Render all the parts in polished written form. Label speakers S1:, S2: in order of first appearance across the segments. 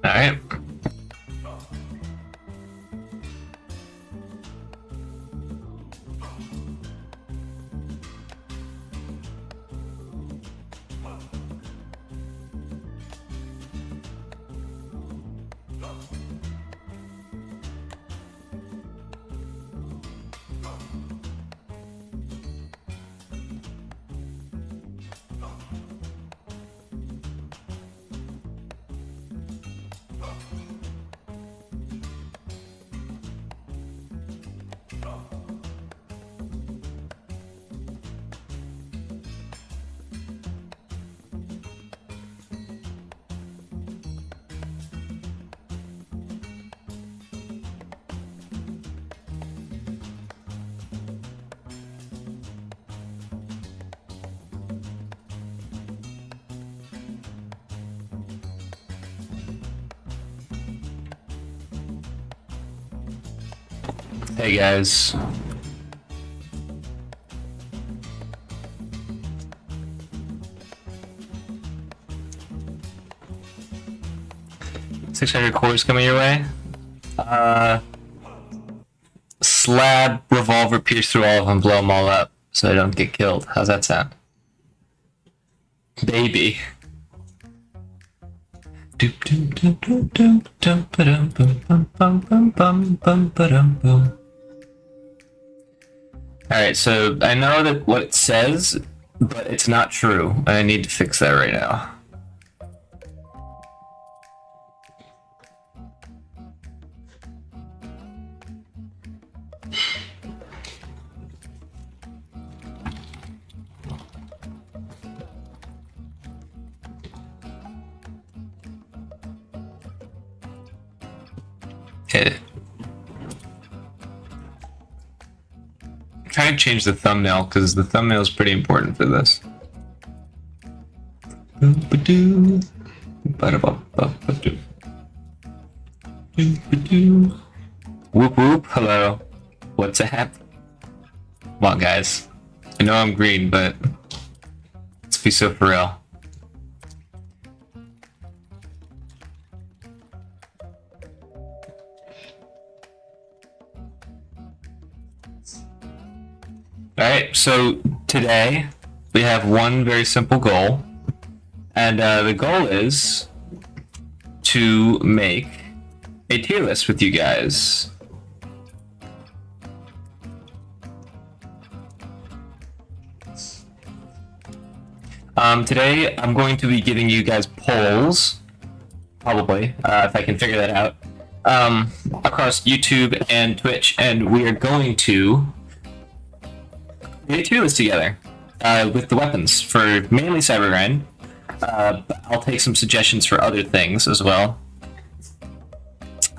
S1: Alright. Hey guys. $600 cores coming your way. Slab revolver pierce through all of them, blow them all up so I don't get killed. How's that sound? Baby. Alright, so I know that what it says, but it's not true, and I need to fix that right now. Okay. I'm trying to change the thumbnail because the thumbnail is pretty important for this. Whoop whoop, hello. What's a hap? Come on guys. I know I'm green, but let's be so for real. Alright, so today we have one very simple goal, and the goal is to make a tier list with you guys. Today I'm going to be giving you guys polls, probably, if I can figure that out, across YouTube and Twitch, and we are going to create a tier list together with the weapons for mainly Cybergrind. I'll take some suggestions for other things as well.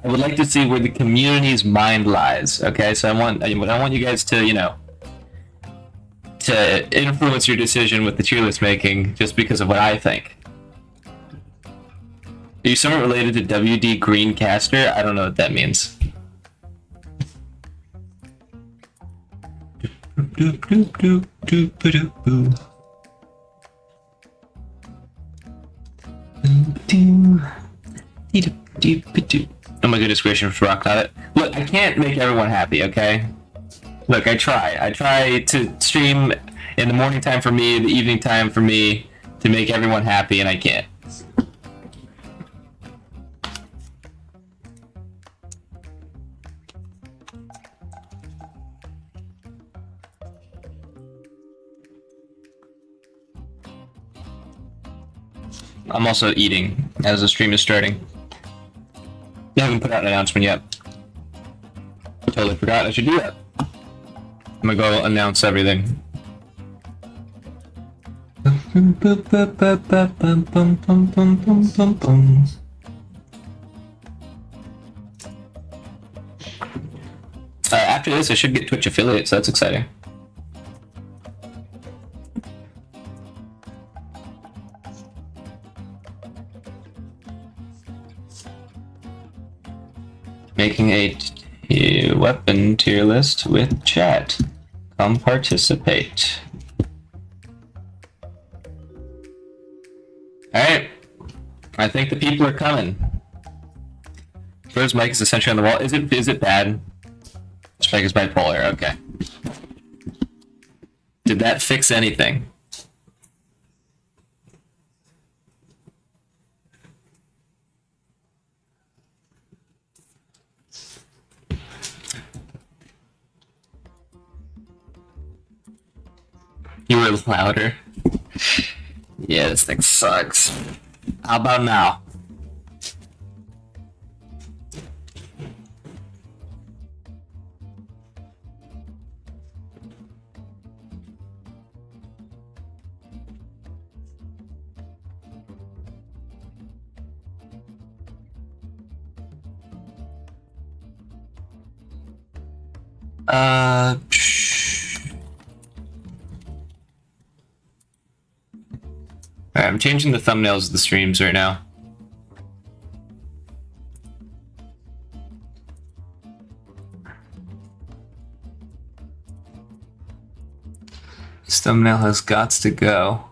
S1: I would like to see where the community's mind lies. Okay, so I want you guys to, you know, to influence your decision with the tier list making just because of what I think. Are you somewhat related to WD Greencaster? I don't know what that means. Oh my goodness gracious, rock on it. Look, I can't make everyone happy, okay? Look, I try. I try to stream in the morning time for me, the evening time for me, to make everyone happy, and I can't. I'm also eating as the stream is starting. I haven't put out an announcement yet. I totally forgot I should do that. I'm gonna go announce everything. After this, I should get Twitch affiliate, so that's exciting. Making a weapon tier list with chat. Come participate. Alright. I think the people are coming. Taylor's mic is essentially on the wall. Is it bad? This mic is bipolar. Okay. Did that fix anything? You were louder. Yeah, this thing sucks. How about now? Alright, I'm changing the thumbnails of the streams right now. This thumbnail has gots to go.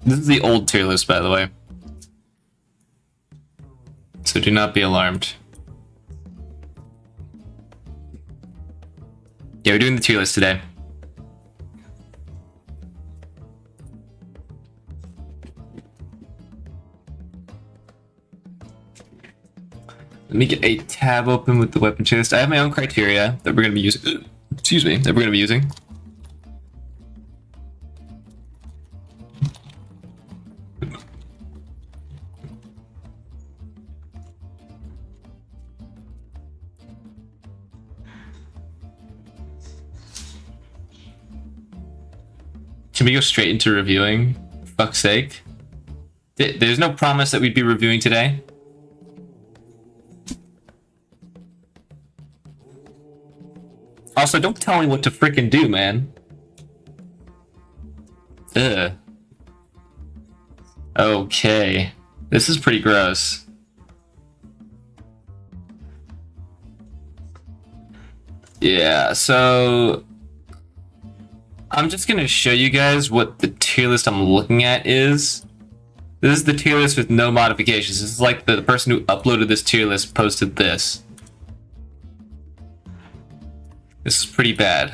S1: This is the old tier list, by the way. So do not be alarmed. Yeah, we're doing the tier list today. Let me get a tab open with the weapon tier list. I have my own criteria that we're going to be using. Excuse me, that we're going to be using. Can we go straight into reviewing? For fuck's sake. There's no promise that we'd be reviewing today. Also, don't tell me what to frickin' do, man. Ugh. Okay. This is pretty gross. Yeah, so I'm just gonna show you guys what the tier list I'm looking at is. This is the tier list with no modifications. This is like the person who uploaded this tier list posted this. This is pretty bad.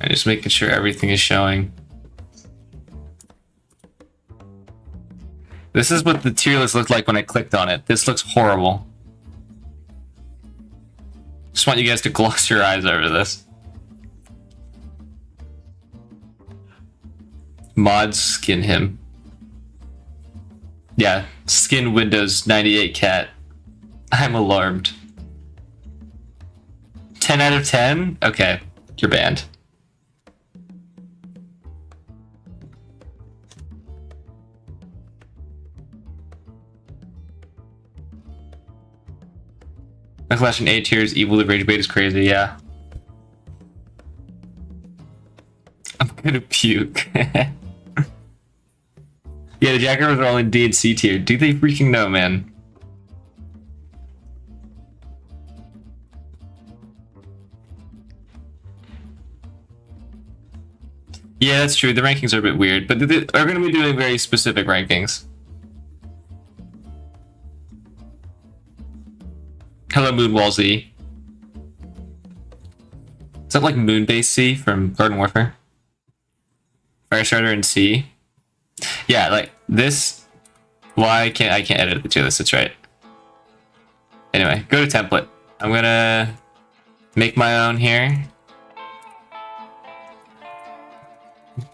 S1: I'm just making sure everything is showing. This is what the tier list looked like when I clicked on it. This looks horrible. Just want you guys to gloss your eyes over this. Mods skin him. Yeah, skin Windows 98 cat. I'm alarmed. 10 out of 10? Okay, you're banned. My Flash in A tiers, evil, the rage bait is crazy, yeah. I'm gonna puke. Yeah, the Jackrabbits are all in D and C tier. Do they freaking know, man? Yeah, that's true. The rankings are a bit weird, but they're going to be doing very specific rankings. Hello, Moonwall Z. Is that like Moonbase C from Garden Warfare? Firestarter in C. Yeah, like this. Why I can't edit the tier list? That's right. Anyway, go to template. I'm gonna make my own here.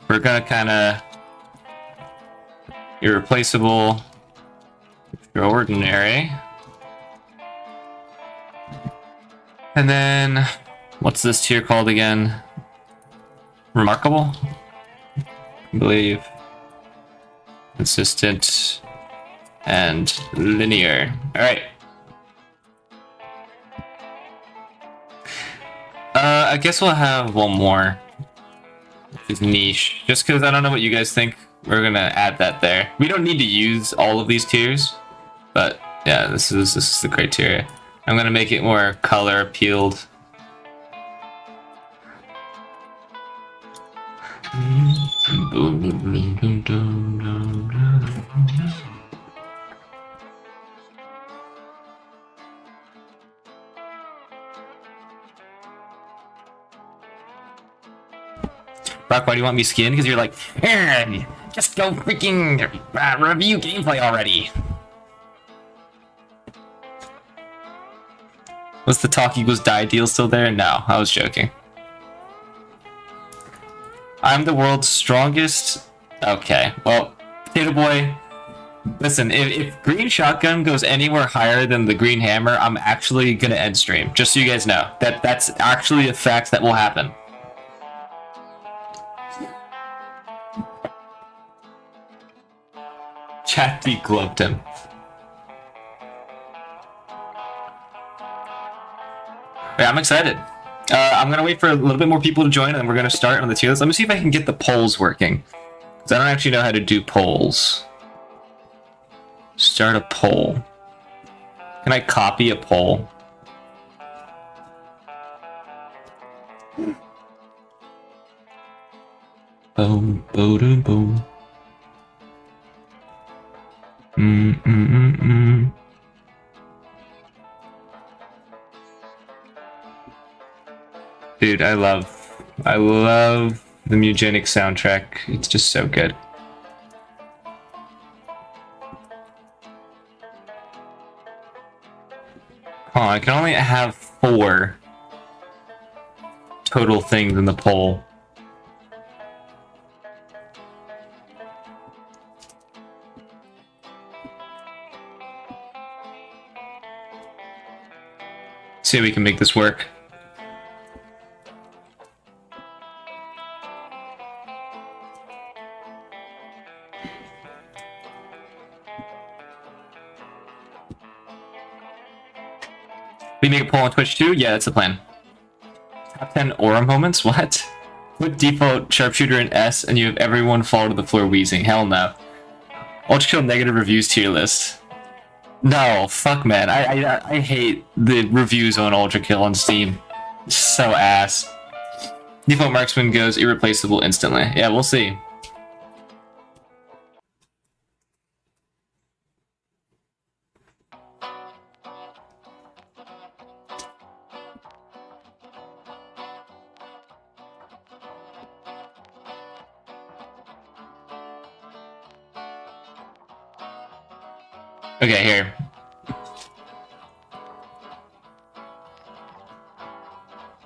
S1: We're gonna kind of irreplaceable, extraordinary, and then what's this tier called again? Remarkable, I believe. Consistent and linear. All right. I guess we'll have one more. Which is niche. Just because I don't know what you guys think. We're gonna add that there. We don't need to use all of these tiers, but yeah, this is the criteria. I'm gonna make it more color appealed. Brock, why do you want me skinned? Because you're like, Aaron, just go freaking review gameplay already. Was the talk equals die deal still there? No, I was joking. I'm the world's strongest. Okay, well, Potato Boy, listen, if Green Shotgun goes anywhere higher than the Green Hammer, I'm actually gonna end stream. Just so you guys know. That's actually a fact that will happen. Chat gloved him. Yeah, I'm excited. I'm gonna wait for a little bit more people to join, and then we're gonna start on the tier list. Let me see if I can get the polls working, because I don't actually know how to do polls. Start a poll. Can I copy a poll? Boom, boom, boom. Dude, I love the Mugenic soundtrack. It's just so good. Oh, I can only have 4 total things in the poll. See if we can make this work. We make a poll on Twitch too? Yeah, that's the plan. Top 10 aura moments? What? Put default sharpshooter in S and you have everyone fall to the floor wheezing. Hell no. Ultrakill negative reviews tier list. No, fuck man. I hate the reviews on Ultrakill on Steam. It's so ass. Default marksman goes irreplaceable instantly. Yeah, we'll see. Okay, here.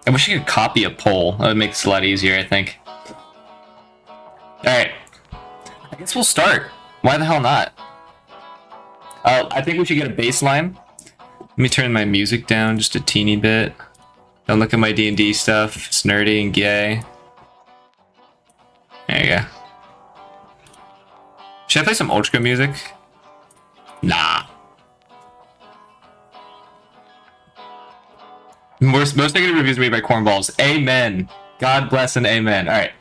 S1: I wish I could copy a poll. That would make this a lot easier, I think. Alright. I guess we'll start. Why the hell not? I think we should get a baseline. Let me turn my music down just a teeny bit. Don't look at my D&D stuff. It's nerdy and gay. There you go. Should I play some Ultrakill music? Nah. Most negative reviews made by cornballs. Amen. God bless and amen. Alright.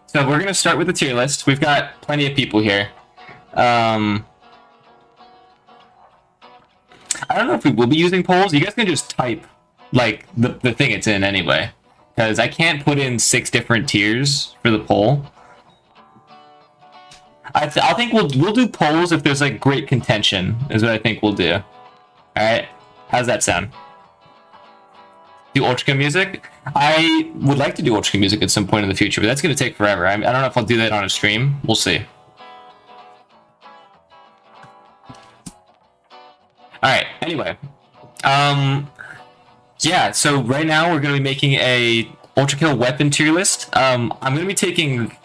S1: So we're going to start with the tier list. We've got plenty of people here. I don't know if we will be using polls. You guys can just type, like, the thing it's in anyway. Because I can't put in 6 different tiers for the poll. I think we'll do polls if there's like great contention, is what I think we'll do. Alright? How's that sound? Do Ultrakill music? I would like to do Ultrakill music at some point in the future, but that's going to take forever. I don't know if I'll do that on a stream. We'll see. Alright, anyway. Yeah, so right now we're going to be making a Ultrakill weapon tier list. I'm going to be taking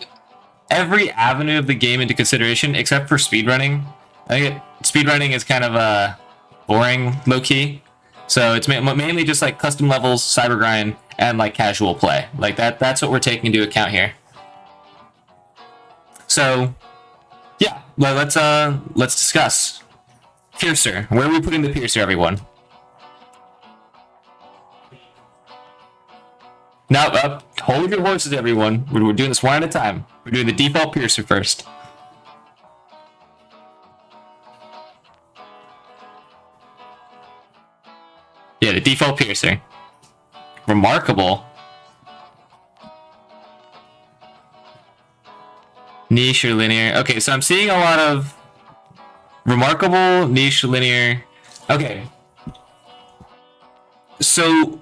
S1: every avenue of the game into consideration except for speedrunning. I think speedrunning is kind of boring, low-key. So it's mainly just like custom levels, cyber grind, and like casual play. Like that's what we're taking into account here. So yeah, let's discuss. Piercer. Where are we putting the Piercer, everyone? Now, hold your horses, everyone. We're doing this one at a time. We're doing the default Piercer first. Yeah, the default Piercer. Remarkable. Niche or linear? Okay, so I'm seeing a lot of remarkable, niche, linear. Okay. So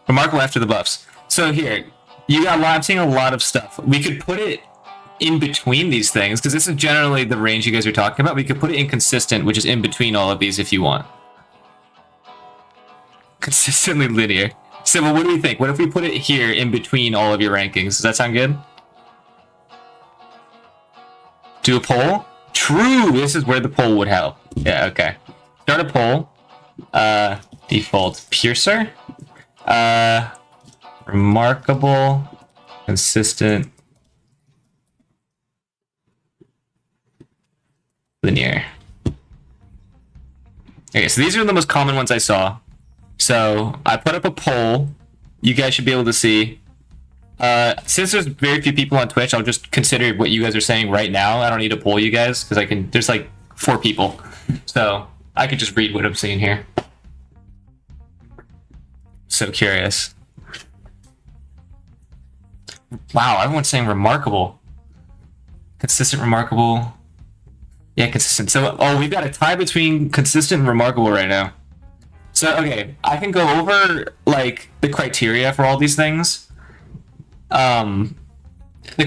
S1: remarkable after the buffs. So here, you got a lot. I'm seeing a lot of stuff. We could put it in between these things because this is generally the range you guys are talking about. We could put it inconsistent, which is in between all of these if you want. Consistently linear. So, well, what do you think? What if we put it here in between all of your rankings? Does that sound good? Do a poll? True! This is where the poll would help. Yeah, okay. Start a poll. Default piercer. Remarkable. Consistent. Linear. Okay, so these are the most common ones I saw. So I put up a poll. You guys should be able to see. Since there's very few people on Twitch, I'll just consider what you guys are saying right now. I don't need to poll you guys because I can. There's like 4 people, so I could just read what I'm seeing here. So curious. Wow, everyone's saying remarkable. Consistent, remarkable. Yeah, consistent. So, oh, we've got a tie between consistent and remarkable right now. So, okay, I can go over, like, the criteria for all these things. The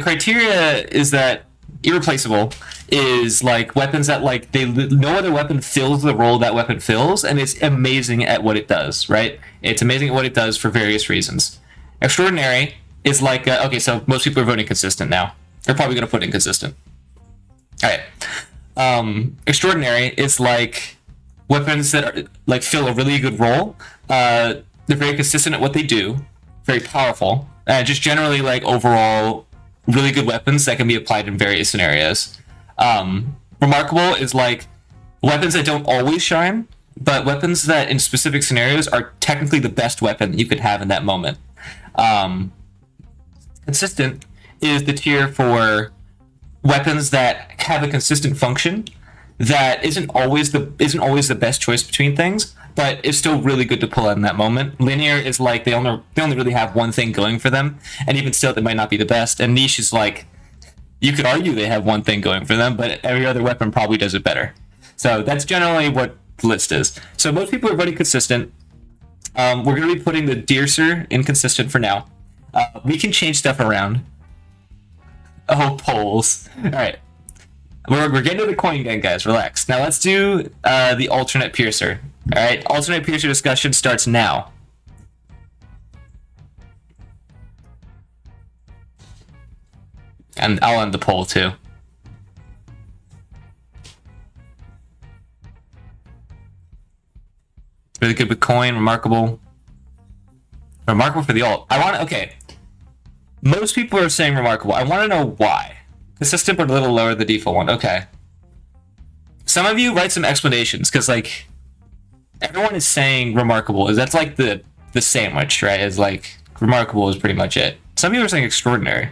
S1: criteria is that irreplaceable is, like, weapons that, like, no other weapon fills the role that weapon fills, and it's amazing at what it does, right? It's amazing at what it does for various reasons. Extraordinary is like, okay, so most people are voting consistent now. They're probably going to put inconsistent. All right. Extraordinary is like weapons that are, like, fill a really good role. They're very consistent at what they do, very powerful, and just generally, like, overall really good weapons that can be applied in various scenarios. Remarkable is like weapons that don't always shine, but weapons that in specific scenarios are technically the best weapon that you could have in that moment. Consistent is the tier for weapons that have a consistent function that isn't always the best choice between things, but it's still really good to pull in that moment. Linear is like they only really have one thing going for them, and even still, they might not be the best. And niche is like you could argue they have one thing going for them, but every other weapon probably does it better. So that's generally what the list is. So most people are voting consistent. We're going to be putting the Deerser inconsistent for now. We can change stuff around. Oh, polls. All right. We're getting to the coin gang, guys. Relax. Now let's do the alternate piercer. All right. Alternate piercer discussion starts now. And I'll end the poll too. Really good with coin. Remarkable. Remarkable for the alt. Okay. Most people are saying remarkable. I want to know why. Consistent but a little lower the default one. Okay. Some of you write some explanations because, like, everyone is saying remarkable. That's like the sandwich, right? Is like remarkable is pretty much it. Some people are saying extraordinary.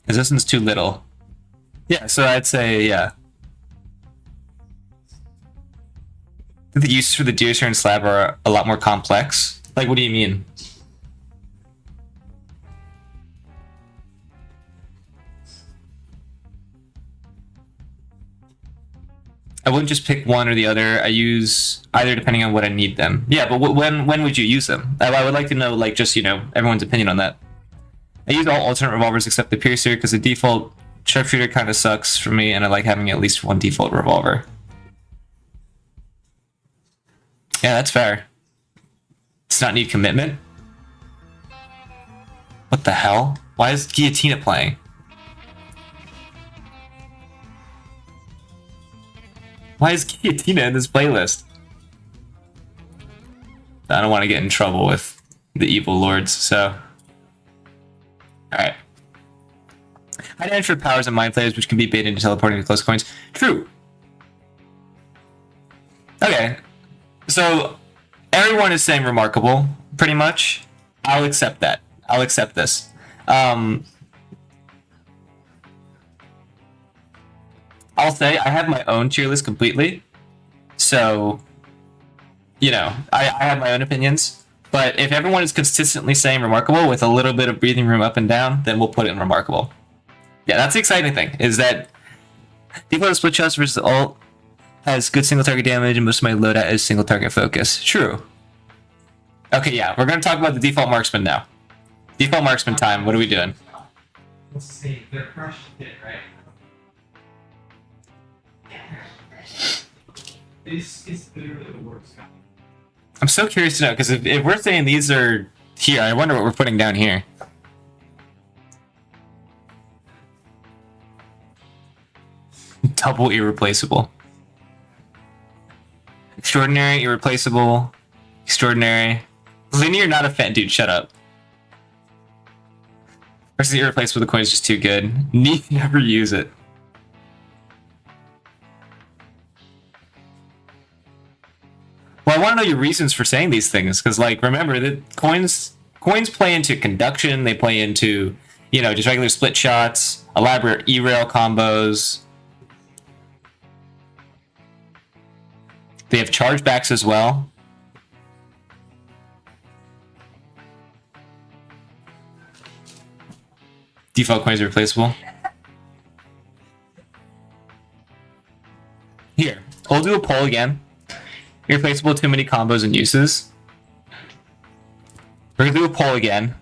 S1: Resistance too little. Yeah, so I'd say yeah. The uses for the Deerser and Slab are a lot more complex. Like, what do you mean? I wouldn't just pick one or the other. I use either depending on what I need them. Yeah, but when would you use them? I would like to know, like, just, you know, everyone's opinion on that. I use all alternate revolvers except the Piercer because the default sharpshooter kind of sucks for me, and I like having at least one default revolver. Yeah, that's fair. Does not need commitment. What the hell? Why is Guillotina playing? Why is Guillotina in this playlist? I don't want to get in trouble with the evil lords, so... Alright. High damage for powers and mind flayers, which can be baited into teleporting to close coins. True. Okay. So, everyone is saying remarkable, pretty much. I'll accept that. I'll accept this. I'll say I have my own tier list completely. So, you know, I have my own opinions. But if everyone is consistently saying remarkable with a little bit of breathing room up and down, then we'll put it in remarkable. Yeah, that's the exciting thing, is that default split shots versus ult has good single target damage, and most of my loadout is single target focus. True. Okay, yeah, we're going to talk about the default marksman now. Default marksman time, what are we doing?
S2: Let's see, they're crushed it, right? It's literally the worst guy.
S1: I'm so curious to know, because if we're saying these are here, I wonder what we're putting down here. Double irreplaceable. Extraordinary, irreplaceable, extraordinary. Linear, not a fan. Dude, shut up. Versus irreplaceable, the coin is just too good. Need never use it. Well, I want to know your reasons for saying these things, because, like, remember that coins play into conduction. They play into, you know, just regular split shots, elaborate E-rail combos. They have chargebacks as well. Default coins are replaceable. Here, we'll do a poll again. Irreplaceable, too many combos and uses. We're gonna do a poll again.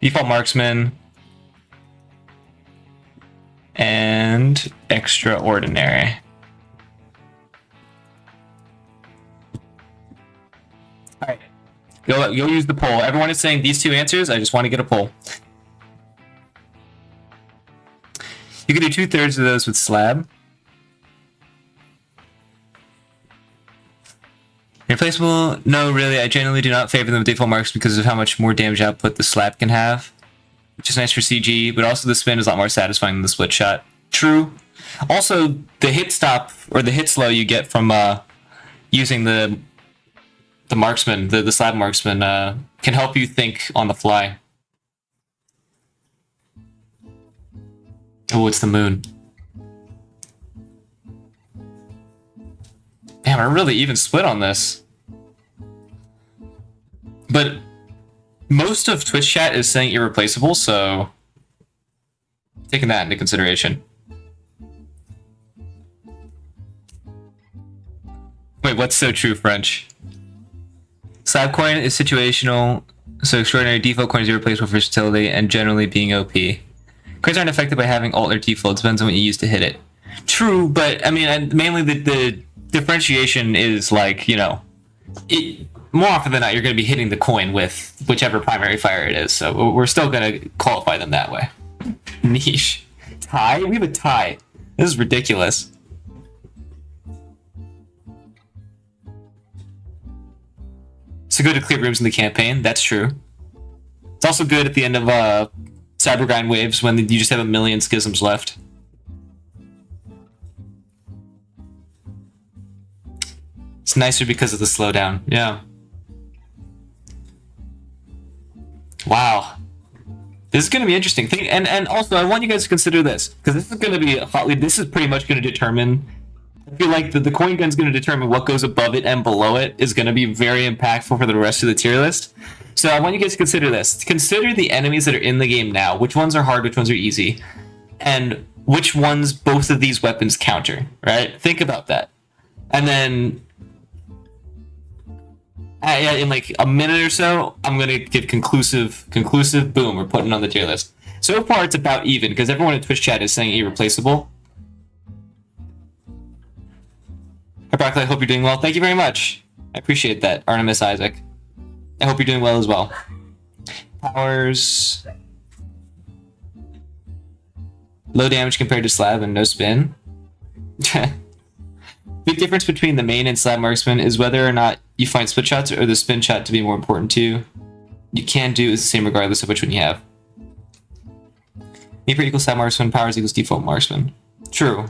S1: Default marksman. And extraordinary. Alright. You'll use the poll. Everyone is saying these two answers. I just want to get a poll. You can do 2/3 of those with slab. Irreplaceable? No, really. I generally do not favor them with default marks because of how much more damage output the slab can have. Which is nice for CG, but also the spin is a lot more satisfying than the split shot. True. Also, the hit stop, or the hit slow you get from using the marksman, the slab marksman, can help you think on the fly. Oh, it's the moon. Damn, I really even split on this. But most of Twitch chat is saying irreplaceable, so taking that into consideration. Wait, what's so true, French? Slab coin is situational, so extraordinary default coin is irreplaceable for versatility and generally being OP. Coins aren't affected by having alt or default, depends on what you use to hit it. True, but I mean, mainly the differentiation is like, you know, more often than not, you're going to be hitting the coin with whichever primary fire it is, so we're still going to qualify them that way. Niche. Tie? We have a tie. This is ridiculous. It's good to clear rooms in the campaign, that's true. It's also good at the end of Cyber Grind waves when you just have a million schisms left. It's nicer because of the slowdown, yeah. Wow. This is going to be interesting. And also, I want you guys to consider this, because this is going to be hotly. This is pretty much going to determine. I feel like the coin gun is going to determine what goes above it and below it is going to be very impactful for the rest of the tier list. So I want you guys to consider this. Consider the enemies that are in the game now. Which ones are hard, which ones are easy, and which ones both of these weapons counter, right? Think about that. And then in like a minute or so, I'm going to give conclusive, boom, we're putting it on the tier list. So far, it's about even, because everyone in Twitch chat is saying irreplaceable. Hi, Broccoli, I hope you're doing well. Thank you very much. I appreciate that, Artemis Isaac. I hope you're doing well as well. Powers. Low damage compared to slab and no spin. Big difference between the main and slab marksman is whether or not you find split shots or the spin shot to be more important to you. You can do is the same regardless of which one you have. Meeper equals slab marksman, powers equals default marksman. True.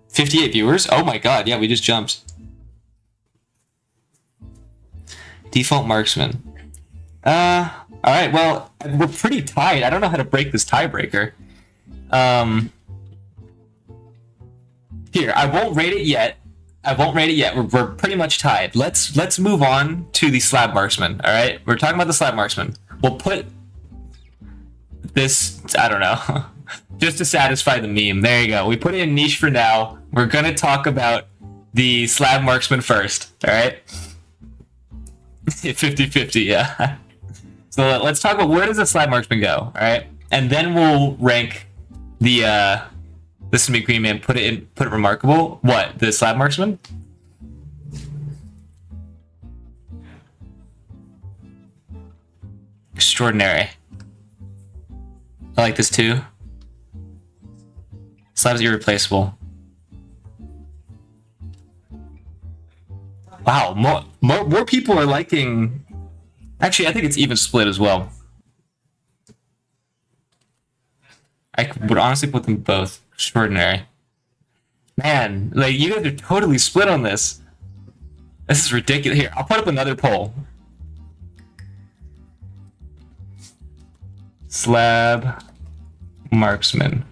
S1: 58 viewers? Oh my god, yeah, we just jumped. Default marksman. Alright, well, we're pretty tied. I don't know how to break this tiebreaker. Here, I won't rate it yet, I won't rate it yet. We're pretty much tied. Let's move on to the slab marksman. All right, we're talking about the slab marksman. We'll put this, I don't know, just to satisfy the meme. There you go. We put it in niche for now. We're gonna talk about the slab marksman first. All right, 50-50, yeah. So let's talk about where does the slab marksman go. All right, and then we'll rank the Simi Green Man. Put it remarkable. What, the slab marksman? Extraordinary. I like this too. Slab's irreplaceable. Wow, more people are liking. Actually, I think it's even split as well. I would honestly put them both. Extraordinary. Man, like, you guys are totally split on this. This is ridiculous. Here, I'll put up another poll. Slab marksman.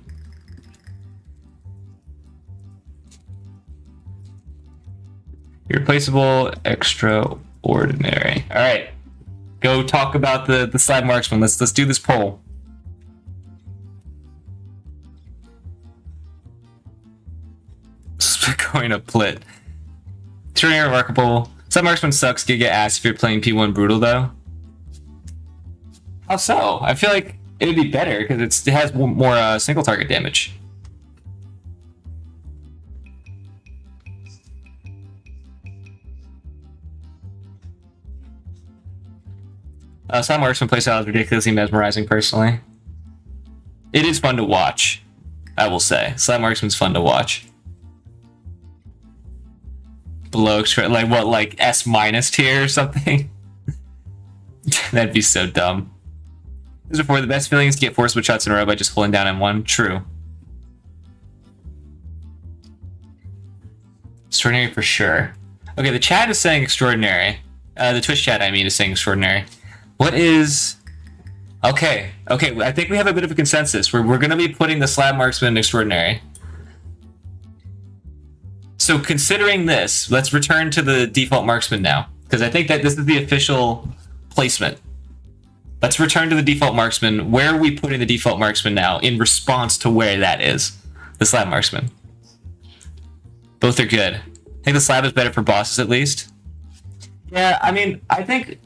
S1: Irreplaceable, extraordinary. All right, go talk about the slab marksman. Let's do this poll. Going to plit. Truly remarkable. Slab marksman sucks. Giga ass if you're playing P1 brutal though. How so? I feel like it would be better because it has more single target damage. Slab marksman playstyle is ridiculously mesmerizing. Personally, it is fun to watch. I will say, slab marksman's fun to watch. Below extra, like what, like S- tier or something? That'd be so dumb. As before, the best feeling is to get 4 switch shots in a row by just holding down M1. True. Extraordinary for sure. Okay, the chat is saying extraordinary. The Twitch chat, I mean, is saying extraordinary. What is... Okay, I think we have a bit of a consensus. We're going to be putting the slab marksman in extraordinary. So considering this, let's return to the default marksman now, because I think that this is the official placement. Let's return to the default marksman. Where are we putting the default marksman now in response to where that is? The slab marksman. Both are good. I think the slab is better for bosses at least. Yeah, I mean, I think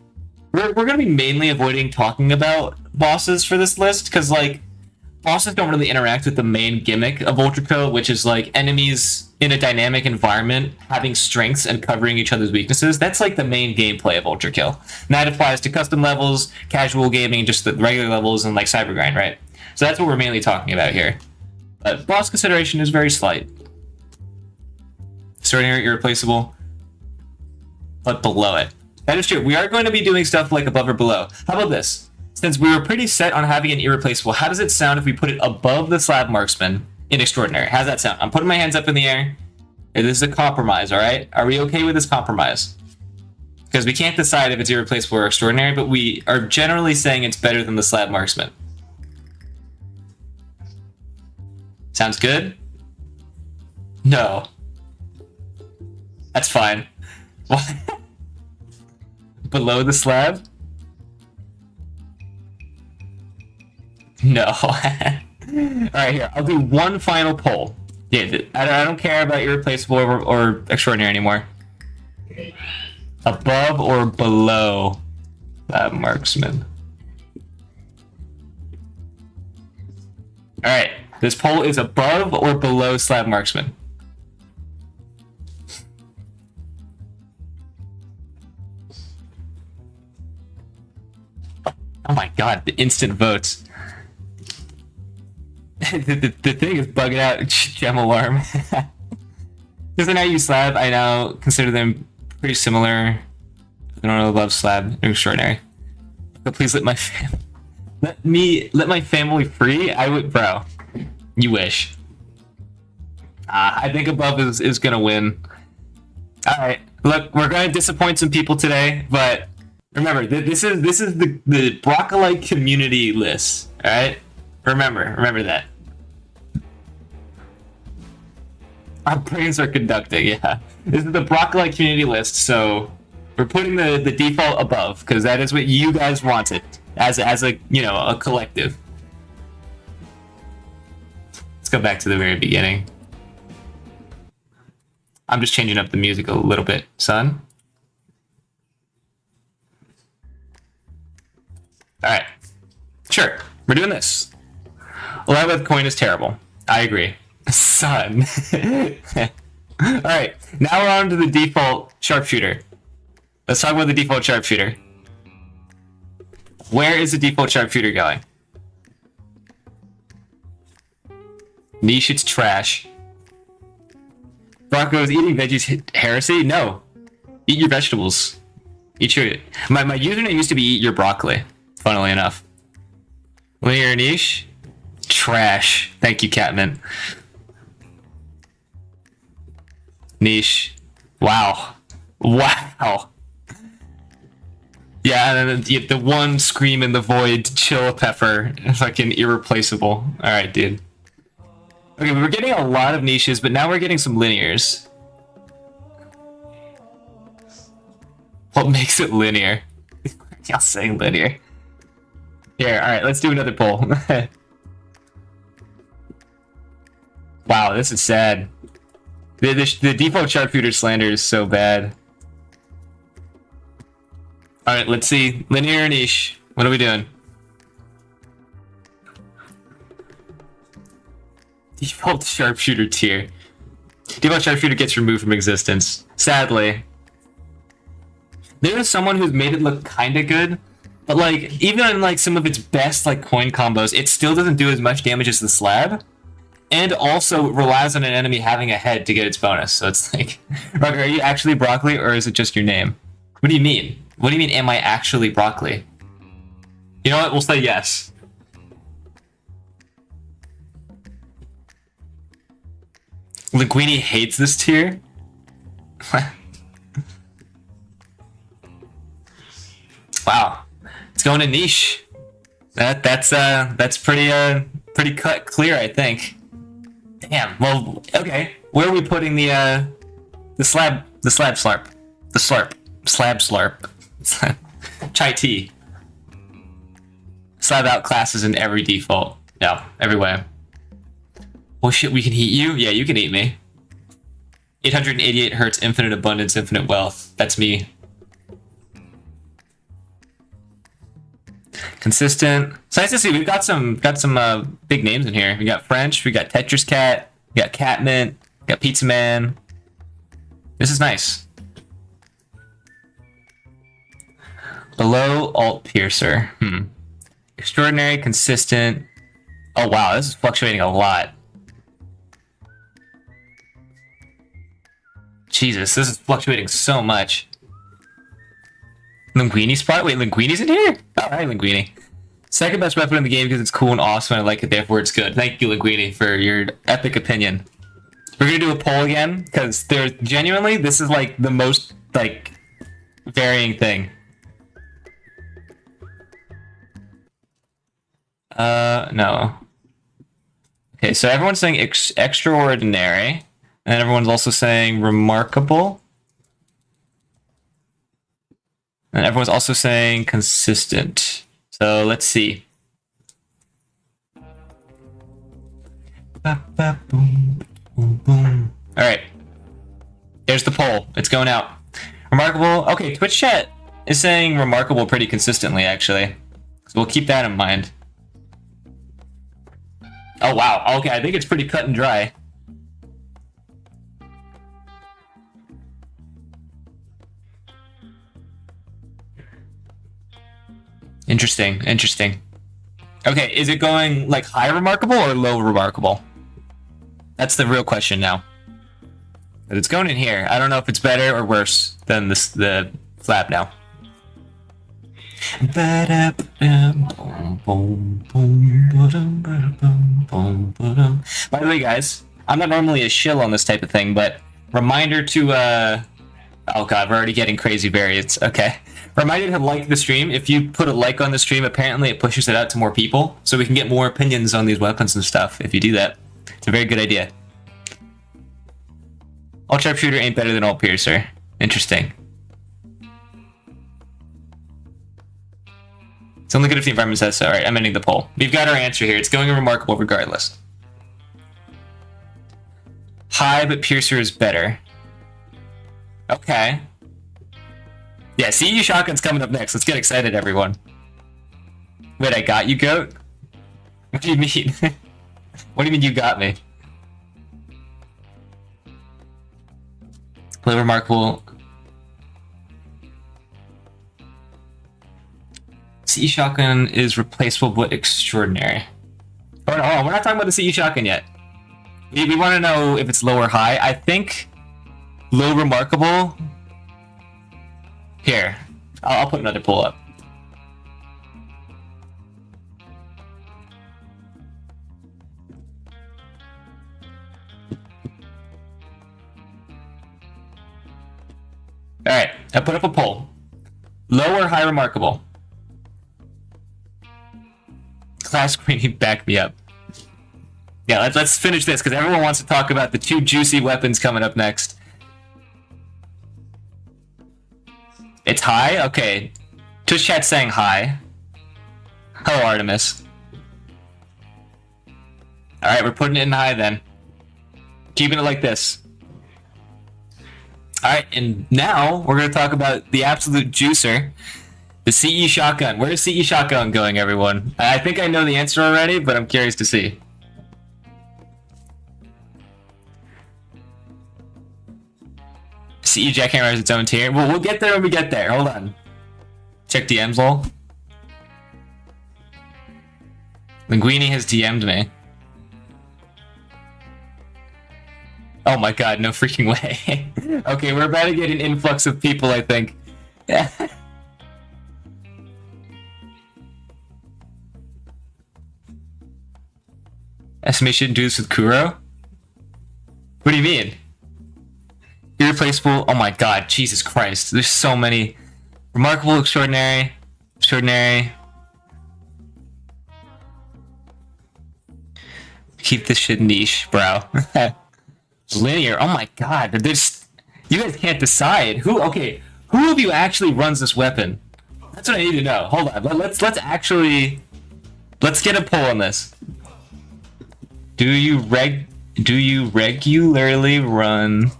S1: we're going to be mainly avoiding talking about bosses for this list, because like bosses don't really interact with the main gimmick of Ultrakill, which is like enemies in a dynamic environment having strengths and covering each other's weaknesses. That's like the main gameplay of Ultrakill. And that applies to custom levels, casual gaming, just the regular levels, and like cyber grind, right? So that's what we're mainly talking about here. But boss consideration is very slight. Extraordinary, irreplaceable, but below it. That is true. We are going to be doing stuff like above or below. How about this? Since we were pretty set on having an irreplaceable, how does it sound if we put it above the slab marksman in extraordinary? How's that sound? I'm putting my hands up in the air. This is a compromise, all right? Are we okay with this compromise? Because we can't decide if it's irreplaceable or extraordinary, but we are generally saying it's better than the slab marksman. Sounds good? No. That's fine. What? Below the slab? No. Alright, here. I'll do one final poll. Yeah, I don't care about irreplaceable or extraordinary anymore. Above or below slab marksman? Alright. This poll is above or below slab marksman? Oh my god, the instant votes. the thing is bugging out. Gem alarm. Doesn't I use slab? I now consider them pretty similar. I don't really love slab. They're extraordinary. But please let my family free. I would, bro. You wish. I think above is gonna win. All right. Look, we're gonna disappoint some people today, but remember, this is the Broccolite community list. All right. Remember that. Our brains are conducting, yeah. This is the broccoli community list, so we're putting the default above because that is what you guys wanted as a a collective. Let's go back to the very beginning. I'm just changing up the music a little bit, son. All right, sure, we're doing this. Live with coin is terrible. I agree. Son. Alright, now we're on to the default sharpshooter. Let's talk about the default sharpshooter. Where is the default sharpshooter going? Niche, it's trash. Broncos eating veggies heresy? No. Eat your vegetables. Eat your... My username used to be eat your broccoli, funnily enough. Linear niche? Trash. Thank you, Catman. Niche. Wow. Wow. Yeah, and then the one scream in the void, chill pepper. Fucking irreplaceable. Alright, dude. Okay, we're getting a lot of niches, but now we're getting some linears. What makes it linear? Y'all saying linear. Here, alright, let's do another poll. Wow, this is sad. The default sharpshooter slander is so bad. Alright, let's see. Linear or niche? What are we doing? Default sharpshooter tier. Default sharpshooter gets removed from existence. Sadly. There is someone who's made it look kinda good, but like, even in like some of its best like coin combos, it still doesn't do as much damage as the slab. And also relies on an enemy having a head to get its bonus. So it's like, Roger, are you actually broccoli or is it just your name? What do you mean? What do you mean, am I actually broccoli? You know what? We'll say yes. Linguini hates this tier? Wow. It's going to niche. That's pretty cut clear, I think. Damn. Well, okay. Where are we putting the slab slurp? The slurp. Slab slurp. Chai tea. Slab out classes in every default. Yeah, every way. Well, shit, we can eat you? Yeah, you can eat me. 888 hertz, infinite abundance, infinite wealth. That's me. Consistent. So nice to see. We've got some big names in here. We got French. We got Tetris Cat. We got Catmint. We got Pizza Man. This is nice. Below Alt Piercer. Extraordinary, consistent. Oh wow, this is fluctuating a lot. Jesus, this is fluctuating so much. Linguini spot? Wait, Linguini's in here? Alright, Linguini. Second best weapon in the game because it's cool and awesome and I like it, therefore it's good. Thank you, Linguini, for your epic opinion. We're gonna do a poll again, because there's genuinely, this is like the most, like, varying thing. No. Okay, so everyone's saying extraordinary, and everyone's also saying remarkable. And everyone's also saying consistent. So let's see. Alright. There's the poll. It's going out. Remarkable. Okay, Twitch chat is saying remarkable pretty consistently, actually. So we'll keep that in mind. Oh, wow. Okay, I think it's pretty cut and dry. Interesting, interesting. Okay, is it going like high remarkable or low remarkable? That's the real question now. But it's going in here. I don't know if it's better or worse than the flap now. By the way, guys, I'm not normally a shill on this type of thing, but reminder to oh god, we're already getting crazy variants. Okay. Reminder to like the stream. If you put a like on the stream, apparently it pushes it out to more people, so we can get more opinions on these weapons and stuff. If you do that, it's a very good idea. All sharpshooter ain't better than all piercer. Interesting. It's only good if the environment says so. Alright, I'm ending the poll. We've got our answer here. It's going remarkable regardless. High, but piercer is better. Okay. Yeah, CE shotgun's coming up next. Let's get excited, everyone. Wait, I got you, goat? What do you mean? What do you mean you got me? Play remarkable. CE shotgun is replaceable but extraordinary. Oh no, we're not talking about the CE shotgun yet. We want to know if it's low or high. I think low remarkable. Here, I'll put another poll up. All right, I put up a poll. Low or high remarkable? Class Queenie, back me up. Yeah, let's finish this because everyone wants to talk about the two juicy weapons coming up next. It's high? Okay. Twitch chat's saying high. Hello, Artemis. Alright, we're putting it in high then. Keeping it like this. Alright, and now we're going to talk about the absolute juicer. The CE shotgun. Where's CE shotgun going, everyone? I think I know the answer already, but I'm curious to see. CE jackhammer has its own tier. Well, we'll get there when we get there. Hold on. Check DMs, lol. Linguini has DM'd me. Oh my god, no freaking way. Okay, we're about to get an influx of people, I think. Estimation do this with Kuro? What do you mean? Irreplaceable. Oh my god, Jesus Christ. There's so many. Remarkable, extraordinary, extraordinary. Keep this shit niche, bro. Linear. Oh my god. There's. You guys can't decide. Who of you actually runs this weapon? That's what I need to know. Hold on. Let's get a poll on this. Do you regularly run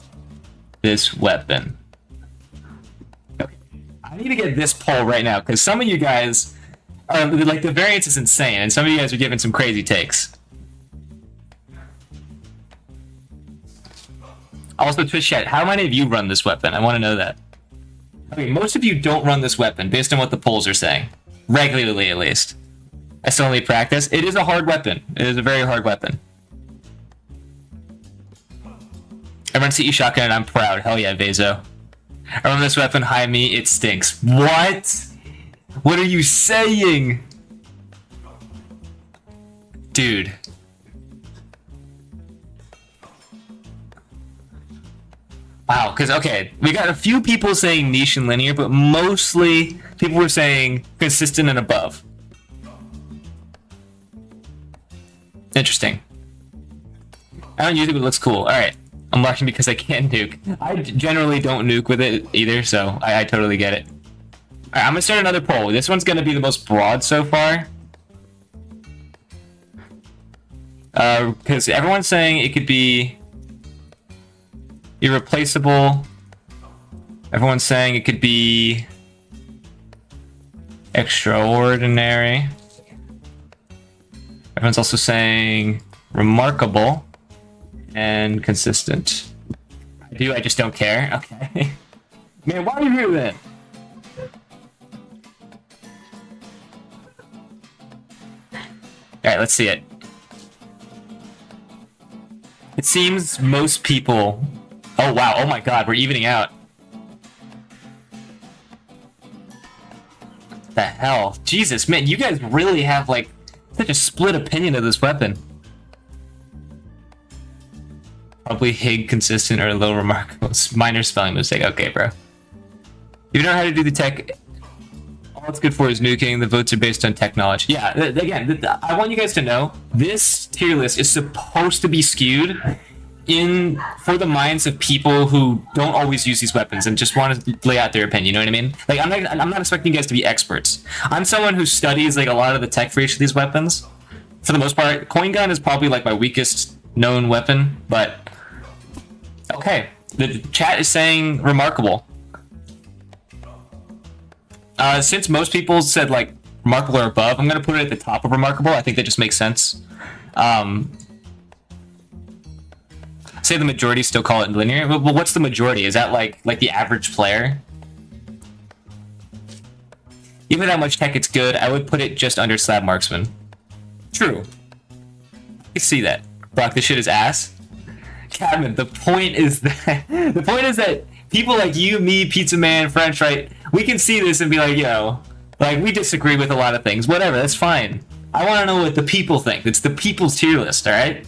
S1: this weapon? Okay. I need to get this poll right now because some of you guys are like, the variance is insane, and some of you guys are giving some crazy takes. Also, Twitch chat, how many of you run this weapon? I want to know that. Okay, most of you don't run this weapon based on what the polls are saying. Regularly, at least. I still need practice. It is a hard weapon. It is a very hard weapon. I run CE shotgun and I'm proud. Hell yeah, Vezo. I run this weapon, hi me, it stinks. What? What are you saying? Dude. Wow, because, okay, we got a few people saying niche and linear, but mostly people were saying consistent and above. Interesting. I don't use it, but it looks cool. Alright. I'm watching because I can't nuke. I generally don't nuke with it either, so I totally get it. Alright, I'm gonna start another poll. This one's gonna be the most broad so far. Because everyone's saying it could be irreplaceable. Everyone's saying it could be extraordinary. Everyone's also saying remarkable and consistent. I just don't care. Okay. Man, why are you here then? Alright, let's see it. It seems most people... Oh wow, oh my god, we're evening out. What the hell? Jesus, man, you guys really have like such a split opinion of this weapon. Probably Hig consistent or low remarkable. Minor spelling mistake. Okay, bro. You know how to do the tech. All it's good for is nuking. The votes are based on tech knowledge. Yeah, again, I want you guys to know this tier list is supposed to be skewed for the minds of people who don't always use these weapons and just want to lay out their opinion. You know what I mean? Like, I'm not expecting you guys to be experts. I'm someone who studies like a lot of the tech for each of these weapons. For the most part, coin gun is probably like my weakest known weapon, but okay. The chat is saying remarkable. Since most people said like remarkable or above, I'm gonna put it at the top of remarkable. I think that just makes sense. Say the majority still call it linear. Well, what's the majority? Is that like the average player? Even that much tech, it's good. I would put it just under slab marksman. True. I see that. Brock, this shit is ass. Cadman, the point is that people like you, me, Pizza Man, French, right? We can see this and be like, yo, like we disagree with a lot of things. Whatever, that's fine. I want to know what the people think. It's the people's tier list, all right?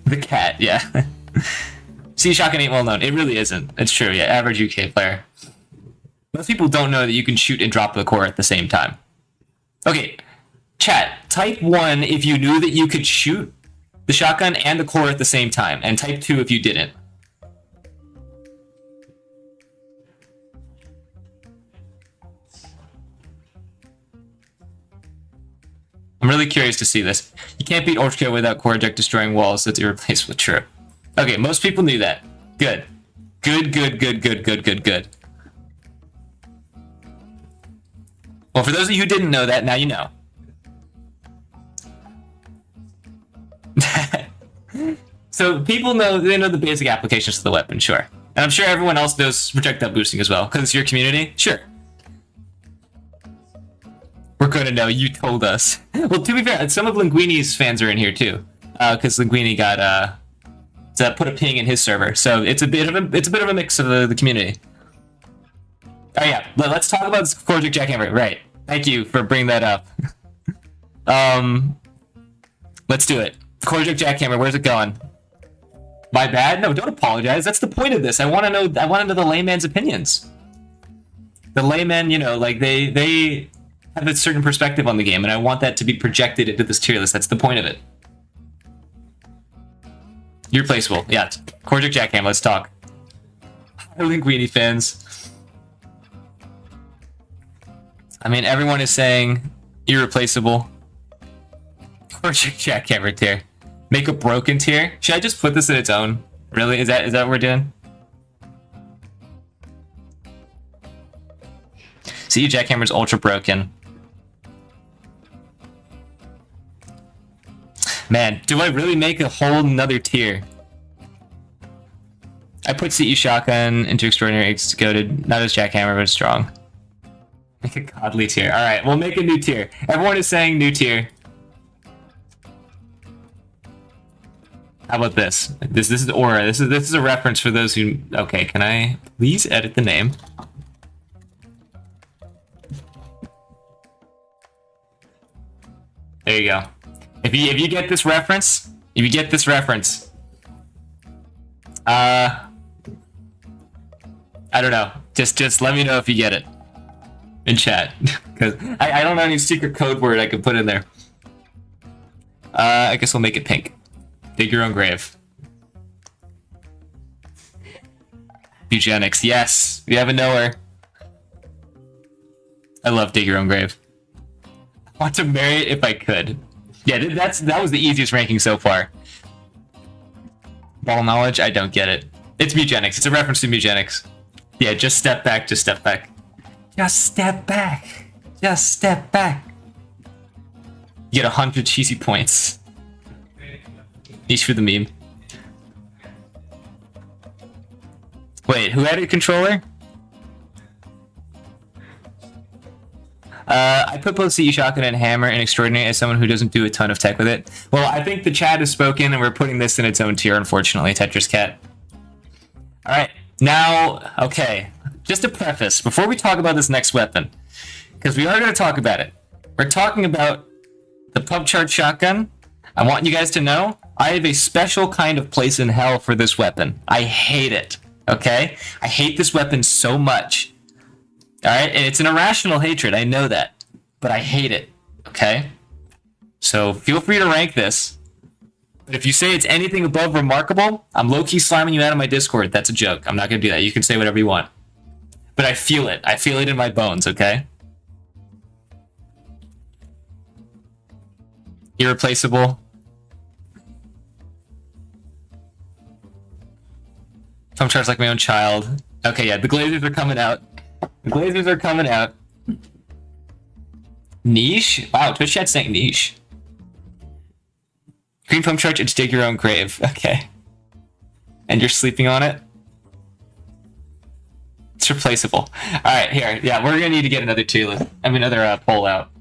S1: The cat, yeah. See, shotgun ain't well known. It really isn't. It's true, yeah. Average UK player. Most people don't know that you can shoot and drop the core at the same time. Okay, chat. Type 1 if you knew that you could shoot the shotgun and the core at the same time, and type 2 if you didn't. I'm really curious to see this. You can't beat Ultrakill without core eject destroying walls. That's irreplaceable. True. Okay, most people knew that. Good. Good. Well, for those of you who didn't know that, now you know. So people know, they know the basic applications of the weapon, sure. And I'm sure everyone else knows projectile boosting as well, because it's your community. Sure. We're going to know. You told us. Well, to be fair, some of Linguini's fans are in here too, because Linguini got to put a ping in his server, so it's a bit of a mix of the community. Oh yeah, let's talk about this Cordic Jackhammer. Right. Thank you for bringing that up. Let's do it. Cordic Jackhammer. Where's it going? My bad. No, don't apologize. That's the point of this. I want to know the layman's opinions. The laymen, you know, like they have a certain perspective on the game, and I want that to be projected into this tier list. That's the point of it. Irreplaceable. Yeah. Cordic Jackhammer. Let's talk. Linguini fans. I mean, everyone is saying irreplaceable. Cordic Jackhammer tier. Make a broken tier. Should I just put this in its own? Really? Is that what we're doing? See, Jackhammer's ultra broken. Man, do I really make a whole nother tier? I put CE Shotgun into Extraordinary Executed, not as Jackhammer, but strong. Make a godly tier. Alright, we'll make a new tier. Everyone is saying new tier. How about this? This is Aura. This is a reference for those who... Okay, can I please edit the name? There you go. If you get this reference, I don't know. Just let me know if you get it in chat, because I don't know any secret code word I could put in there. I guess we'll make it pink. Dig your own grave. Eugenics, yes, we have a knower. I love dig your own grave. I want to marry it if I could. Yeah, that was the easiest ranking so far. Ball knowledge, I don't get it. It's Mugenics. It's a reference to Mugenics. Yeah, just step back. Just step back. Just step back. Just step back. You get 100 cheesy points. Each for the meme. Wait, who added controller? I put both CE Shotgun and Hammer in Extraordinary as someone who doesn't do a ton of tech with it. Well, I think the chat has spoken, and we're putting this in its own tier, unfortunately, Tetris Cat. Alright, now, okay. Just a preface, before we talk about this next weapon, because we are going to talk about it. We're talking about the pub chart shotgun. I want you guys to know, I have a special kind of place in hell for this weapon. I hate it, okay? I hate this weapon so much. Alright, and it's an irrational hatred, I know that. But I hate it, okay? So feel free to rank this. But if you say it's anything above remarkable, I'm low-key slamming you out of my Discord. That's a joke. I'm not gonna do that. You can say whatever you want. But I feel it. I feel it in my bones, okay? Irreplaceable. Pump charge like my own child. Okay, yeah, the Glazers are coming out. The Glazers are coming out. Niche? Wow, Twitch chat's saying niche. Green pump charge, it's dig your own grave. Okay. And you're sleeping on it? It's replaceable. Alright, here. Yeah, we're gonna need to get another tier list. I mean, another poll out.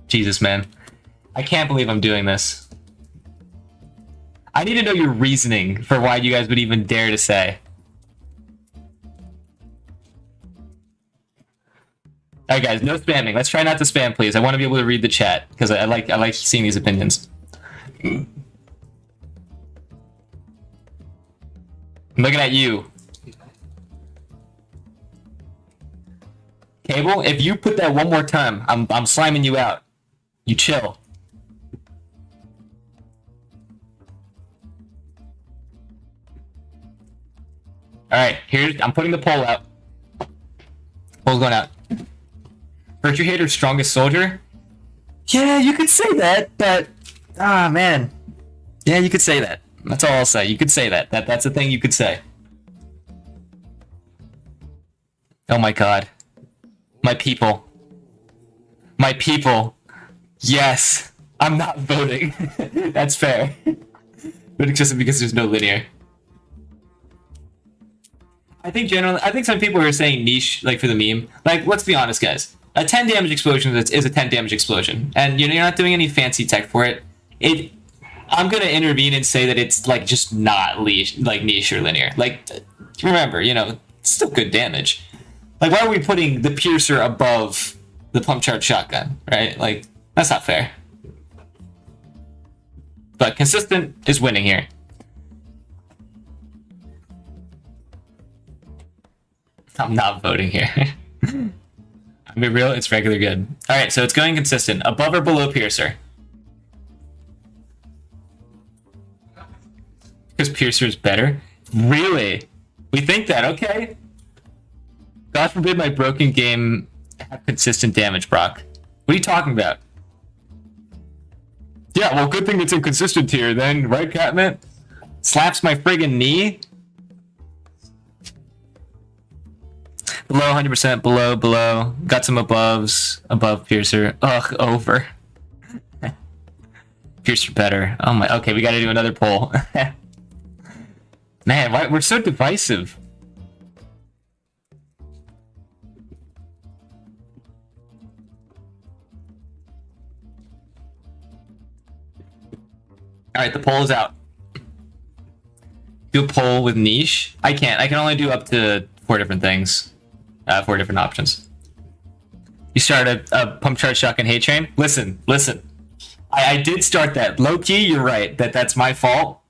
S1: Jesus, man. I can't believe I'm doing this. I need to know your reasoning for why you guys would even dare to say. Alright guys, no spamming. Let's try not to spam, please. I want to be able to read the chat, because I like seeing these opinions. I'm looking at you. Cable, if you put that one more time, I'm slamming you out. You chill. Alright, I'm putting the poll out. Poll's going out. Virtue Hater's strongest soldier? Yeah, you could say that, but... Ah, man. Yeah, you could say that. That's all I'll say. You could say that. That's a thing you could say. Oh my god. My people. My people. Yes. I'm not voting. That's fair. But it's just because there's no linear. I think some people are saying niche, like, for the meme. Like, let's be honest, guys. A 10 damage explosion is a 10 damage explosion. And, you know, you're not doing any fancy tech for it. I'm gonna intervene and say that it's, like, just not niche or linear. Like, remember, you know, it's still good damage. Like, why are we putting the Piercer above the pump charge shotgun, right? Like, that's not fair. But consistent is winning here. I'm not voting here. I'll be real, it's regular good. Alright, so it's going consistent. Above or below Piercer? Because Piercer is better? Really? We think that, okay. God forbid my broken game have consistent damage, Brock. What are you talking about? Yeah, well, good thing it's inconsistent here then, right, Catman? Slaps my friggin' knee? Below 100%, below. Got some aboves. Above Piercer. Ugh, over. Piercer better. Oh my, okay, we gotta do another poll. Man, why, we're so divisive. Alright, the poll is out. Do a poll with niche? I can't. I can only do up to 4 different things. 4 different options. You start a pump charge shotgun hate train? Listen. I did start that. Low key, you're right. That's my fault.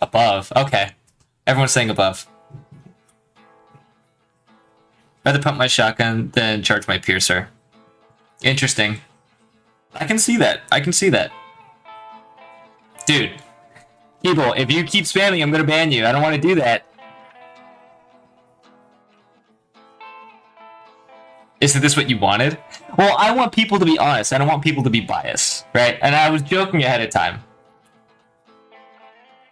S1: Above. Okay. Everyone's saying above. Rather pump my shotgun than charge my piercer. Interesting. I can see that. Dude. People, if you keep spamming, I'm gonna ban you. I don't want to do that. Isn't this what you wanted? Well, I want people to be honest. I don't want people to be biased, right? And I was joking ahead of time.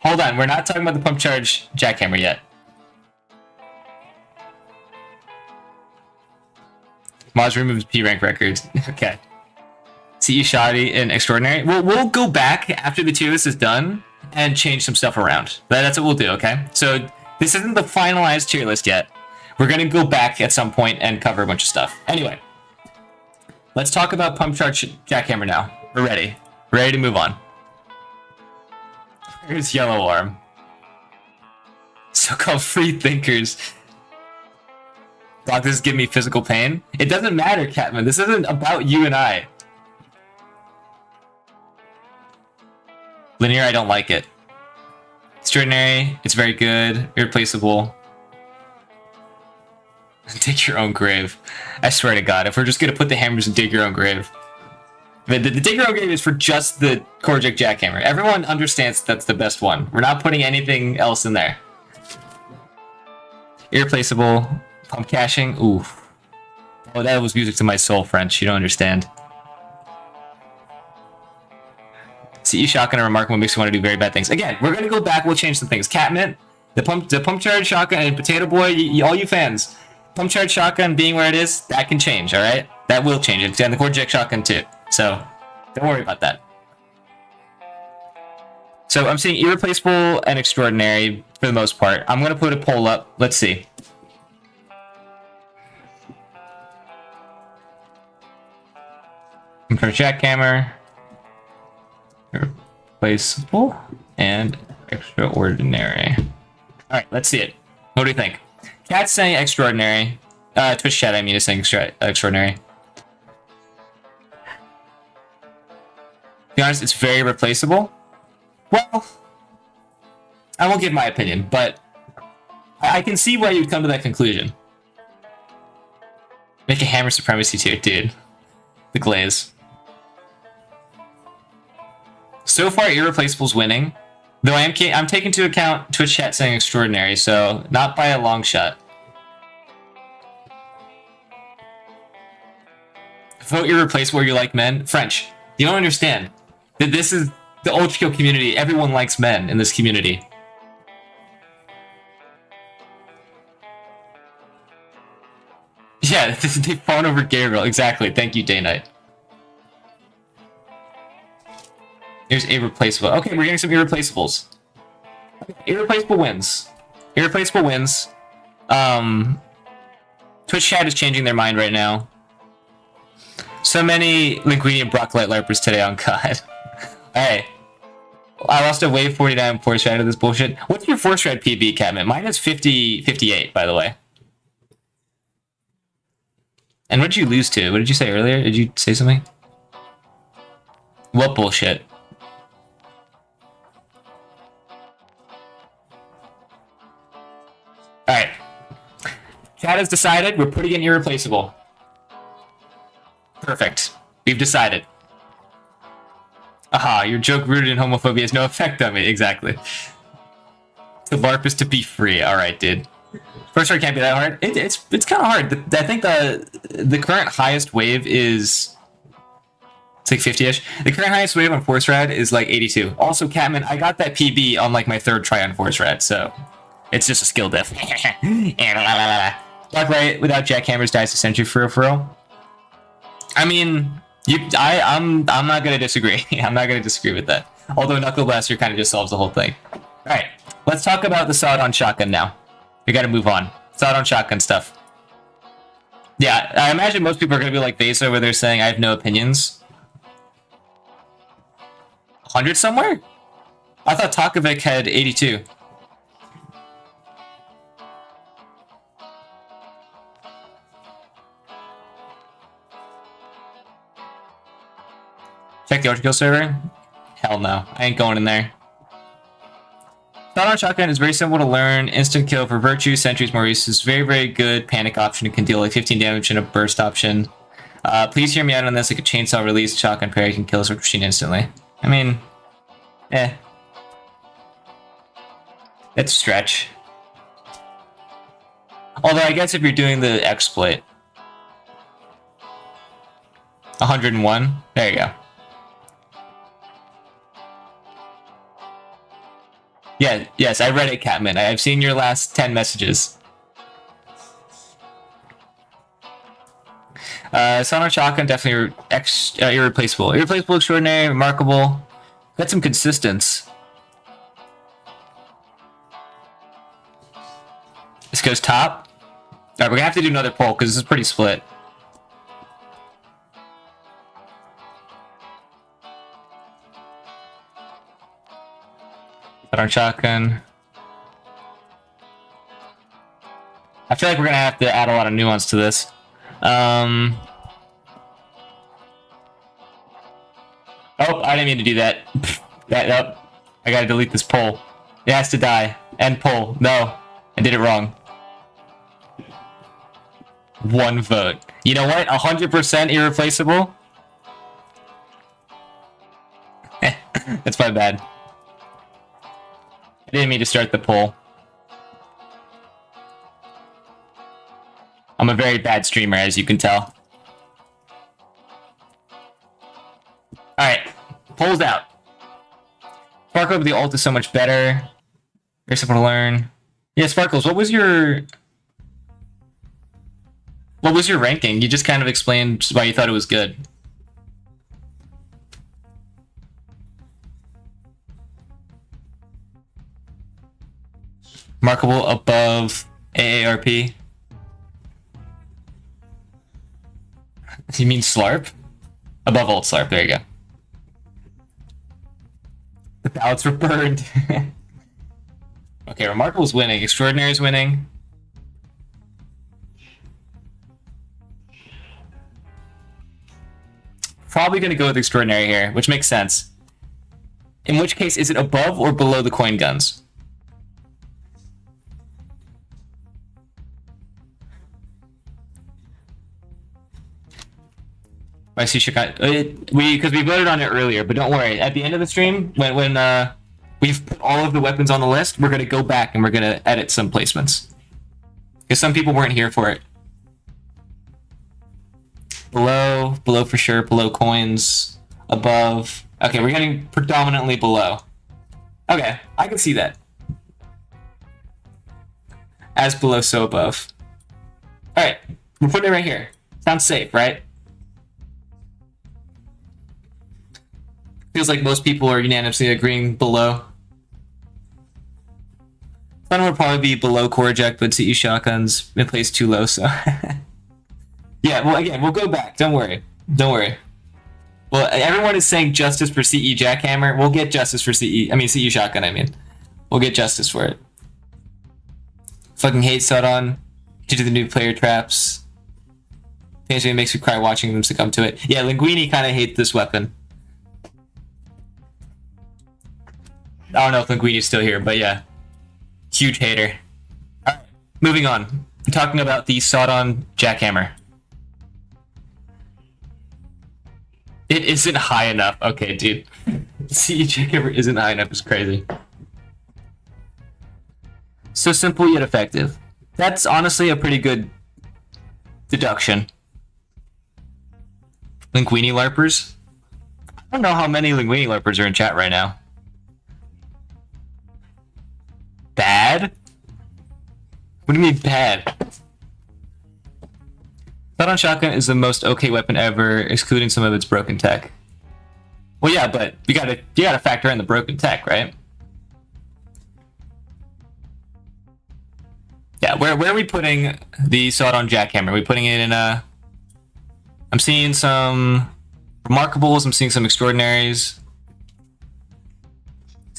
S1: Hold on, we're not talking about the pump charge jackhammer yet. Moz removes P rank records. Okay. CE shoddy and extraordinary. We'll go back after the tier list is done and change some stuff around. That's what we'll do, okay? So this isn't the finalized tier list yet. We're gonna go back at some point and cover a bunch of stuff. Anyway, let's talk about pump charge jackhammer now. We're ready. Ready to move on. Here's yellow arm. So-called free thinkers. Doc, this is giving me physical pain. It doesn't matter, Catman. This isn't about you and I. Linear, I don't like it. Extraordinary, it's very good. Irreplaceable. Dig your own grave. I swear to God, if we're just gonna put the hammers and dig your own grave. The dig your own grave is for just the Korjak jackhammer. Everyone understands that's the best one. We're not putting anything else in there. Irreplaceable. Pump caching. Ooh. Oh, that was music to my soul, French. You don't understand. CE shotgun, a remarkable makes you want to do very bad things. Again, we're gonna go back. We'll change some things. Catmint, the pump charge shotgun, and Potato Boy. All you fans, pump charge shotgun being where it is, that can change. All right, that will change. And the Korjak shotgun too. So don't worry about that. So I'm seeing irreplaceable and extraordinary for the most part. I'm gonna put a poll up. Let's see. For jackhammer, irreplaceable, and extraordinary. Alright, let's see it. What do you think? Cat's saying extraordinary. Twitch chat, I mean, is saying extraordinary. To be honest, it's very replaceable. Well, I won't give my opinion, but I can see why you'd come to that conclusion. Make a hammer supremacy tier, dude. The glaze. So far, Irreplaceable's winning, though I'm taking into account Twitch chat saying extraordinary, so not by a long shot. Vote Irreplaceable or you like men. French, you don't understand that this is the Ultrakill community. Everyone likes men in this community. Yeah, they've fallen over Gabriel. Exactly. Thank you, Day Knight. Here's irreplaceable. Okay, we're getting some irreplaceables. Irreplaceable wins. Irreplaceable wins. Twitch chat is changing their mind right now. So many Linguini and Brocklight LARPers today on COD. Alright. I lost a wave 49 force ride of this bullshit. What's your force ride PB, Catmint? Mine is 58, by the way. And what did you lose to? What did you say earlier? Did you say something? What bullshit? Alright. Chat has decided we're putting in irreplaceable. Perfect. We've decided. Aha, your joke rooted in homophobia has no effect on me. Exactly. The LARP is to be free. Alright, dude. First ride can't be that hard. It's kind of hard. I think the current highest wave is... It's like 50-ish. The current highest wave on Force Rad is like 82. Also, Catman, I got that PB on like my third try on Force Rad, so... It's just a skill diff. Blacklight without jackhammers dies to Sentry for real. I mean, I'm not gonna disagree. I'm not gonna disagree with that. Although Knuckle Blaster kind of just solves the whole thing. Alright, let's talk about the sawed-on shotgun now. We gotta move on. Sawed-on shotgun stuff. Yeah, I imagine most people are gonna be like Vesa where they're saying I have no opinions. 100 somewhere? I thought Takovic had 82. Check the Ultrakill server? Hell no. I ain't going in there. Sawed-on shotgun is very simple to learn. Instant kill for Virtue. Sentry's more use is very, very good. Panic option. It can deal like 15 damage in a burst option. Please hear me out on this. Like a chainsaw release, shotgun parry can kill a sword machine instantly. I mean, it's a stretch. Although I guess if you're doing the exploit. 101. There you go. Yeah, yes, I read it, Catman. I've seen your last 10 messages. Sawed-on shotgun, definitely irreplaceable. Irreplaceable, extraordinary, remarkable. Got some consistence. This goes top. Alright, we're gonna have to do another poll because this is pretty split. Sawed-on shotgun. I feel like we're gonna have to add a lot of nuance to this. Oh, I didn't mean to do that. Nope. I gotta delete this poll. It has to die. End poll. No. I did it wrong. 1 vote. You know what? 100% irreplaceable? That's my bad. I didn't mean to start the poll. I'm a very bad streamer, as you can tell. Alright, poll's out. Sparkle with the ult is so much better. Very simple to learn. Yeah, Sparkles, what was your ranking? You just kind of explained why you thought it was good. Markable above AARP. You mean Slarp? Above Ult Slarp, there you go. The ballots were burned. Okay, Remarkable's winning. Extraordinary's winning. Probably gonna go with Extraordinary here, which makes sense. In which case, is it above or below the coin guns? I see because we voted on it earlier, but don't worry. At the end of the stream, when we've put all of the weapons on the list, we're gonna go back and we're gonna edit some placements because some people weren't here for it. Below for sure. Below coins. Above. Okay, we're getting predominantly below. Okay, I can see that. As below, so above. All right, we're putting it right here. Sounds safe, right? Feels like most people are unanimously agreeing below. Fun would probably be below core eject, but CE shotguns been placed too low, so. Yeah, well, again, we'll go back. Don't worry. Don't worry. Well, everyone is saying justice for CE jackhammer. We'll get justice for CE shotgun, I mean. We'll get justice for it. Fucking hate Sodon due to the new player traps. Occasionally makes me cry watching them succumb to it. Yeah, Linguini kind of hates this weapon. I don't know if Linguini's still here, but yeah. Huge hater. Alright, moving on. I'm talking about the Sodon jackhammer. It isn't high enough. Okay, dude. CE jackhammer isn't high enough. It's crazy. So simple yet effective. That's honestly a pretty good deduction. Linguini LARPers? I don't know how many Linguini LARPers are in chat right now. Bad? What do you mean bad? Sodon shotgun is the most okay weapon ever, excluding some of its broken tech. Well, yeah, but you gotta factor in the broken tech, right? Yeah, where are we putting the Sodon jackhammer? Are we putting it in a? I'm seeing some remarkables. I'm seeing some extraordinaries.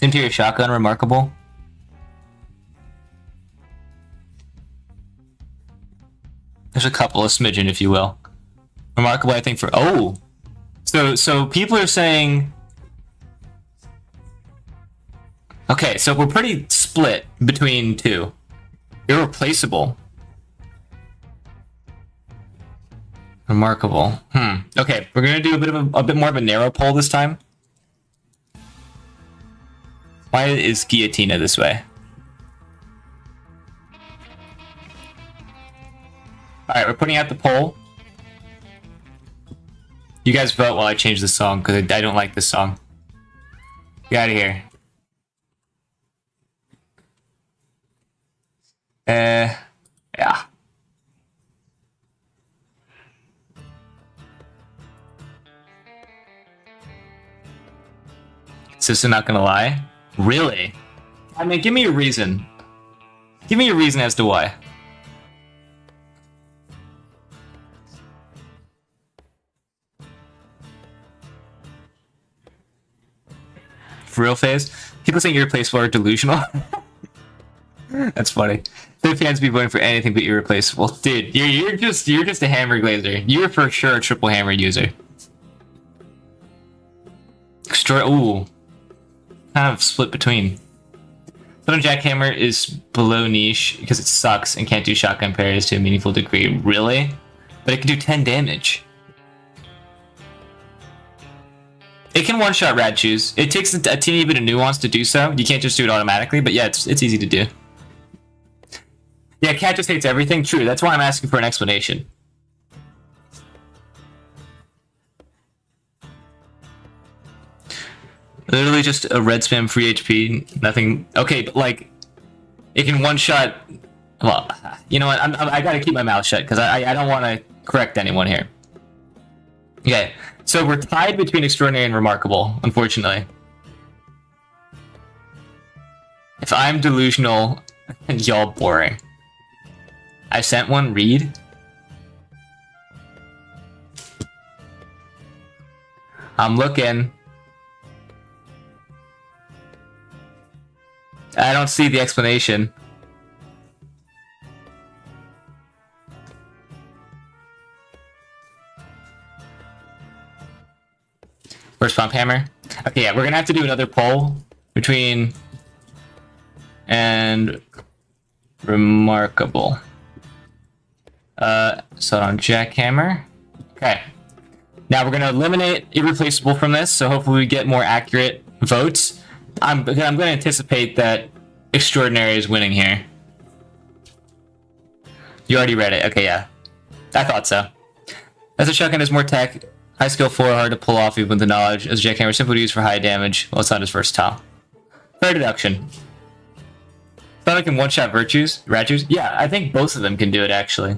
S1: Interior shotgun remarkable. There's a couple of smidgen, if you will. Remarkable, I think, for... Oh! So people are saying... Okay, so we're pretty split between two. Irreplaceable. Remarkable. Okay, we're gonna do a bit more of a narrow poll this time. Why is Guillotina this way? Alright, we're putting out the poll. You guys vote while I change the song, because I don't like this song. Get out of here. Yeah. Sister, not gonna lie? Really? I mean, give me a reason. Give me a reason as to why. For real phase? People saying irreplaceable are delusional. That's funny. The fans be voting for anything but irreplaceable. Dude, you're just a hammer glazer. You're for sure a triple hammer user. Ooh. Kind of split between. Southern Jackhammer is below niche because it sucks and can't do shotgun parries to a meaningful degree. Really? But it can do 10 damage. It can one-shot Rad Shoes. It takes a teeny bit of nuance to do so. You can't just do it automatically, but yeah, it's easy to do. Yeah, Cat just hates everything. True, that's why I'm asking for an explanation. Literally just a red spam free HP, nothing. Okay, but like, it can one-shot. Well, you know what? I gotta keep my mouth shut because I don't want to correct anyone here. Okay, so we're tied between extraordinary and remarkable, unfortunately. If I'm delusional, y'all boring. I sent one. Read. I'm looking. I don't see the explanation. First pump hammer. Okay, yeah, we're gonna have to do another poll between and remarkable. So on jackhammer. Okay. Now we're gonna eliminate irreplaceable from this, so hopefully we get more accurate votes. I'm gonna anticipate that extraordinary is winning here. You already read it. Okay, yeah. I thought so. As a shotgun has more tech, high skill 4, hard to pull off even with the knowledge. As a jackhammer, simple to use for high damage. Well, it's not as versatile. Fair deduction. Thought I can one-shot virtues? Ratues? Yeah, I think both of them can do it, actually.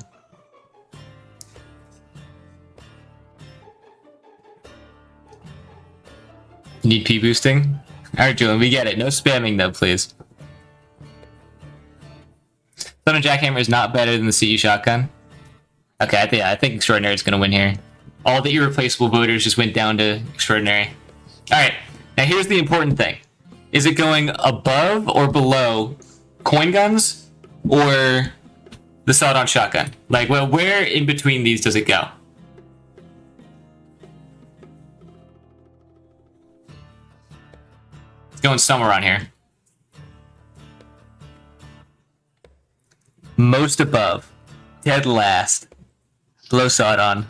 S1: You need P boosting? Alright, Julian, we get it. No spamming, though, please. Thunder Jackhammer is not better than the CE shotgun. Okay, I think Extraordinary is going to win here. All the irreplaceable voters just went down to Extraordinary. Alright, now here's the important thing. Is it going above or below coin guns or the sawed-on shotgun? Like, well, where in between these does it go? It's going somewhere on here. Most above. Dead last. Below sawed-on.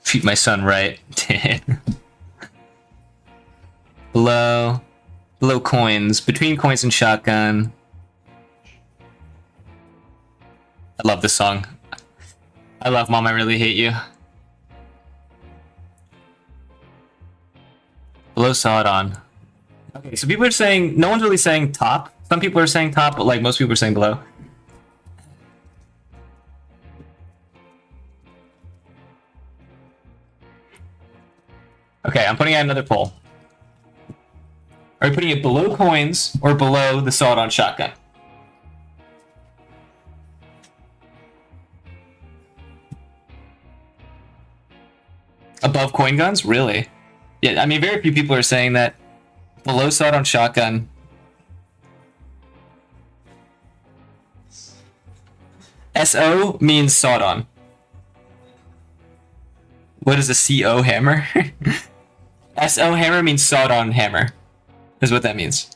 S1: Treat my son right. Below coins. Between coins and shotgun. I love this song. I love Mom, I Really Hate You. Below sawed-on. Okay, so people are saying, no one's really saying top. Some people are saying top, but like most people are saying below. Okay, I'm putting out another poll. Are we putting it below coins or below the sawed-on shotgun? Above coin guns? Really? Yeah, I mean, very few people are saying that. Below sawed-on shotgun. SO means sawed-on. What is a CO hammer? SO hammer means sawed-on hammer. Is what that means.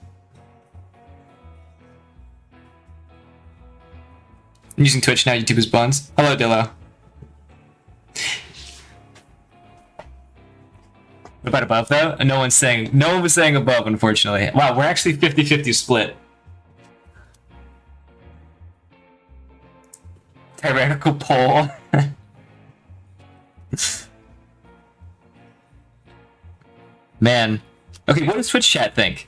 S1: I'm using Twitch now, YouTube is buns. Hello, Dillo. What about above, though? No one was saying above, unfortunately. Wow, we're actually 50-50 split. Tyrannical poll. Man. Okay, what does Twitch chat think?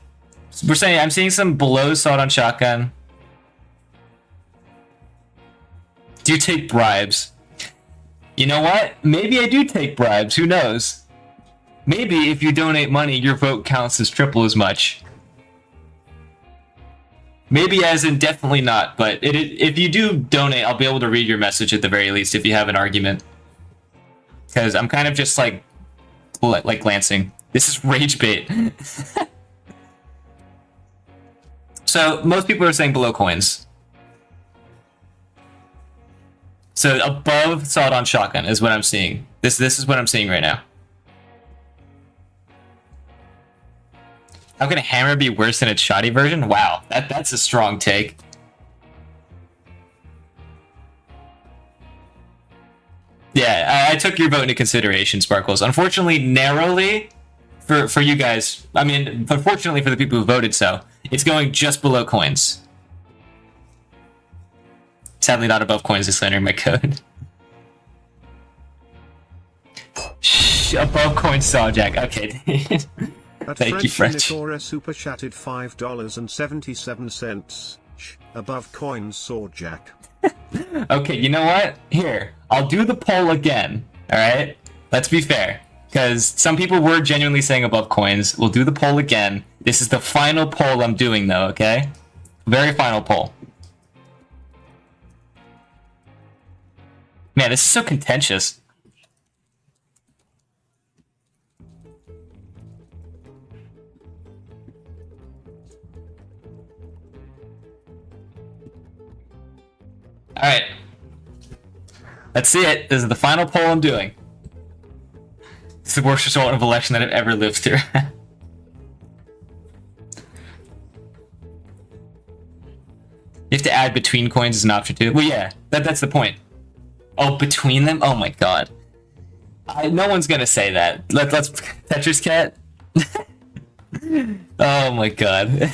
S1: I'm seeing some below sawed-on shotgun. Do you take bribes? You know what? Maybe I do take bribes. Who knows? Maybe if you donate money, your vote counts as triple as much. Maybe as in definitely not, but if you do donate, I'll be able to read your message at the very least if you have an argument. Because I'm kind of just like glancing. This is rage bait. So most people are saying below coins. So above sawed-on shotgun is what I'm seeing. This is what I'm seeing right now. How can a hammer be worse than its shoddy version? Wow, that's a strong take. Yeah, I took your vote into consideration, Sparkles. Unfortunately, narrowly, for you guys, I mean, but fortunately for the people who voted so, it's going just below coins. Sadly, not above coins is slandering my code. Shh, above coins, Sawjack. Okay. Thank you, French.
S3: Nikora super chatted $5.77. Above coins, Sawjack.
S1: Okay, you know what? Here, I'll do the poll again. All right, let's be fair, because some people were genuinely saying above coins. We'll do the poll again. This is the final poll I'm doing, though. Okay, very final poll. Man, this is so contentious. All right. Let's see it. This is the final poll I'm doing. It's the worst result of election that I've ever lived through. You have to add between coins as an option too. Well, yeah, that's the point. Oh, between them? Oh my god. No one's gonna say that. Let's Tetris Cat. Oh my god.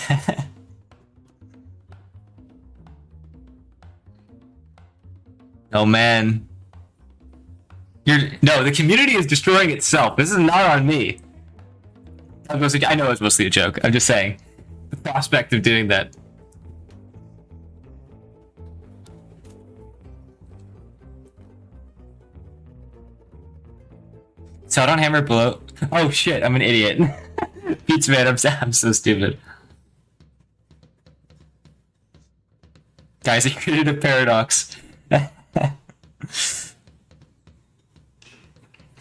S1: Oh man. No, the community is destroying itself. This is not on me. I know it's mostly a joke. I'm just saying. The prospect of doing that. So I don't hammer below. Oh shit, I'm an idiot. Pizza man, I'm so stupid. Guys, I created a paradox.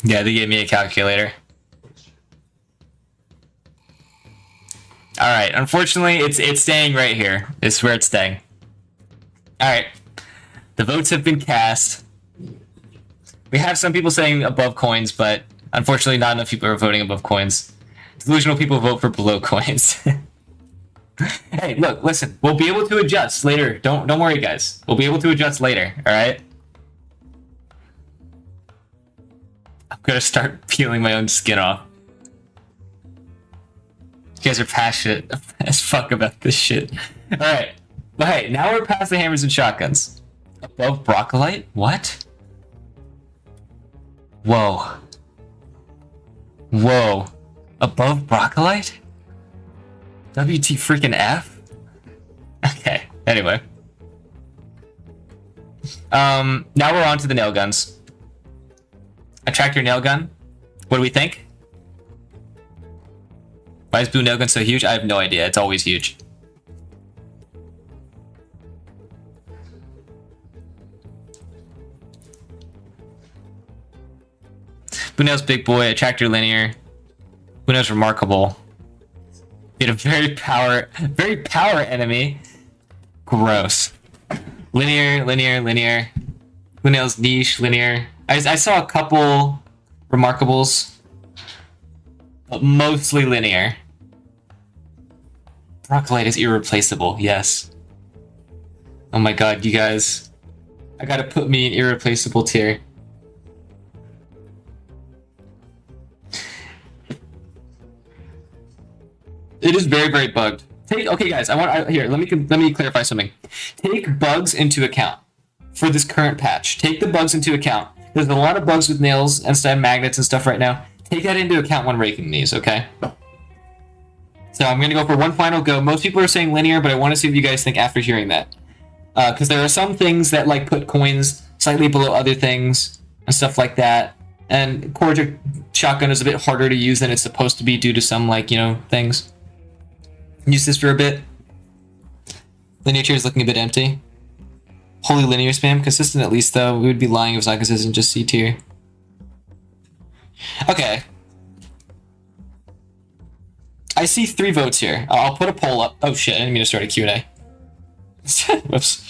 S1: Yeah, they gave me a calculator. Alright, unfortunately, it's staying right here. It's where it's staying. Alright. The votes have been cast. We have some people saying above coins, but unfortunately not enough people are voting above coins. Delusional people vote for below coins. Hey, look, listen. We'll be able to adjust later. Don't worry, guys. We'll be able to adjust later, alright? I'm gonna start peeling my own skin off. You guys are passionate as fuck about this shit. Alright. But hey, now we're past the hammers and shotguns. Above Broccolite? What? Whoa. Whoa. Above Broccolite? WT freaking F? Okay, anyway. Now we're on to the nail guns. Attractor nail gun. What do we think? Why is blue nail gun so huge? I have no idea. It's always huge. Blue nail's big boy. Attractor linear. Blue nail's remarkable. Beat a very power enemy. Gross. Linear. Blue nail's niche. Linear. I saw a couple remarkables, but mostly linear. Broccolite is irreplaceable, yes. Oh my god, you guys. I gotta put me in irreplaceable tier. It is very, very bugged. Okay guys, here, let me clarify something. Take bugs into account for this current patch. Take the bugs into account. There's a lot of bugs with nails and stuff, magnets and stuff right now. Take that into account when raking these, okay? So I'm gonna go for one final go. Most people are saying linear, but I want to see what you guys think after hearing that. Because there are some things that like put coins slightly below other things and stuff like that. And Cordic shotgun is a bit harder to use than it's supposed to be due to some things. Use this for a bit. Linear tier is looking a bit empty. Holy linear spam. Consistent at least, though. We would be lying if it's not consistent, just C tier. Okay. I see 3 votes here. I'll put a poll up. Oh shit, I didn't mean to start a Q&A. Whoops.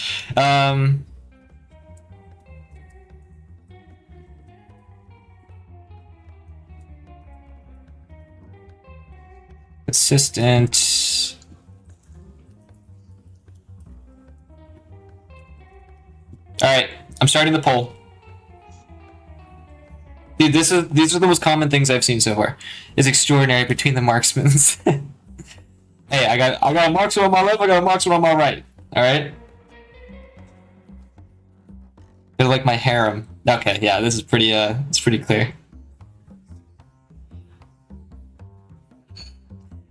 S1: Consistent. Alright, I'm starting the poll. Dude, these are the most common things I've seen so far. Is extraordinary between the marksmans. Hey, I got a marksman on my left, I got a marksman on my right. Alright? They're like my harem. Okay, yeah, this is pretty it's pretty clear.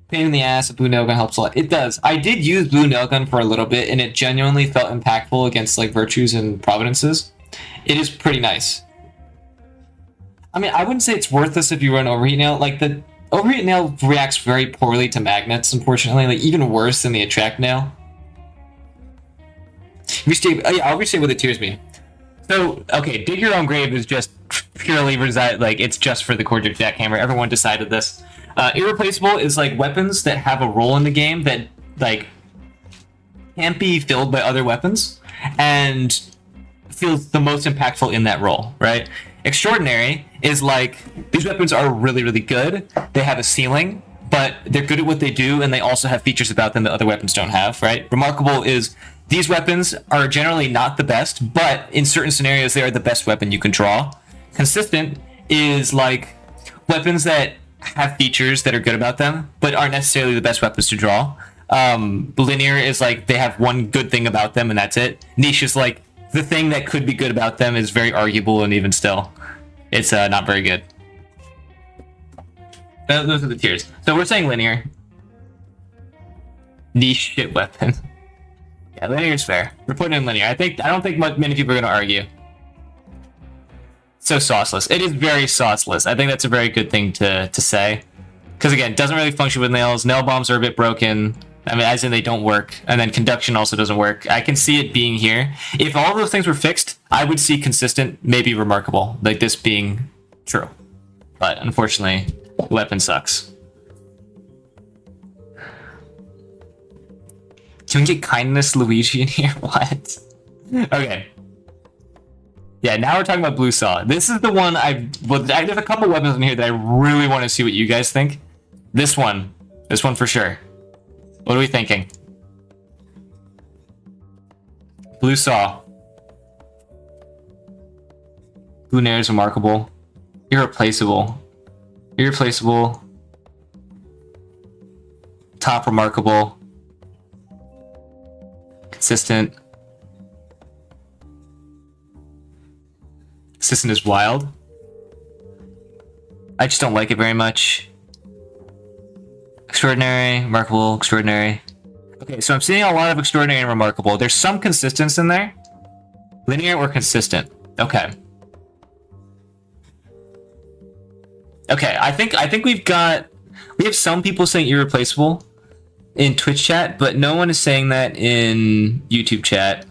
S1: Pain in the ass, a blue nail gun helps a lot. It does. I did use blue nail gun for a little bit, and it genuinely felt impactful against like virtues and providences. It is pretty nice. I mean, I wouldn't say it's worthless if you run overheat nail. Like the overheat nail reacts very poorly to magnets, unfortunately. Like even worse than the attract nail. Restate. Oh yeah, I'll restate what the tiers mean. So okay, dig your own grave is just purely like it's just for the Cordic jackhammer. Everyone decided this. Irreplaceable is like weapons that have a role in the game that like can't be filled by other weapons and feels the most impactful in that role, right? Extraordinary is like these weapons are really, really good. They have a ceiling, but they're good at what they do, and they also have features about them that other weapons don't have, right? Remarkable is these weapons are generally not the best, but in certain scenarios they are the best weapon you can draw. Consistent is like weapons that have features that are good about them, but aren't necessarily the best weapons to draw. Linear is like they have one good thing about them, and that's it. Niche is like the thing that could be good about them is very arguable, and even still, it's not very good. Those are the tiers. So we're saying linear. Niche shit weapon. Yeah, linear is fair. We're putting in linear. I don't think many people are going to argue. So sauceless. It is very sauceless. I think that's a very good thing to say. Because again, it doesn't really function with nails. Nail bombs are a bit broken. I mean, as in they don't work. And then conduction also doesn't work. I can see it being here. If all of those things were fixed, I would see consistent, maybe remarkable. Like this being true. But unfortunately, the weapon sucks. Can we get kindness Luigi in here? What? Okay. Yeah, now we're talking about Blue Saw. This is the one there's a couple weapons in here that I really want to see what you guys think. This one for sure. What are we thinking? Blue Saw. Blue Nair is remarkable. Irreplaceable. Irreplaceable. Top remarkable. Consistent. Consistent is wild. I just don't like it very much. Extraordinary, remarkable, extraordinary. Okay, so I'm seeing a lot of extraordinary and remarkable. There's some consistence in there. Linear or consistent? Okay. Okay, I think we have some people saying irreplaceable in Twitch chat, but no one is saying that in YouTube chat.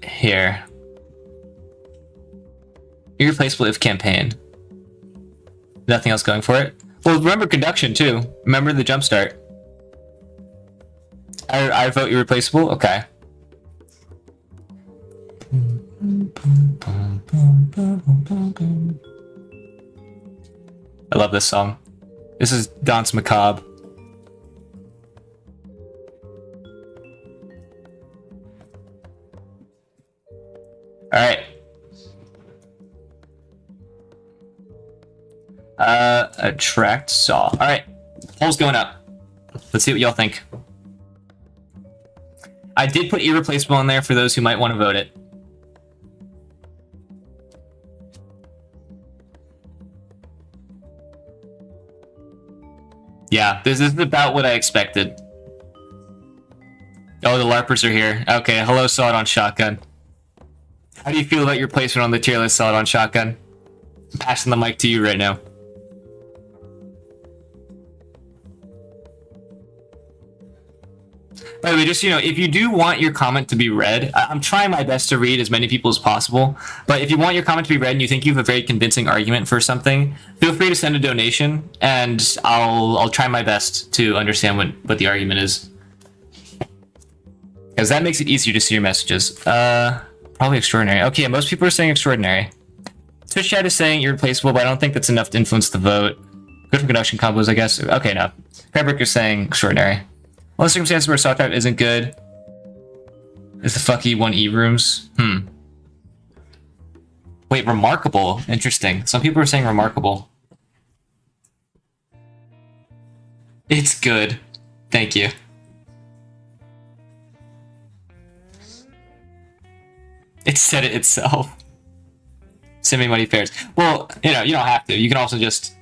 S1: Here. Irreplaceable if campaign. Nothing else going for it. Well, remember conduction too. Remember the jumpstart. I vote irreplaceable. Okay. I love this song. This is Danse Macabre. Alright. Attract saw. Alright. Poll's going up. Let's see what y'all think. I did put irreplaceable in there for those who might want to vote it. Yeah, this is about what I expected. Oh, the LARPers are here. Okay, hello, Saw It on Shotgun. How do you feel about your placement on the tier list, Saw It on Shotgun? I'm passing the mic to you right now. By the way, just, if you do want your comment to be read, I'm trying my best to read as many people as possible, but if you want your comment to be read and you think you have a very convincing argument for something, feel free to send a donation, and I'll try my best to understand what the argument is. Because that makes it easier to see your messages. Probably extraordinary. Okay, most people are saying extraordinary. Twitch chat is saying irreplaceable, but I don't think that's enough to influence the vote. Good for conduction combos, I guess. Okay, no. Fabric is saying extraordinary. Well, the circumstances where stock type isn't good is the fucky 1E rooms. Wait, remarkable. Interesting. Some people are saying remarkable. It's good. Thank you. It said it itself. Send me money pairs. Well, you know, you don't have to. You can also just,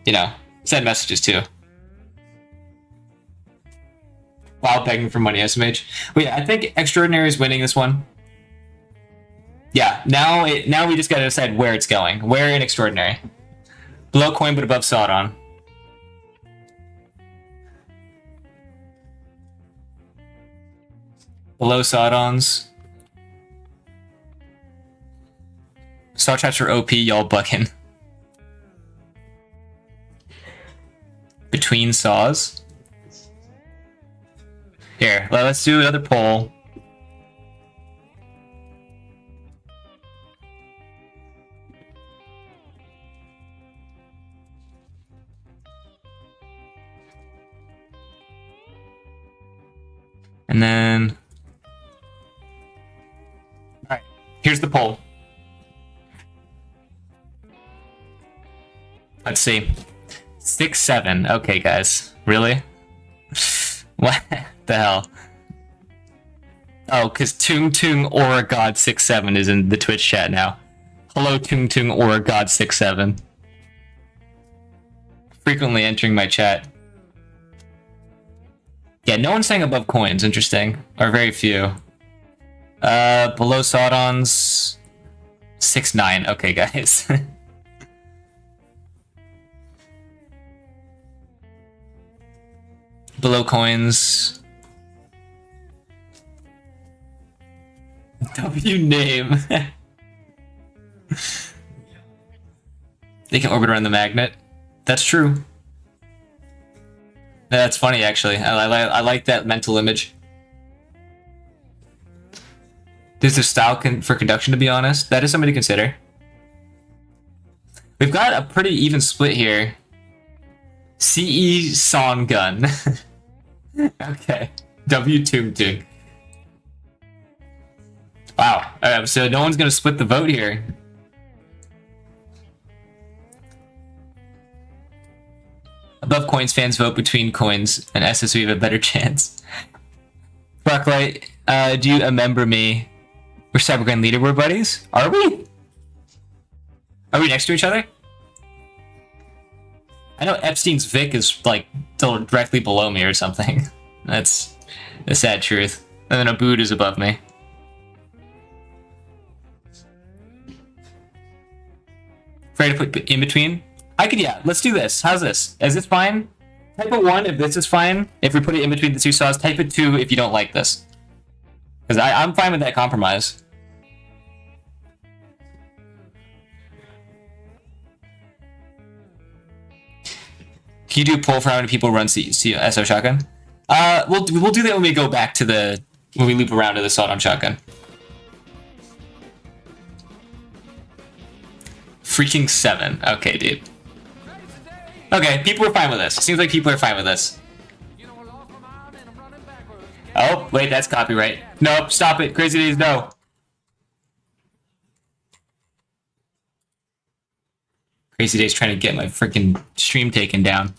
S1: you know, send messages too. While begging for money, SMH. But yeah, I think Extraordinary is winning this one. Yeah, now we just gotta decide where it's going. Where in Extraordinary? Below coin but above Sawdon. Below Sawdons. Star traps are OP, y'all bucking. Between saws. Here, let's do another poll. And then... Alright, here's the poll. Let's see. 6-7. Okay, guys. Really? What the hell? Oh, because Tung Tung Aura God 67 is in the Twitch chat now. Hello, Tung Tung Aura God 67. Frequently entering my chat. Yeah, no one's saying above coins. Interesting. Or very few. Below Sawdons. 6-9. Okay, guys. Below coins. W name. They can orbit around the magnet. That's true. That's funny, actually. I like that mental image. There's a style for conduction, to be honest. That is something to consider. We've got a pretty even split here. CE Son Gun. Okay. W Tung Tung. Wow. So no one's gonna split the vote here. Above coins fans vote between coins, and SS we have a better chance. Brocklight, do you remember me? We're Cybergrand leaderboard buddies? Are we? Are we next to each other? I know Epstein's Vic is like directly below me or something. That's the sad truth. And then Abood is above me. Afraid to put in between? I could, yeah, let's do this. How's this? Is this fine? Type a 1 if this is fine. If we put it in between the two saws, type a 2 if you don't like this. Because I'm fine with that compromise. Can you do a poll for how many people run SO shotgun? We'll do that when we go back to when we loop around to the Sawdon shotgun. Freaking 7. Okay, dude. Okay, people are fine with this. Seems like people are fine with this. Oh, wait, that's copyright. Nope, stop it. Crazy Days, no. Crazy Days trying to get my freaking stream taken down.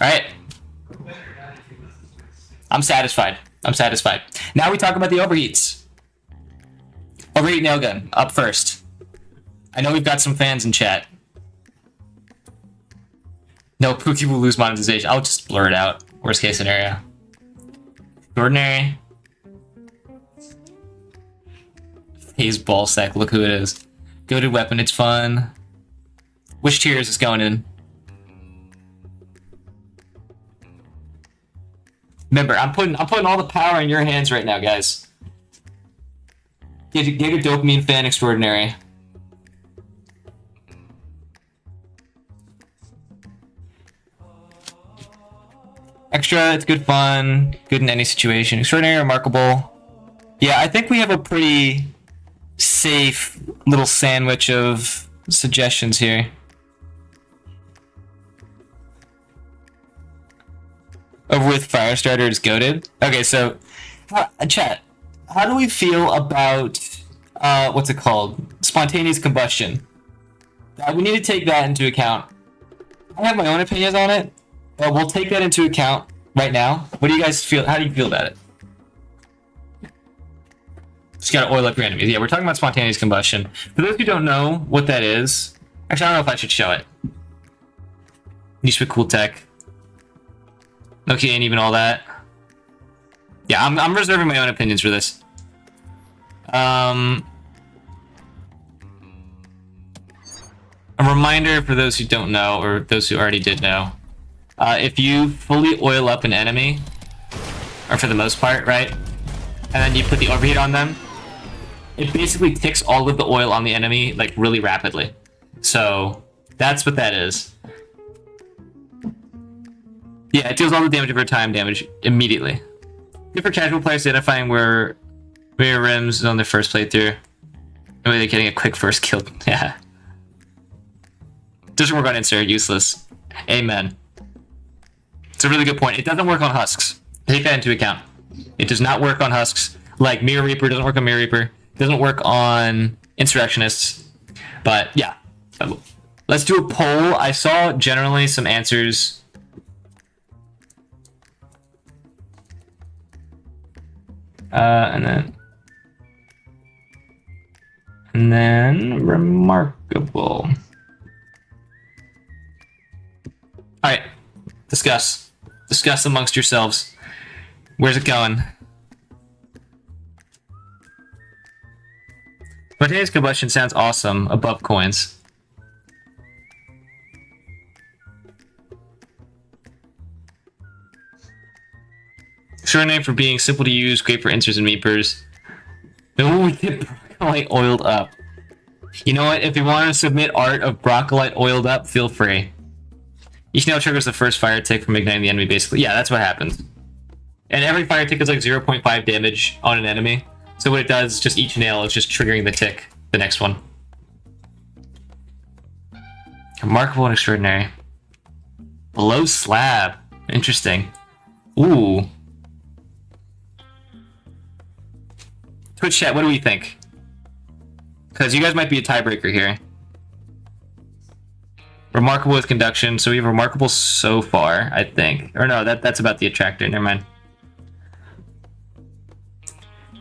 S1: Alright. I'm satisfied. I'm satisfied. Now we talk about the overheats. Overheat nail gun, up first. I know we've got some fans in chat. No, Pookie will lose monetization. I'll just blur it out. Worst case scenario. Extraordinary. Phase ball sack, look who it is. Goated weapon, it's fun. Which tier is this going in? Remember, I'm putting all the power in your hands right now, guys. Giga Dopamine Fan Extraordinary. extra, it's good fun, good in any situation. Extraordinary, remarkable. Yeah, I think we have a pretty safe little sandwich of suggestions here. Over with Firestarter is goated. Okay, so chat, how do we feel about what's it called? Spontaneous combustion. We need to take that into account. I have my own opinions on it, but we'll take that into account right now. What do you guys feel? How do you feel about it? Just gotta oil up your enemies. Yeah, we're talking about spontaneous combustion. For those who don't know what that is, actually, I don't know if I should show it. Niche with cool tech. Okay, and even all that. Yeah, I'm reserving my own opinions for this. A reminder for those who don't know, or those who already did know, if you fully oil up an enemy, or for the most part, right, and then you put the overheat on them, it basically ticks all of the oil on the enemy, like, really rapidly. So, that's what that is. Yeah, it deals all the damage over time damage immediately. Good for casual players identifying where rear rims is on their first playthrough. Maybe they're getting a quick first kill. Yeah. Doesn't work on insert, useless. Amen. It's a really good point. It doesn't work on husks. Take that into account. It does not work on husks. Like Mirror Reaper doesn't work on Mirror Reaper. It doesn't work on insurrectionists. But yeah. Let's do a poll. I saw generally some answers. And then remarkable. All right, discuss amongst yourselves. Where's it going? Spontaneous combustion sounds awesome. Above coins. Short name for being simple to use, great for inserts and meepers. Then we get Brocolite oiled up. You know what? If you want to submit art of Brocolite oiled up, feel free. Each nail triggers the first fire tick from igniting the enemy, basically. Yeah, that's what happens. And every fire tick is like 0.5 damage on an enemy. So what it does, just each nail is just triggering the tick, the next one. Remarkable and extraordinary. Below slab. Interesting. Ooh. Twitch chat, what do we think? Because you guys might be a tiebreaker here. Remarkable with conduction, so we have remarkable so far, I think. Or no, that's about the attractor, never mind.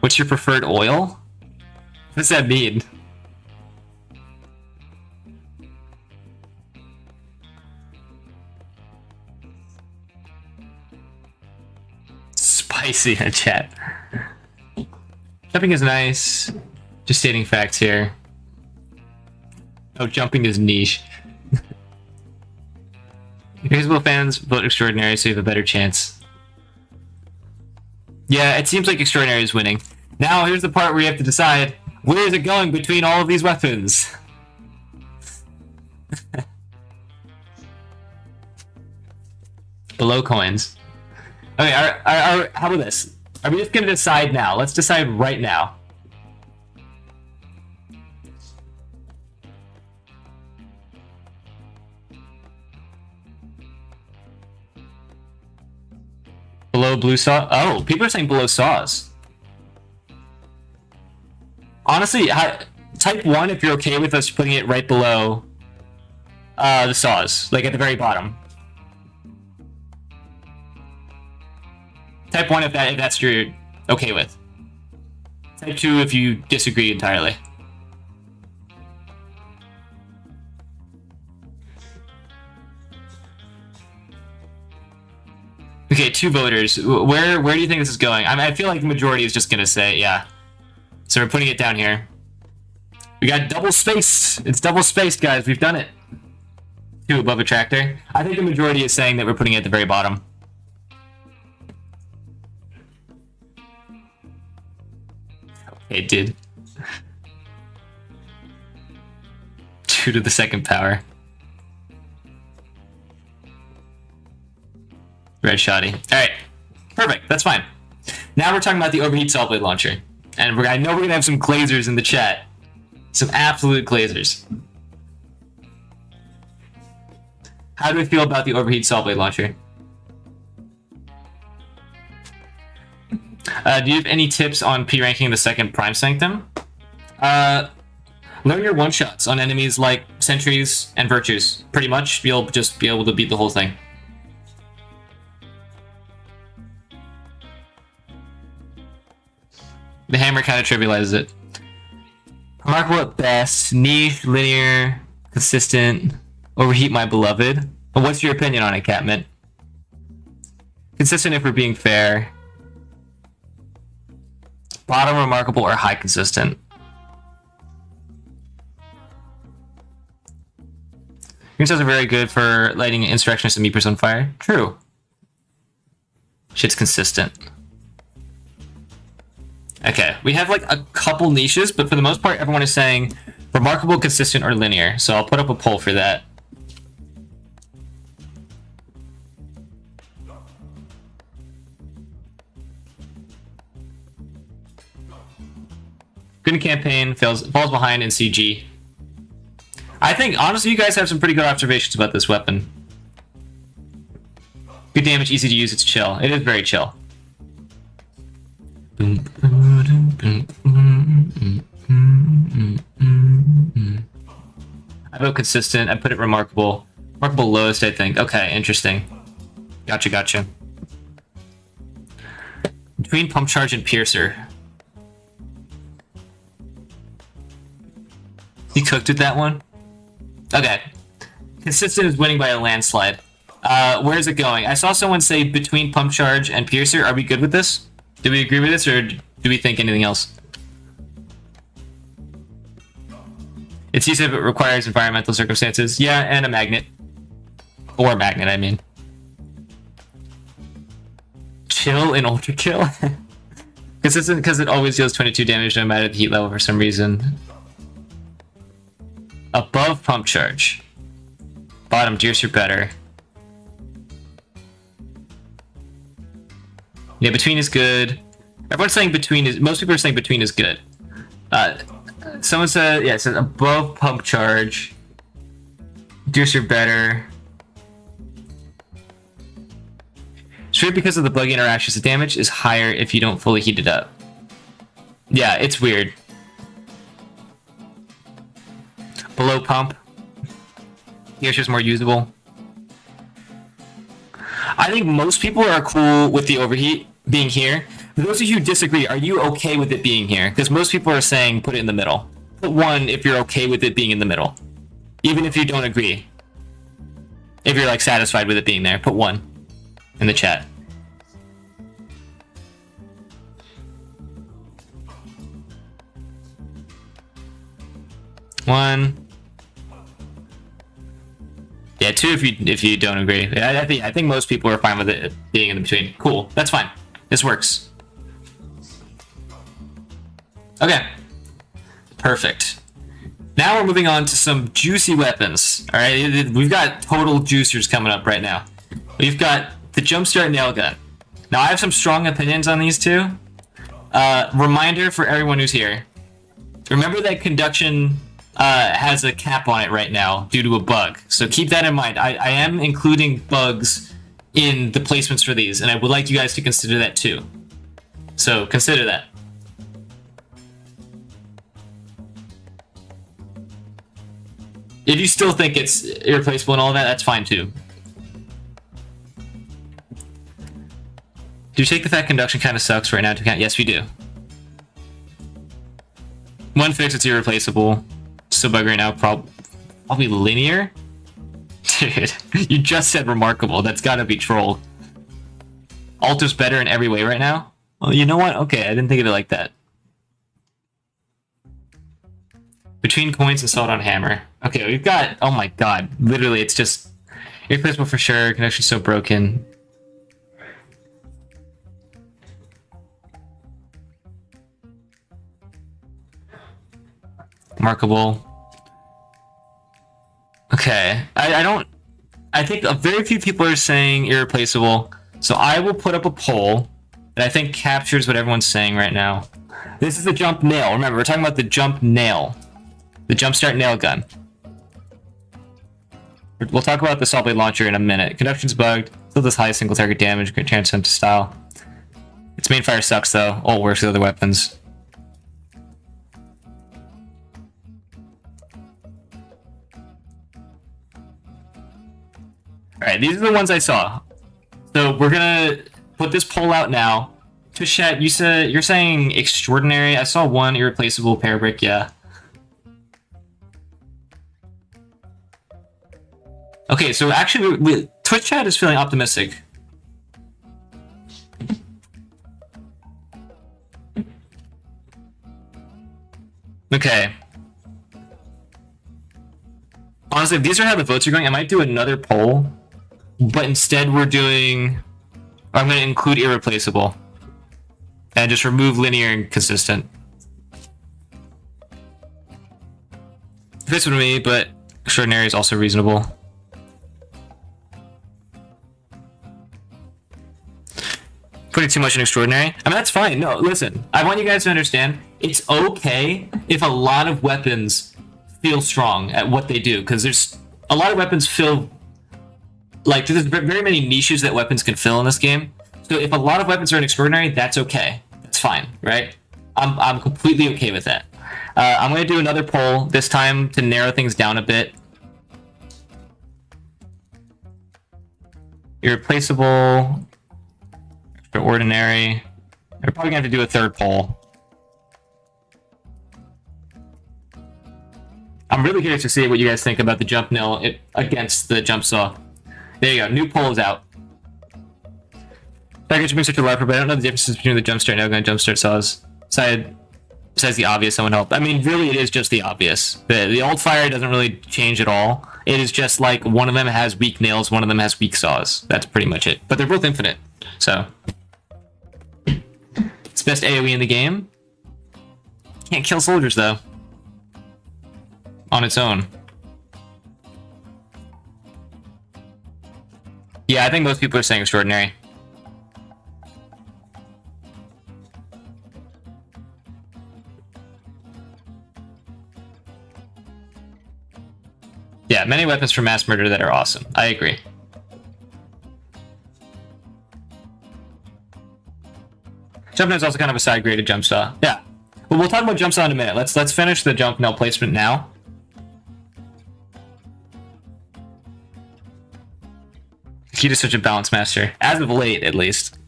S1: What's your preferred oil? What does that mean? Spicy in chat. Jumping is nice. Just stating facts here. Oh, jumping is niche. Invisible fans vote extraordinary, so you have a better chance. Yeah, it seems like extraordinary is winning. Now, here's the part where you have to decide, where is it going between all of these weapons? Below coins. Okay, how about this? Are we just going to decide now? Let's decide right now. Below blue saw? Oh, people are saying below saws. Honestly, type 1 if you're okay with us putting it right below the saws, like at the very bottom. Type 1 if that's you're okay with. Type 2 if you disagree entirely. Okay, 2 voters. Where do you think this is going? I feel like the majority is just gonna say, yeah. So we're putting it down here. We got double spaced. It's double spaced, guys. We've done it. 2 above attractor. I think the majority is saying that we're putting it at the very bottom. Okay, it did. 2 to the second power. Red shoddy. Alright. Perfect. That's fine. Now we're talking about the overheat salt blade launcher. And I know we're gonna have some glazers in the chat. Some absolute glazers. How do we feel about the overheat salt blade launcher? Do you have any tips on P-ranking the second Prime Sanctum? Learn your one-shots on enemies like Sentries and Virtues. Pretty much, you'll just be able to beat the whole thing. The hammer kind of trivializes it. Remarkable at best, niche, linear, consistent, overheat my beloved. But what's your opinion on it, Catmint? Consistent if we're being fair. Bottom remarkable or high consistent. Green cells are very good for lighting insurrectionists and meepers on fire. True. Shit's consistent. Okay, we have like a couple niches, but for the most part, everyone is saying remarkable, consistent, or linear. So I'll put up a poll for that. Good in campaign, falls behind in CG. I think, honestly, you guys have some pretty good observations about this weapon. Good damage, easy to use, it's chill. It is very chill. I vote consistent. I put it remarkable. Remarkable lowest, I think. Okay, interesting. Gotcha. Between Pump Charge and Piercer. You cooked with that one? Okay. Consistent is winning by a landslide. Where's it going? I saw someone say between Pump Charge and Piercer. Are we good with this? Do we agree with this, or do we think anything else? It's easy if it requires environmental circumstances. Yeah, and a magnet. Or a magnet, I mean. Chill in Ultrakill? Consistent because it always deals 22 damage no matter the heat level for some reason. Above Pump Charge. Bottom, Deers are better. Yeah, between is good. Everyone's saying between is... Most people are saying between is good. Someone said... Yeah, it says above Pump Charge. Deers are better. Straight because of the buggy interactions, the damage is higher if you don't fully heat it up. Yeah, it's weird. Below Pump. Deers just more usable. I think most people are cool with the overheat being here. For those of you who disagree, are you okay with it being here? Because most people are saying put it in the middle. Put 1 if you're okay with it being in the middle. Even if you don't agree. If you're like satisfied with it being there, put 1 in the chat. One. Yeah, 2 if you don't agree. I think most people are fine with it being in between. Cool, that's fine. This works. Okay. Perfect. Now we're moving on to some juicy weapons. All right, we've got total juicers coming up right now. We've got the Jumpstart Nail Gun. Now I have some strong opinions on these two. Reminder for everyone who's here. Remember that conduction has a cap on it right now due to a bug. So keep that in mind. I am including bugs in the placements for these, and I would like you guys to consider that too. So consider that. If you still think it's irreplaceable and all that, that's fine too. Do you take the fact conduction kind of sucks right now to account? Yes, we do. One fix, it's irreplaceable. So bug right now, probably linear? Dude, you just said remarkable. That's gotta be trolled. Alto's better in every way right now? Well, you know what? Okay, I didn't think of it like that. Between coins and salt on hammer. Okay, we've got... Oh my god. Literally, it's just... Irreplaceable for sure. Connection's so broken. Remarkable. Okay, I don't... I think very few people are saying irreplaceable. So I will put up a poll that I think captures what everyone's saying right now. This is the jump nail. Remember, we're talking about the jump nail. The jumpstart nail gun. We'll talk about the saw blade launcher in a minute. Conduction's bugged. Still does high single target damage. Great chance to style. Its main fire sucks though. All works with other weapons. Alright, these are the ones I saw. So we're gonna put this poll out now. Tushat, you're saying extraordinary. I saw one irreplaceable parabrick, yeah. Okay, so actually, Twitch chat is feeling optimistic. Okay. Honestly, if these are how the votes are going, I might do another poll, but instead we're doing... I'm going to include irreplaceable. And just remove linear and consistent. Fits with me, but extraordinary is also reasonable. Putting too much in extraordinary? I mean, that's fine. No, listen. I want you guys to understand, it's okay if a lot of weapons feel strong at what they do, because there's a lot of weapons feel like there's very many niches that weapons can fill in this game. So if a lot of weapons are in extraordinary, that's okay. That's fine, right? I'm completely okay with that. I'm going to do another poll this time to narrow things down a bit. Irreplaceable, extraordinary. We're probably going to have to do a third poll. I'm really curious to see what you guys think about the jump nail against the jump saw. There you go. New poll is out. Package being such a larper, but I don't know the differences between the jumpstart nail gun and jumpstart saws. Besides the obvious, someone help. I mean, really, it is just the obvious. The old fire doesn't really change at all. It is just like one of them has weak nails, one of them has weak saws. That's pretty much it. But they're both infinite, so it's best AoE in the game. Can't kill soldiers though. On its own. Yeah, I think most people are saying extraordinary. Yeah, many weapons for mass murder that are awesome. I agree. Jump nail is also kind of a side graded jump saw. Yeah. But we'll talk about jump saw in a minute. Let's finish the jump nail placement now. He is such a balance master. As of late, at least.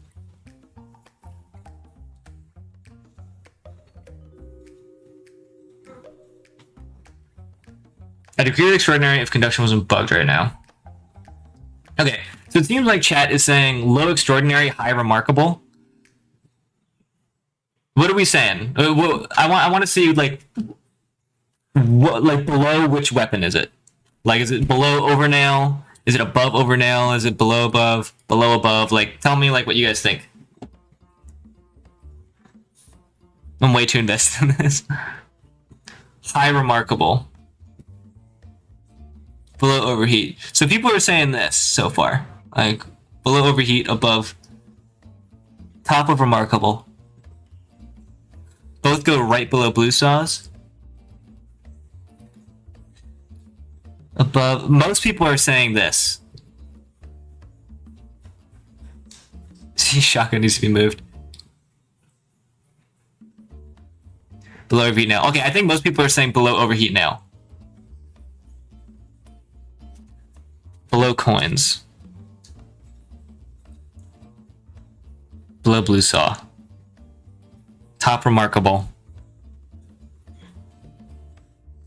S1: I'd agree with extraordinary if conduction wasn't bugged right now. Okay, so it seems like chat is saying low extraordinary, high remarkable. What are we saying? I want to see like what below which weapon is it? Like, is it below overnail? Is it above overnail? Is it below above? Below above? Like, tell me like what you guys think. I'm way too invested in this. High remarkable. Below overheat. So people are saying this so far. Like, below overheat, above. Top of remarkable. Both go right below blue saws. Above. Most people are saying this. See, shotgun needs to be moved. Below overheat nail. Okay, I think most people are saying below overheat nail. Below coins. Below blue saw. Top remarkable.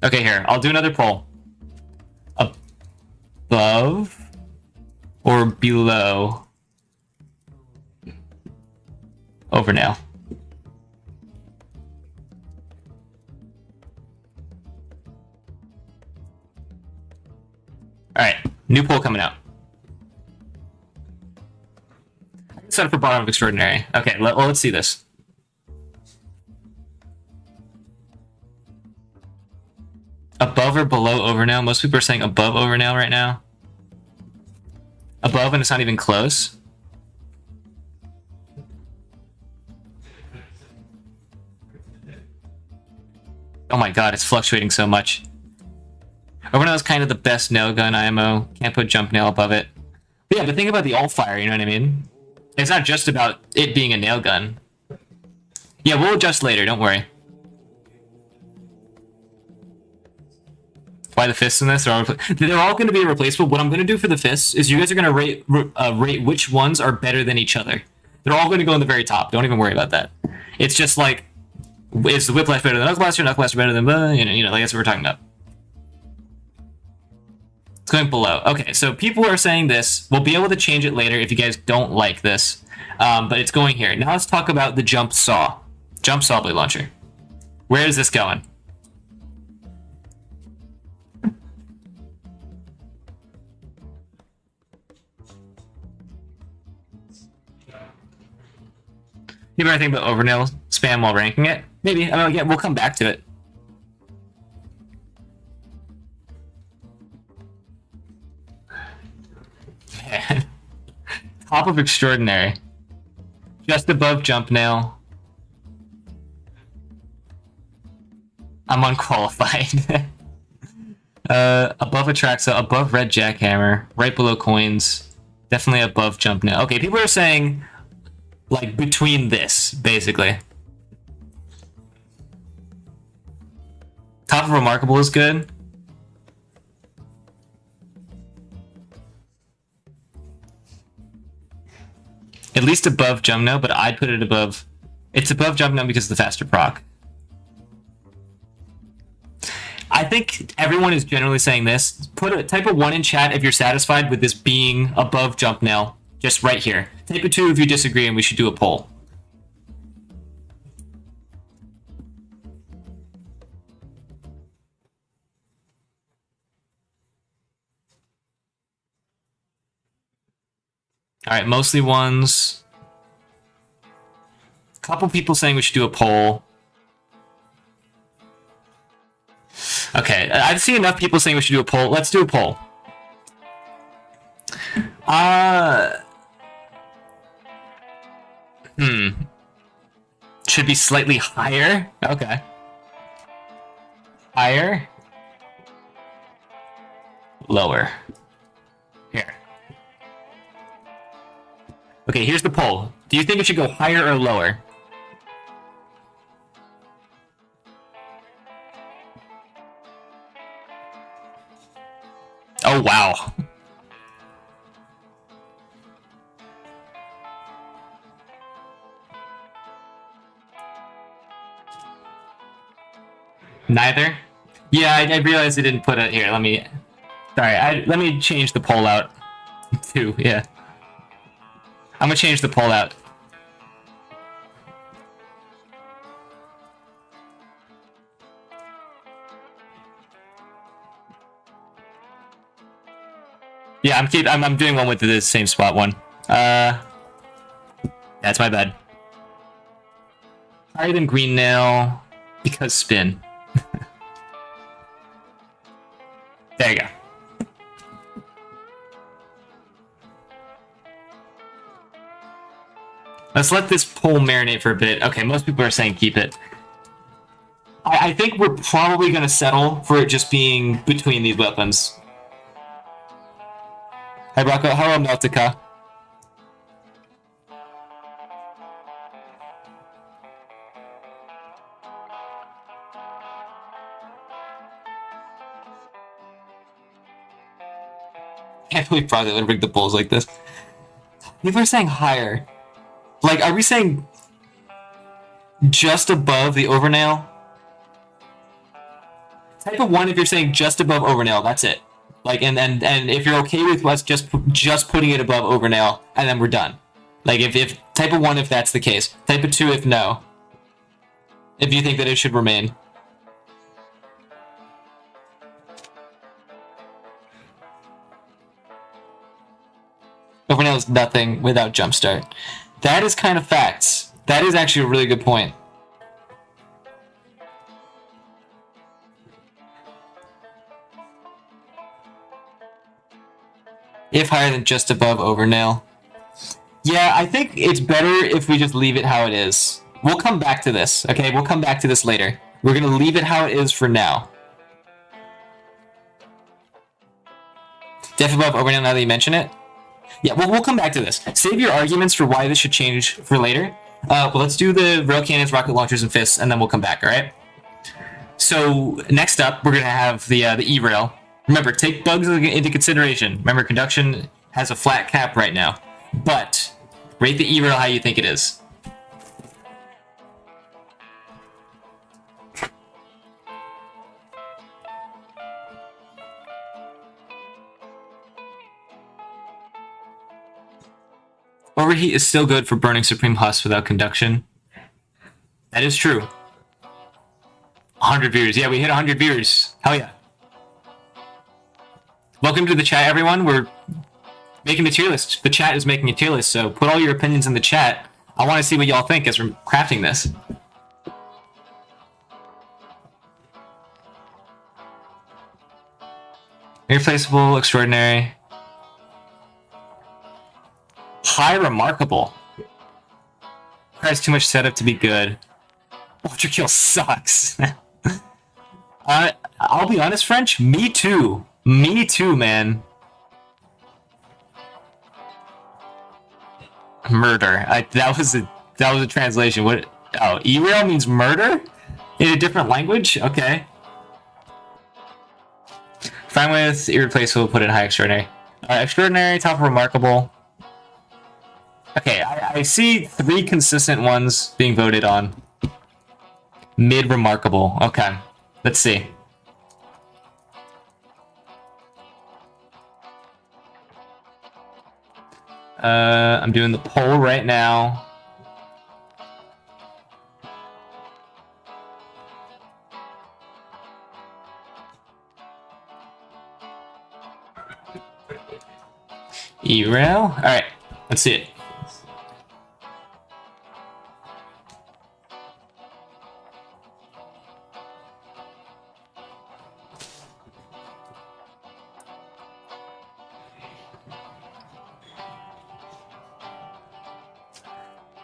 S1: Okay, here. I'll do another poll. Above or below overnail? Alright, new poll coming out. Set up for bottom of extraordinary. Okay, let's see this. Above or below overnail? Most people are saying above overnail right now. Above and it's not even close. Oh my god, it's fluctuating so much. Overnail is kind of the best nail gun IMO. Can't put jump nail above it. But yeah, but think about the alt fire, you know what I mean? It's not just about it being a nail gun. Yeah, we'll adjust later, don't worry. Why the fists in this? They're all going to be replaceable. What I'm going to do for the fists is you guys are going to rate which ones are better than each other. They're all going to go in the very top. Don't even worry about that. It's just like, is the Whiplash better than Knuckle Blaster? Knuckle Blaster better than, you know, like that's what we're talking about. It's going below. Okay, so people are saying this. We'll be able to change it later if you guys don't like this. But it's going here. Now let's talk about the Jump Saw. Jump Saw Blade Launcher. Where is this going? People are thinking about overnail spam while ranking it. Maybe. I mean, yeah, we'll come back to it. Man. Top of extraordinary. Just above jump nail. I'm unqualified. Above Atraxa, above red jackhammer, right below coins. Definitely above jump nail. Okay, people are saying like between this, basically. Top of Remarkable is good. At least above Jump Now, but I'd put it above. It's above Jump Now because of the faster proc. I think everyone is generally saying this. Type a 1 in chat if you're satisfied with this being above Jump Now. Just right here. Type a 2 if you disagree, and we should do a poll. Alright, mostly ones. A couple people saying we should do a poll. Okay, I've seen enough people saying we should do a poll. Let's do a poll. Should be slightly higher. Okay. Higher. Lower. Here. Okay, here's the poll. Do you think it should go higher or lower? Oh, wow. Neither? Yeah, I realized I didn't put it here. Let me... Sorry, let me change the poll out. Too, yeah. I'm gonna change the poll out. Yeah, I'm doing one with the same spot one. That's my bad. Higher than green nail because spin. There you go. Let's let this poll marinate for a bit. Okay, most people are saying keep it. I think we're probably going to settle for it just being between these weapons. Hi, Rocco. Hello, Meltica. Can't believe probably would rig the polls like this. People are saying higher. Like, are we saying just above the overnail? Type of 1 if you're saying just above overnail, that's it. Like, and if you're okay with us just putting it above overnail, and then we're done. Like, if type of 1 if that's the case. Type of 2 if no. If you think that it should remain. Overnail is nothing without jumpstart. That is kind of facts. That is actually a really good point. If higher than just above overnail. Yeah, I think it's better if we just leave it how it is. We'll come back to this, okay? We'll come back to this later. We're gonna leave it how it is for now. Def above over now that you mention it. Yeah, well, we'll come back to this. Save your arguments for why this should change for later. But let's do the rail cannons, rocket launchers, and fists, and then we'll come back, all right? So next up, we're going to have the E-rail. Remember, take bugs into consideration. Remember, conduction has a flat cap right now. But rate the E-rail how you think it is. Overheat is still good for burning Supreme Husk without conduction. That is true. 100 viewers. Yeah, we hit 100 viewers. Hell yeah. Welcome to the chat, everyone. We're making the tier list. The chat is making a tier list, so put all your opinions in the chat. I want to see what y'all think as we're crafting this. Irreplaceable, extraordinary. High remarkable. Requires too much setup to be good. Ultrakill sucks. I'll be honest, French. Me too. Me too, man. Murder. That was a translation. What? Oh, E-rail means murder in a different language. Okay. Fine with irreplaceable. Put in high extraordinary. Extraordinary. Top of remarkable. Okay, I see 3 consistent ones being voted on. Mid remarkable. Okay, let's see. I'm doing the poll right now. E-rail. All right, let's see it.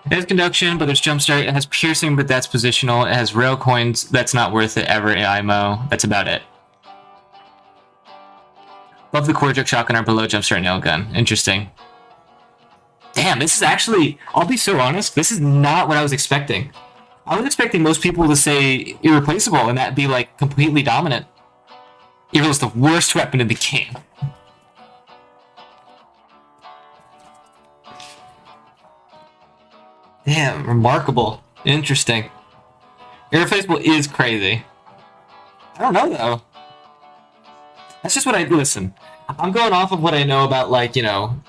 S1: It has conduction, but there's jumpstart. It has piercing, but that's positional. It has rail coins. That's not worth it ever in IMO. That's about it. Above the core shotgun or below jumpstart nail gun. Interesting. Damn, this is actually... I'll be so honest. This is not what I was expecting. I was expecting most people to say irreplaceable and that be like completely dominant. E-rail is the worst weapon in the game. Damn, remarkable. Interesting. Irreplaceable is crazy. I don't know, though. That's just what I... Listen, I'm going off of what I know about, like, you know,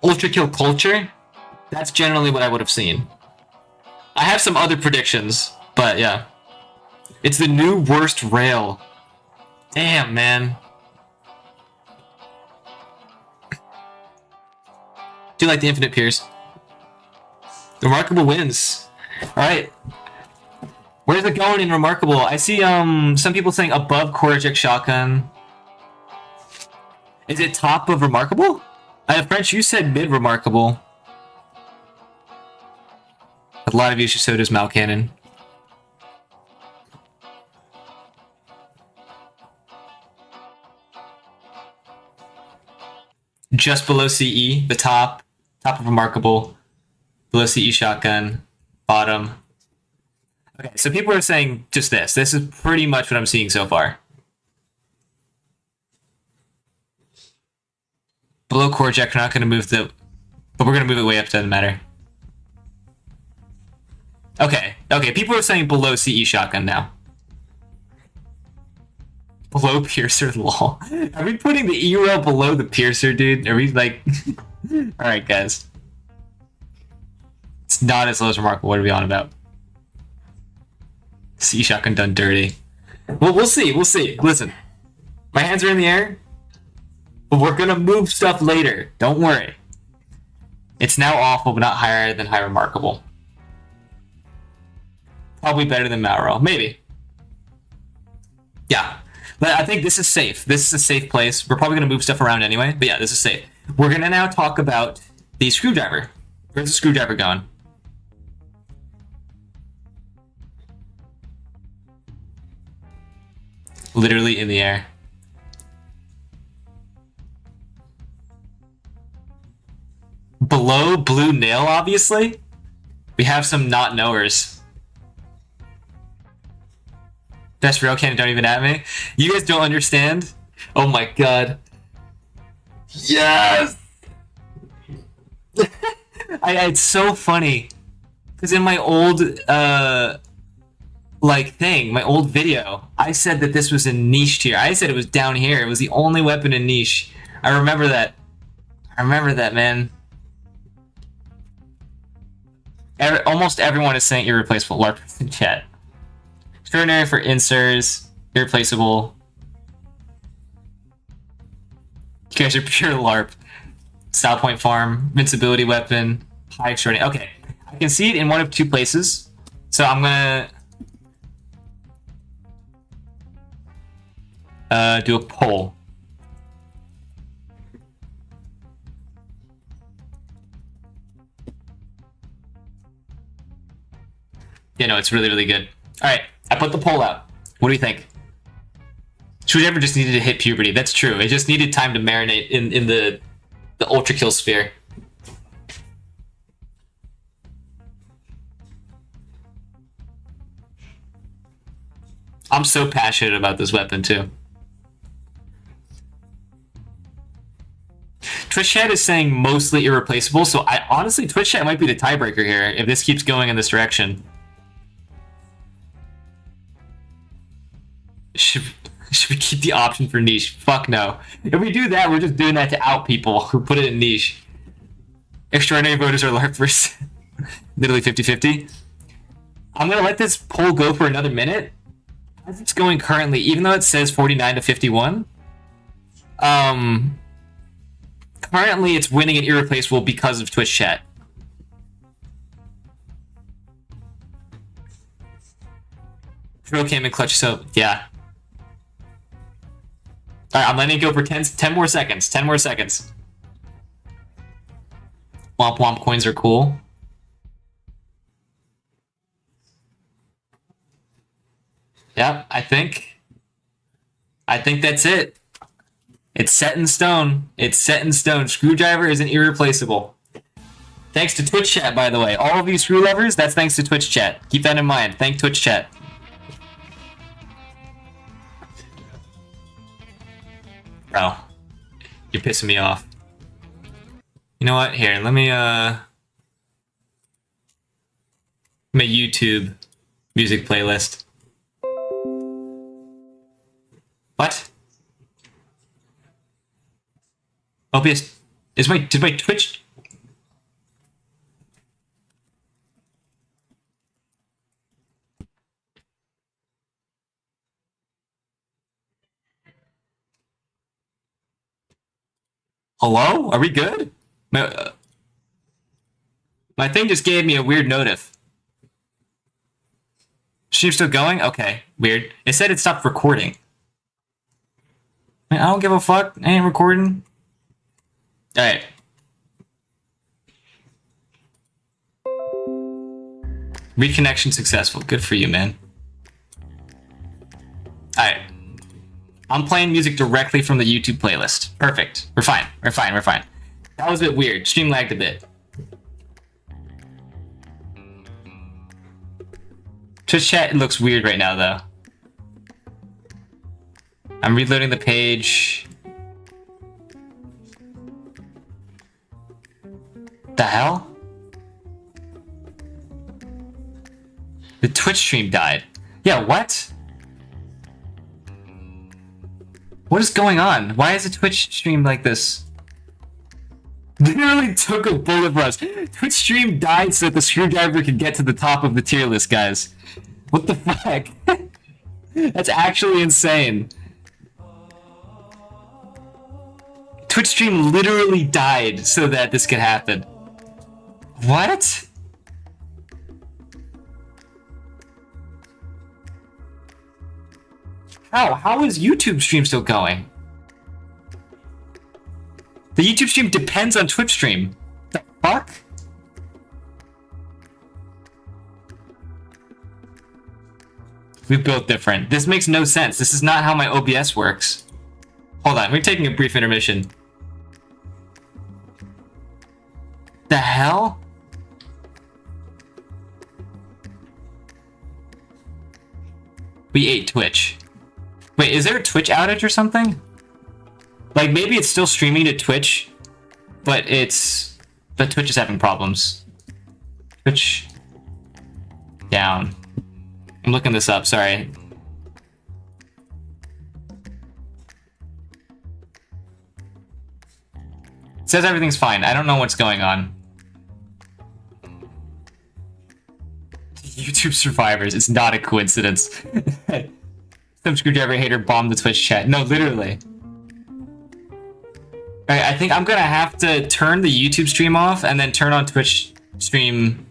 S1: Ultrakill culture. That's generally what I would have seen. I have some other predictions, but yeah. It's the new worst rail. Damn, man. Do you like the infinite pierce? Remarkable wins. Alright. Where's it going in Remarkable? I see some people saying above core eject shotgun. Is it top of Remarkable? French, you said mid Remarkable. A lot of you should so does Malcannon. Just below CE, the top of Remarkable. Below CE shotgun, bottom. Okay, so people are saying just this. This is pretty much what I'm seeing so far. Below core jack, we're not going to move the... But we're going to move it way up, doesn't matter. Okay, people are saying below CE shotgun now. Below piercer, lol. Are we putting the E-rail below the piercer, dude? Are we like... Alright, guys. It's not as low as Remarkable. What are we on about? CE shotgun done dirty. Well, we'll see. We'll see. Listen, my hands are in the air, but we're gonna move stuff later. Don't worry. It's now awful, but not higher than high Remarkable. Probably better than Mauro. Maybe. Yeah. But I think this is safe. This is a safe place. We're probably gonna move stuff around anyway, but yeah, this is safe. We're gonna now talk about the screwdriver. Where's the screwdriver going? Literally in the air. Below blue nail, obviously. We have some not knowers. Best rail cannon, don't even at me. You guys don't understand? Oh my god. Yes! It's so funny. Because in my old, my old video, I said that this was a niche tier. I said it was down here. It was the only weapon in niche. I remember that. I remember that, man. Almost everyone is saying irreplaceable. LARP in chat. Extraordinary for inserts. Irreplaceable. You guys are pure LARP. Style point farm. Invincibility weapon. High extraordinary. Okay. I can see it in one of two places. So I'm gonna do a poll. Yeah, no, it's really, really good. Alright, I put the poll out. What do you think? Screwdriver just needed to hit puberty. That's true. It just needed time to marinate in the Ultrakill sphere. I'm so passionate about this weapon, too. Twitch chat is saying mostly irreplaceable, so honestly, Twitch chat might be the tiebreaker here if this keeps going in this direction. Should we keep the option for niche? Fuck no. If we do that, we're just doing that to out people who put it in niche. Extraordinary voters are LARPers. Literally 50-50. I'm gonna let this poll go for another minute. As it's going currently, even though it says 49-51, currently it's winning at irreplaceable because of Twitch chat. Drill came in clutch, so yeah. Alright, I'm letting it go for 10 more seconds. 10 more seconds. Womp womp coins are cool. Yep, I think that's it. It's set in stone. It's set in stone. Screwdriver is an irreplaceable. Thanks to Twitch chat, by the way. All of you screw lovers, that's thanks to Twitch chat. Keep that in mind. Thank Twitch chat. Bro, you're pissing me off. You know what? Here, let me my YouTube music playlist. What? OBS did my Twitch? Hello? Are we good? My thing just gave me a weird notif. Stream still going? Okay, weird. It said it stopped recording. Man, I don't give a fuck. I ain't recording. Alright. Reconnection successful. Good for you, man. Alright. I'm playing music directly from the YouTube playlist. Perfect. We're fine. We're fine. We're fine. That was a bit weird. Stream lagged a bit. Twitch chat looks weird right now, though. I'm reloading the page. The hell? The Twitch stream died. Yeah, what? What is going on? Why is a Twitch stream like this? Literally took a bullet for us. Twitch stream died so that the screwdriver could get to the top of the tier list, guys. What the fuck? That's actually insane. Twitch stream literally died so that this could happen. What? How? How is YouTube stream still going? The YouTube stream depends on Twitch stream. The fuck? We built different. This makes no sense. This is not how my OBS works. Hold on, we're taking a brief intermission. The hell? We ate Twitch. Wait, is there a Twitch outage or something? Like, maybe it's still streaming to Twitch, but Twitch is having problems. Twitch down. I'm looking this up, sorry. It says everything's fine. I don't know what's going on. YouTube survivors, it's not a coincidence. Some screwdriver hater bombed the Twitch chat. No, literally. Alright, I think I'm gonna have to turn the YouTube stream off and then turn on Twitch stream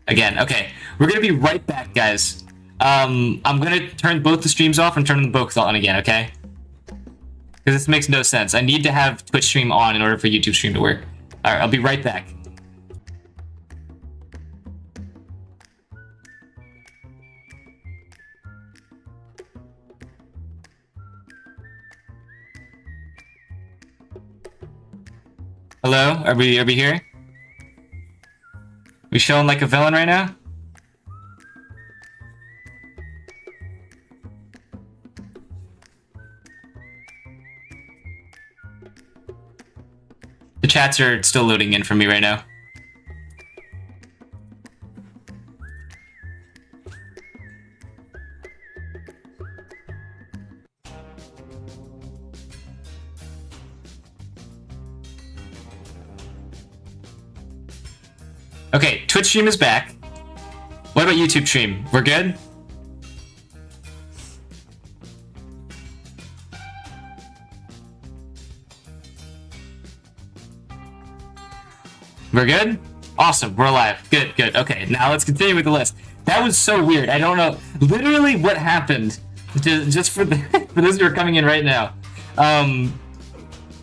S1: again. Okay, we're gonna be right back, guys. I'm gonna turn both the streams off and turn them both on again, okay? Because this makes no sense. I need to have Twitch stream on in order for YouTube stream to work. Alright, I'll be right back. Hello? Are we here? We showing like a villain right now? The chats are still loading in for me right now. Okay, Twitch stream is back. What about YouTube stream? We're good? We're good? Awesome, we're alive. Good, good. Okay, now let's continue with the list. That was so weird. I don't know literally what happened. Just for the for those who are coming in right now.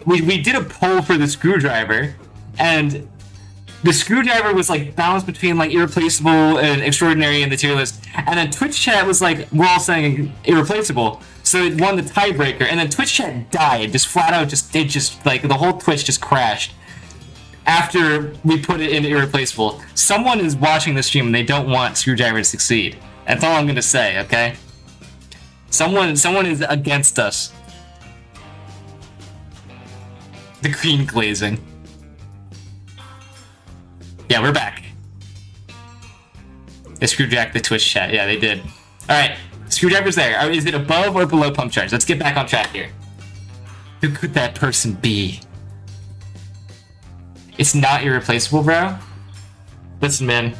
S1: We did a poll for the screwdriver, and the screwdriver was like balanced between like irreplaceable and extraordinary in the tier list, and then Twitch chat was like, we're all saying irreplaceable, so it won the tiebreaker, and then Twitch chat died, just flat out, just like the whole Twitch just crashed after we put it in irreplaceable. Someone is watching the stream and they don't want screwdriver to succeed. That's all I'm gonna say, okay? Someone is against us. The green glazing. Yeah, we're back. They screwjacked the Twitch chat. Yeah, they did. Alright, screwdriver's there. Is it above or below pump charge? Let's get back on track here. Who could that person be? It's not irreplaceable, bro. Listen, man.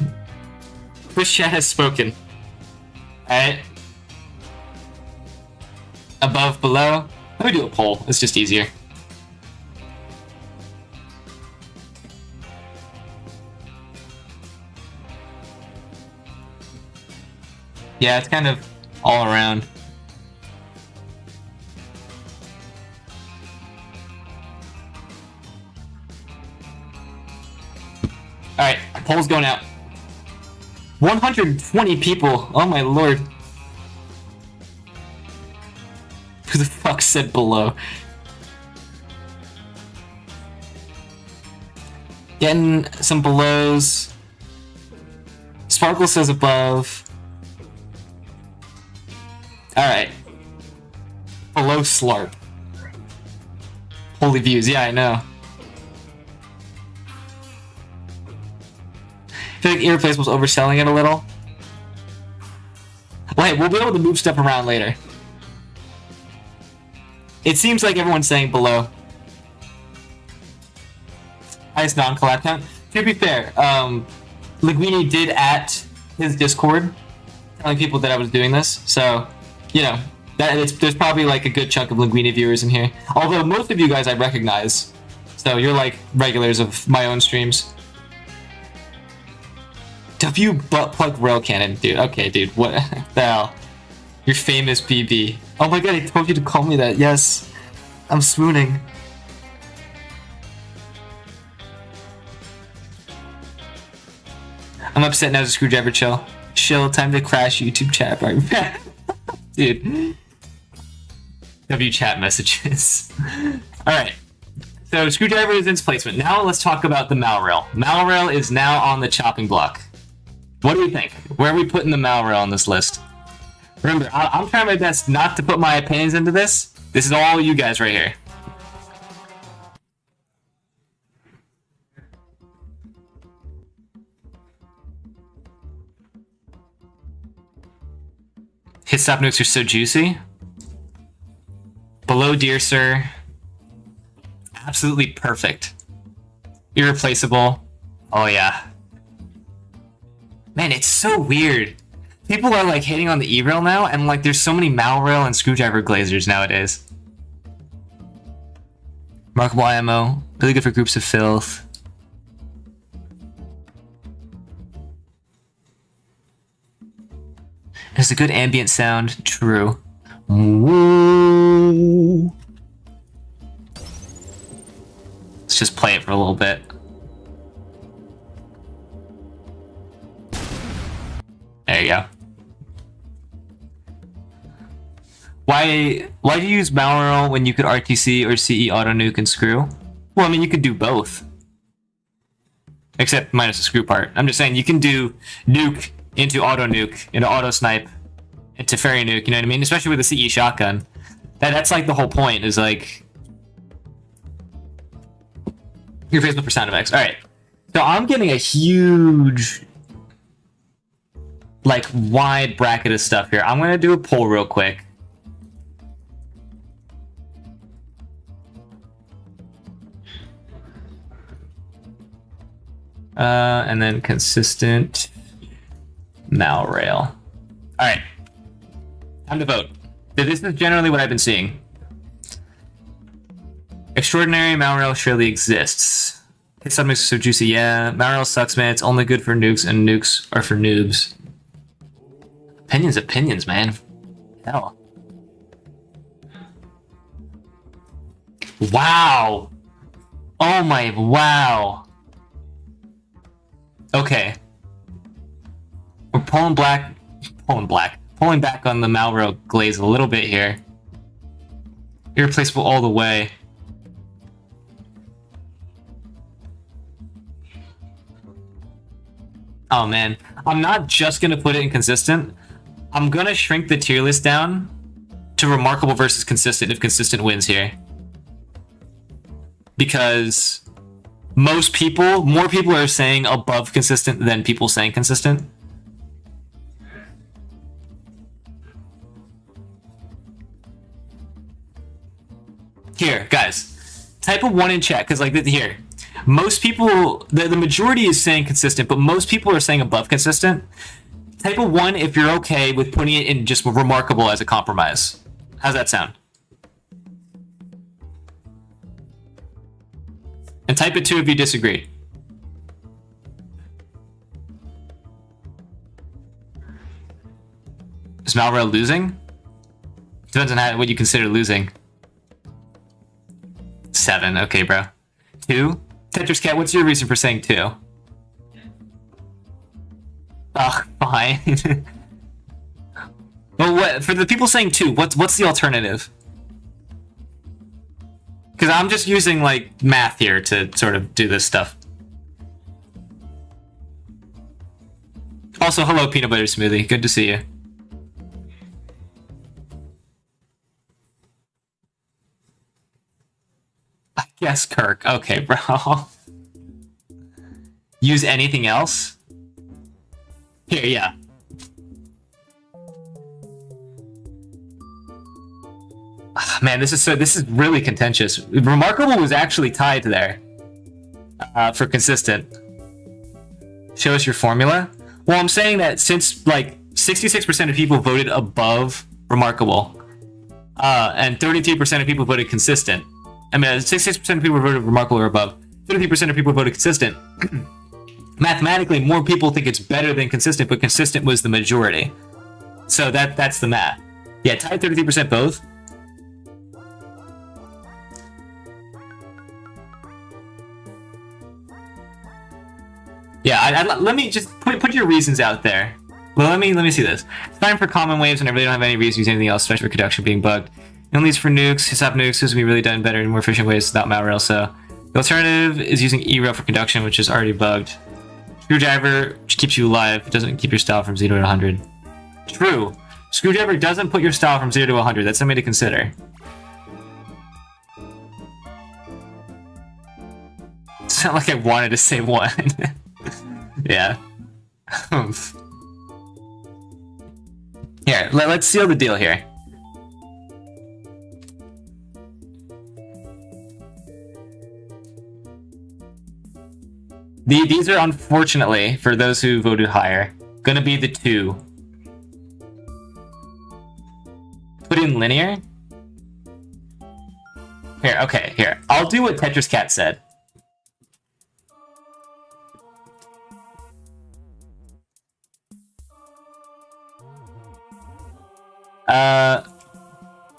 S1: Twitch chat has spoken. Alright. Above, below. Let me do a poll. It's just easier. Yeah, it's kind of all around. Alright, poll's going out. 120 people. Oh my lord. Who the fuck said below? Getting some belows. Sparkle says above. Alright. Below Slarp. Holy views, yeah, I know. I feel like Irreplaceable's overselling it a little. Wait, we'll be able to move stuff around later. It seems like everyone's saying below. Highest non-collab count. To be fair, Linguini did at his Discord telling people that I was doing this, so you know, there's probably like a good chunk of Linguini viewers in here. Although most of you guys I recognize, so you're like regulars of my own streams. W butt plug rail cannon, dude. Okay, dude, what the hell? Your famous BB. Oh my god, I told you to call me that. Yes, I'm swooning. I'm upset now. The screwdriver chill. Chill. Time to crash YouTube chat. Right. Dude. W chat messages. Alright. So screwdriver is in its placement. Now let's talk about the Malrail. Malrail is now on the chopping block. What do we think? Where are we putting the Malrail on this list? Remember, I'm trying my best not to put my opinions into this. This is all you guys right here. Hit stop nukes are so juicy. Below Deer Sir. Absolutely perfect. Irreplaceable. Oh yeah. Man, it's so weird. People are like hating on the E-Rail now, and like there's so many Malrail and screwdriver glazers nowadays. Remarkable IMO. Really good for groups of filth. Has a good ambient sound. True. Woo. Let's just play it for a little bit. There you go. Why do you use Malrail when you could RTC or CE auto nuke and screw? Well, I mean, you could do both. Except minus the screw part. I'm just saying you can do nuke into auto nuke, into auto snipe, into fairy nuke, you know what I mean? Especially with the CE shotgun. That's like the whole point, is like your Facebook for sound effects. Alright. So I'm getting a huge, like, wide bracket of stuff here. I'm gonna do a poll real quick. And then consistent Malrail. Alright. Time to vote. So this is generally what I've been seeing. Extraordinary Malrail surely exists. His sub mix is so juicy, yeah. Malrail sucks, man. It's only good for nukes, and nukes are for noobs. Opinions, man. Hell. Wow. Oh my, wow. Okay. We're pulling back on the Malrail glaze a little bit here. Irreplaceable all the way. Oh man, I'm not just gonna put it in consistent. I'm gonna shrink the tier list down to remarkable versus consistent if consistent wins here. Because more people are saying above consistent than people saying consistent. Here, guys, type a 1 in chat, because like here, most people, the majority is saying consistent, but most people are saying above consistent. Type a 1 if you're okay with putting it in just remarkable as a compromise. How's that sound? And type it 2 if you disagree. Is Malrail losing? Depends on what you consider losing. 7, okay, bro. 2? Tetris Cat, what's your reason for saying 2? Ugh, fine. Well, what for the people saying 2? What's the alternative? Because I'm just using like math here to sort of do this stuff. Also, hello, Peanut Butter Smoothie. Good to see you. I guess Kirk. Okay, bro. Use anything else? Here, yeah. Man, this is really contentious. Remarkable was actually tied there for consistent. Show us your formula. Well, I'm saying that since like 66% of people voted above Remarkable, and 33% of people voted consistent. I mean, 66% of people voted Remarkable or above. 33% of people voted consistent. Mathematically, more people think it's better than consistent, but consistent was the majority. So that's the math. Yeah, tied 33% both. Yeah, let me just put your reasons out there. Well, let me see this. It's fine for common waves, and I really don't have any reason to use anything else, especially for conduction being bugged. It only is for nukes. Stop nukes. This would be really done better in more efficient ways without Malrail. So the alternative is using E-rail for conduction, which is already bugged. Screwdriver, which keeps you alive. It doesn't keep your style from 0 to 100. True. Screwdriver doesn't put your style from 0 to 100. That's something to consider. It's not like I wanted to say 1. Yeah. Here, let's seal the deal here. These are, unfortunately, for those who voted higher, gonna be the 2. Put in linear? Here, okay, here. I'll do what Tetris Cat said.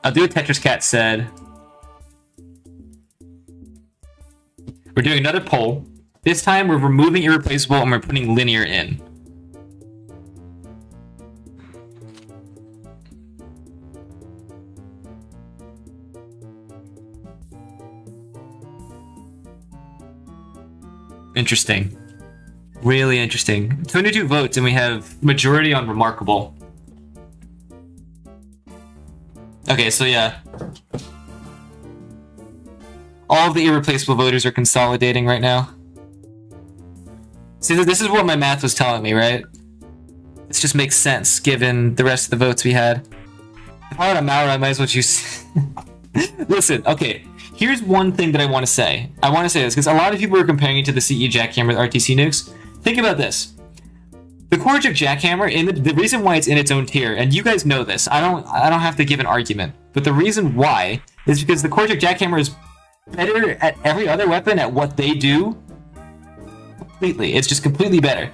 S1: I'll do what Tetris Cat said. We're doing another poll. This time we're removing irreplaceable and we're putting linear in. Interesting. Really interesting. 22 votes and we have majority on remarkable. Okay, so yeah. All of the irreplaceable voters are consolidating right now. See, this is what my math was telling me, right? This just makes sense given the rest of the votes we had. If I were a Mauro, I might as well choose... Listen, okay. Here's one thing that I want to say. I want to say this because a lot of people are comparing it to the CE Jackhammer with RTC nukes. Think about this. The Korajik Jackhammer, the reason why it's in its own tier, and you guys know this, I don't have to give an argument, but the reason why is because the Korajik Jackhammer is better at every other weapon at what they do. Completely, it's just completely better.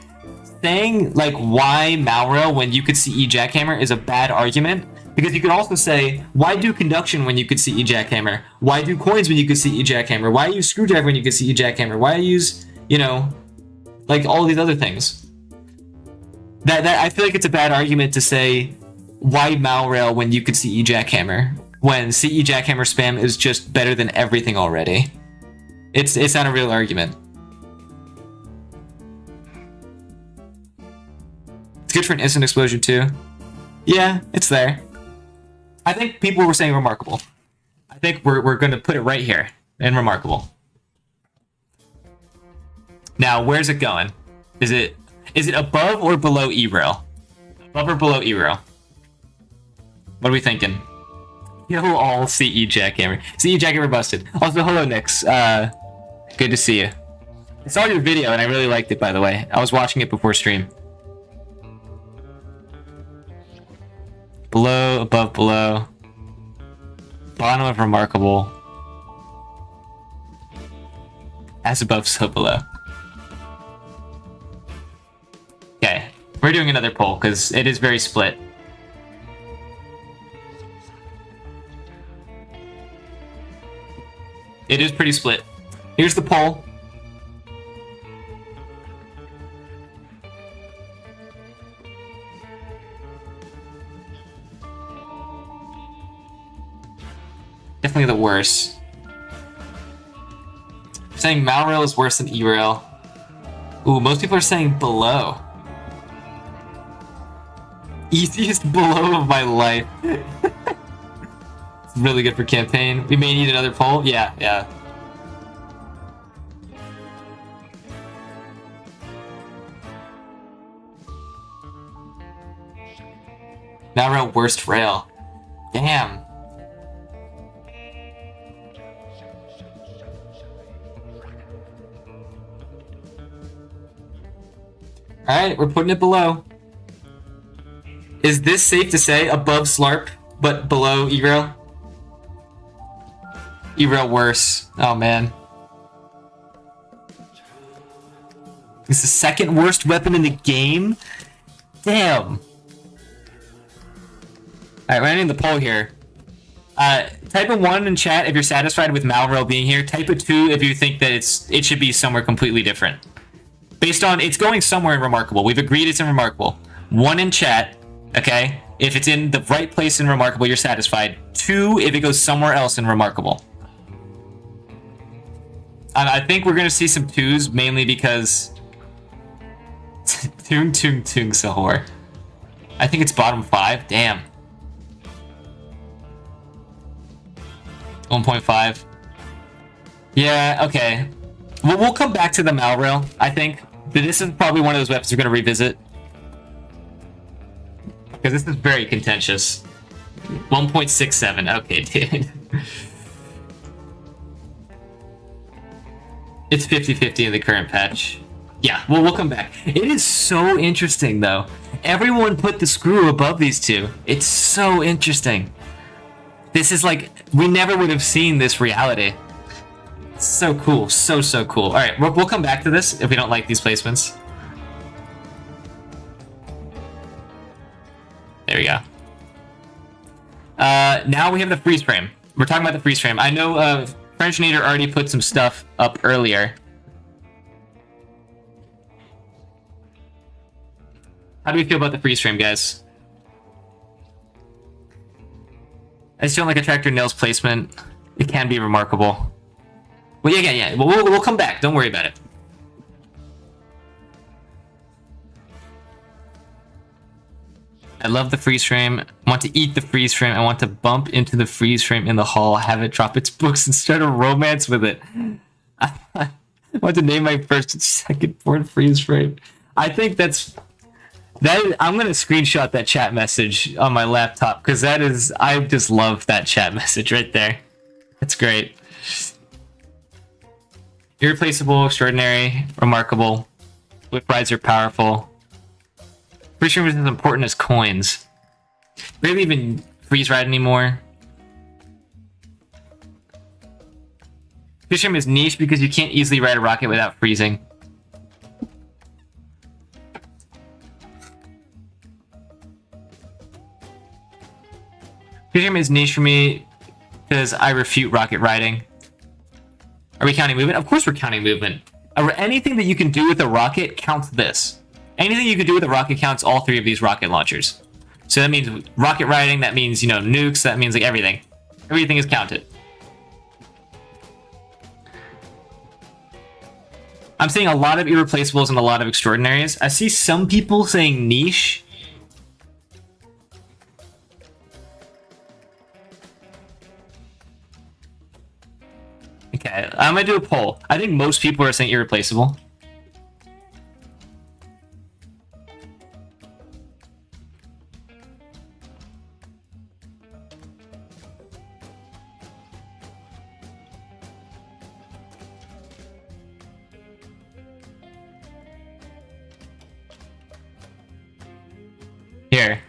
S1: Saying like why Malrail when you could CE Jackhammer is a bad argument, because you could also say why do conduction when you could CE Jackhammer? Why do coins when you could CE Jackhammer? Why use screwdriver when you could CE Jackhammer? Why use, you know, like all these other things? That I feel like it's a bad argument to say why Malrail when you could CE Jackhammer when CE Jackhammer spam is just better than everything already. It's not a real argument. It's good for an instant explosion too. Yeah, it's there. I think people were saying remarkable. I think we're going to put it right here in remarkable. Now, where's it going? Is it above or below E-rail? Above or below E-rail? What are we thinking? Yo, all CE Jackhammer. CE Jackhammer busted. Also, hello, Nix. Good to see you. I saw your video and I really liked it, by the way. I was watching it before stream. Below, above, below. Bottom of remarkable. As above, so below. Okay, we're doing another poll because it is very split. It is pretty split. Here's the poll. Definitely the worst. Saying Malrail is worse than E-rail. Ooh, most people are saying below. Easiest below of my life. It's really good for campaign. We may need another poll. Yeah. Malrail worst rail. Damn. Alright, we're putting it below. Is this safe to say above Slarp, but below E-rail? E-rail worse. Oh man. It's the second worst weapon in the game? Damn. Alright, we're ending the poll here. Type a 1 in chat if you're satisfied with Malrail being here. Type a 2 if you think that it should be somewhere completely different. Based on, it's going somewhere in Remarkable. We've agreed it's in Remarkable. 1 in chat, okay? If it's in the right place in Remarkable, you're satisfied. 2 if it goes somewhere else in Remarkable. I think we're gonna see some 2s, mainly because Tung Sahur. I think it's bottom 5. Damn. 1.5. Yeah, okay. We'll come back to the Malrail, I think. But this is probably one of those weapons we're gonna revisit. Because this is very contentious. 1.67. Okay, dude. It's 50-50 in the current patch. Yeah, well, we'll come back. It is so interesting, though. Everyone put the screw above these two. It's so interesting. This is like, we never would have seen this reality. So cool. So cool. All right, we'll come back to this if we don't like these placements. There we go. Now we have the freeze frame. We're talking about the freeze frame. I know French Nader already put some stuff up earlier. How do we feel about the freeze frame, guys? I just don't like a tractor nails placement. It can be remarkable. Well, yeah. We'll come back. Don't worry about it. I love the freeze frame. I want to eat the freeze frame. I want to bump into the freeze frame in the hall, have it drop its books, and start a romance with it. I want to name my first and second born freeze frame. I think that's... I'm going to screenshot that chat message on my laptop, because that is... I just love that chat message right there. It's great. Irreplaceable, extraordinary, remarkable. Whip rides are powerful. Freeze frame is as important as coins. Barely even freeze ride anymore. Freeze frame is niche because you can't easily ride a rocket without freezing. Freeze frame is niche for me because I refute rocket riding. Are we counting movement? Of course we're counting movement. Anything that you can do with a rocket counts this. Anything you can do with a rocket counts all 3 of these rocket launchers. So that means rocket riding, that means, you know, nukes, that means like everything. Everything is counted. I'm seeing a lot of irreplaceables and a lot of extraordinaries. I see some people saying niche. Okay, I'm gonna do a poll. I think most people are saying irreplaceable. Here.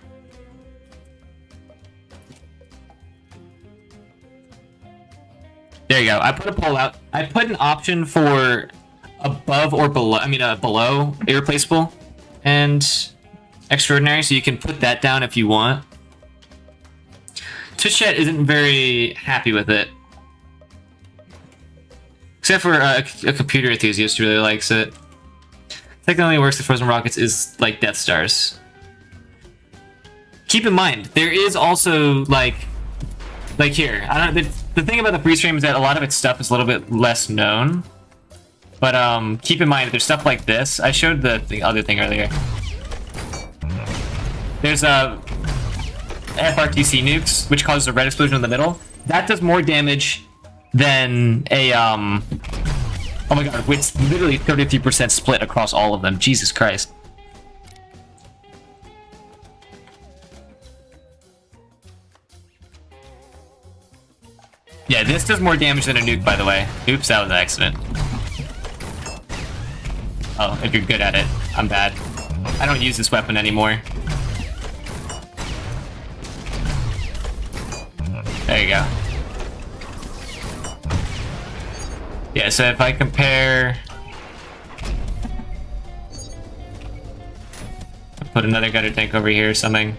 S1: There you go. I put a poll out. I put an option for above or below, below irreplaceable and extraordinary, so you can put that down if you want. Twitch chat isn't very happy with it. Except for a computer enthusiast who really likes it. Technically works with frozen rockets is like Death Stars. Keep in mind, there is also like here. I don't. The thing about the freeze frame is that a lot of its stuff is a little bit less known. But keep in mind, there's stuff like this. I showed the other thing earlier. There's FRTC nukes, which causes a red explosion in the middle. That does more damage than a oh my god, it's literally 33% split across all of them. Jesus Christ. Yeah, this does more damage than a nuke, by the way. Oops, that was an accident. Oh, if you're good at it. I'm bad. I don't use this weapon anymore. There you go. Yeah, so if I compare... I'll put another gutter tank over here or something.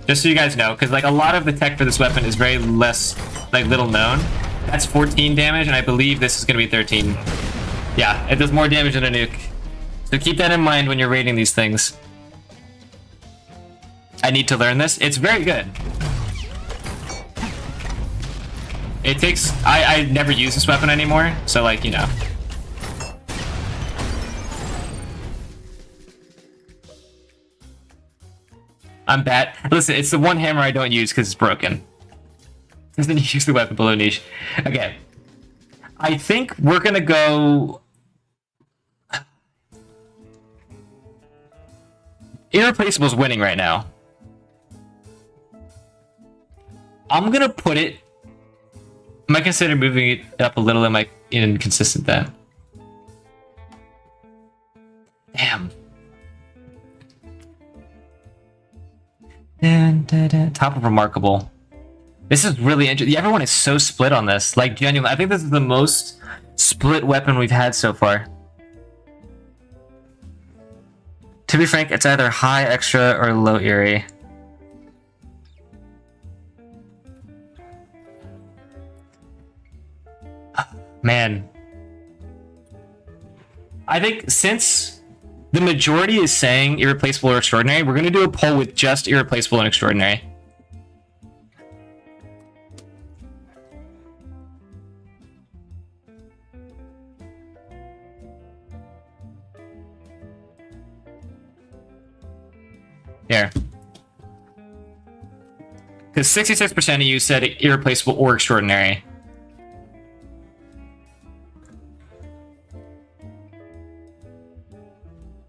S1: Just so you guys know, because like a lot of the tech for this weapon is very less, like little known. That's 14 damage, and I believe this is going to be 13. Yeah, it does more damage than a nuke. So keep that in mind when you're rating these things. I need to learn this. It's very good. It takes... I never use this weapon anymore, so, like, you know. I'm bad. Listen, it's the one hammer I don't use because it's broken. Doesn't use the weapon below niche. Okay. I think we're gonna go... Irreplaceable's winning right now. I'm gonna put it... I might consider moving it up a little. Am I inconsistent then? Damn. Top of Remarkable. This is really interesting. Everyone is so split on this. Like, genuinely, I think this is the most split weapon we've had so far. To be frank, it's either high extra or low eerie. Man. I think since the majority is saying Irreplaceable or Extraordinary, we're going to do a poll with just Irreplaceable and Extraordinary. Here. Because 66% of you said Irreplaceable or Extraordinary.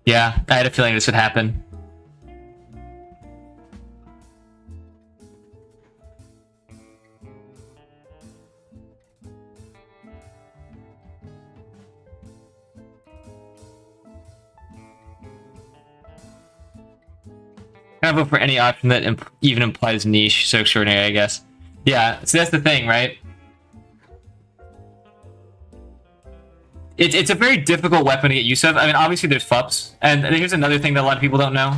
S1: Yeah, I had a feeling this would happen. Kind of vote for any option that even implies niche, so Extraordinary, I guess. Yeah, so that's the thing, right? It's a very difficult weapon to get use of. I mean, obviously there's FUPs, and here's another thing that a lot of people don't know.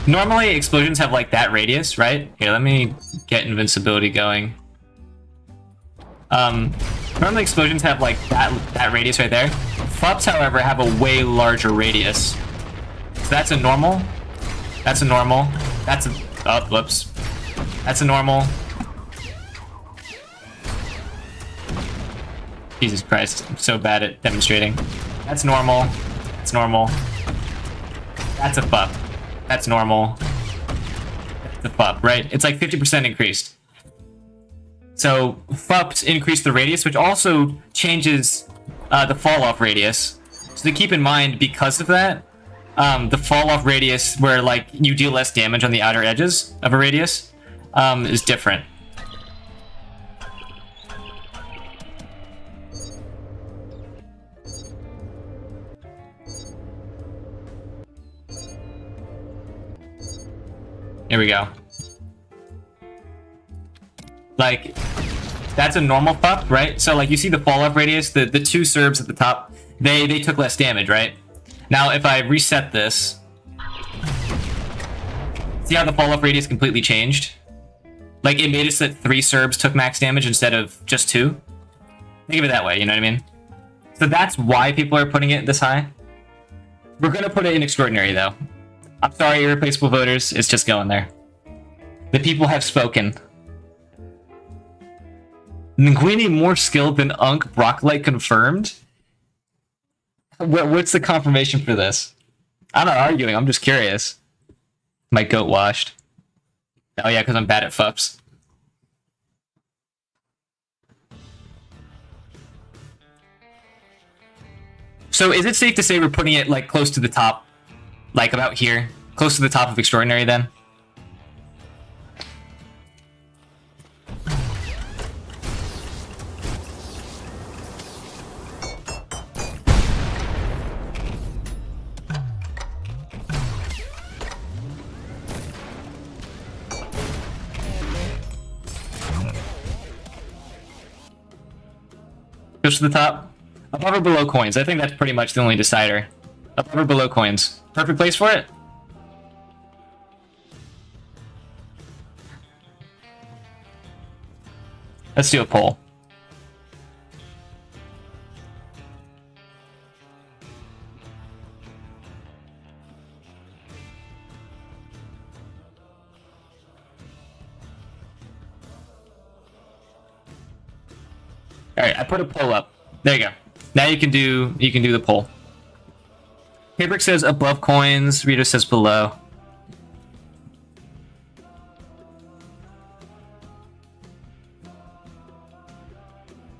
S1: Normally explosions have like that radius, right? Here, let me get invincibility going. Normally explosions have like that radius right there. FUPs, however, have a way larger radius. So that's a normal. That's a normal. That's a... Oh, whoops. That's a normal. Jesus Christ, I'm so bad at demonstrating. That's normal. That's normal. That's a FUP. That's normal. That's a FUP, right? It's like 50% increased. So FUPs increase the radius, which also changes the fall-off radius. So to keep in mind, because of that, the fall-off radius, where like you deal less damage on the outer edges of a radius, is different. Here we go. Like, that's a normal FUP, right? So like you see the fall-off radius, the two Serbs at the top, they took less damage, right? Now if I reset this, see how the fall-off radius completely changed? Like it made it so that 3 Serbs took max damage instead of just 2. Think of it that way, you know what I mean? So that's why people are putting it this high. We're gonna put it in Extraordinary though. I'm sorry, Irreplaceable voters, it's just going there. The people have spoken. Nguini more skilled than Unk Brocklight confirmed? What's the confirmation for this? I'm not arguing, I'm just curious. My goat washed. Oh yeah, because I'm bad at FUPs. So is it safe to say we're putting it like close to the top? Like about here? Close to the top of Extraordinary then? Close to the top? Above or below coins? I think that's pretty much the only decider. Above or below coins? Perfect place for it? Let's do a poll. Alright, I put a poll up. There you go. Now you can do the poll. Pabrick says above coins, Rito says below.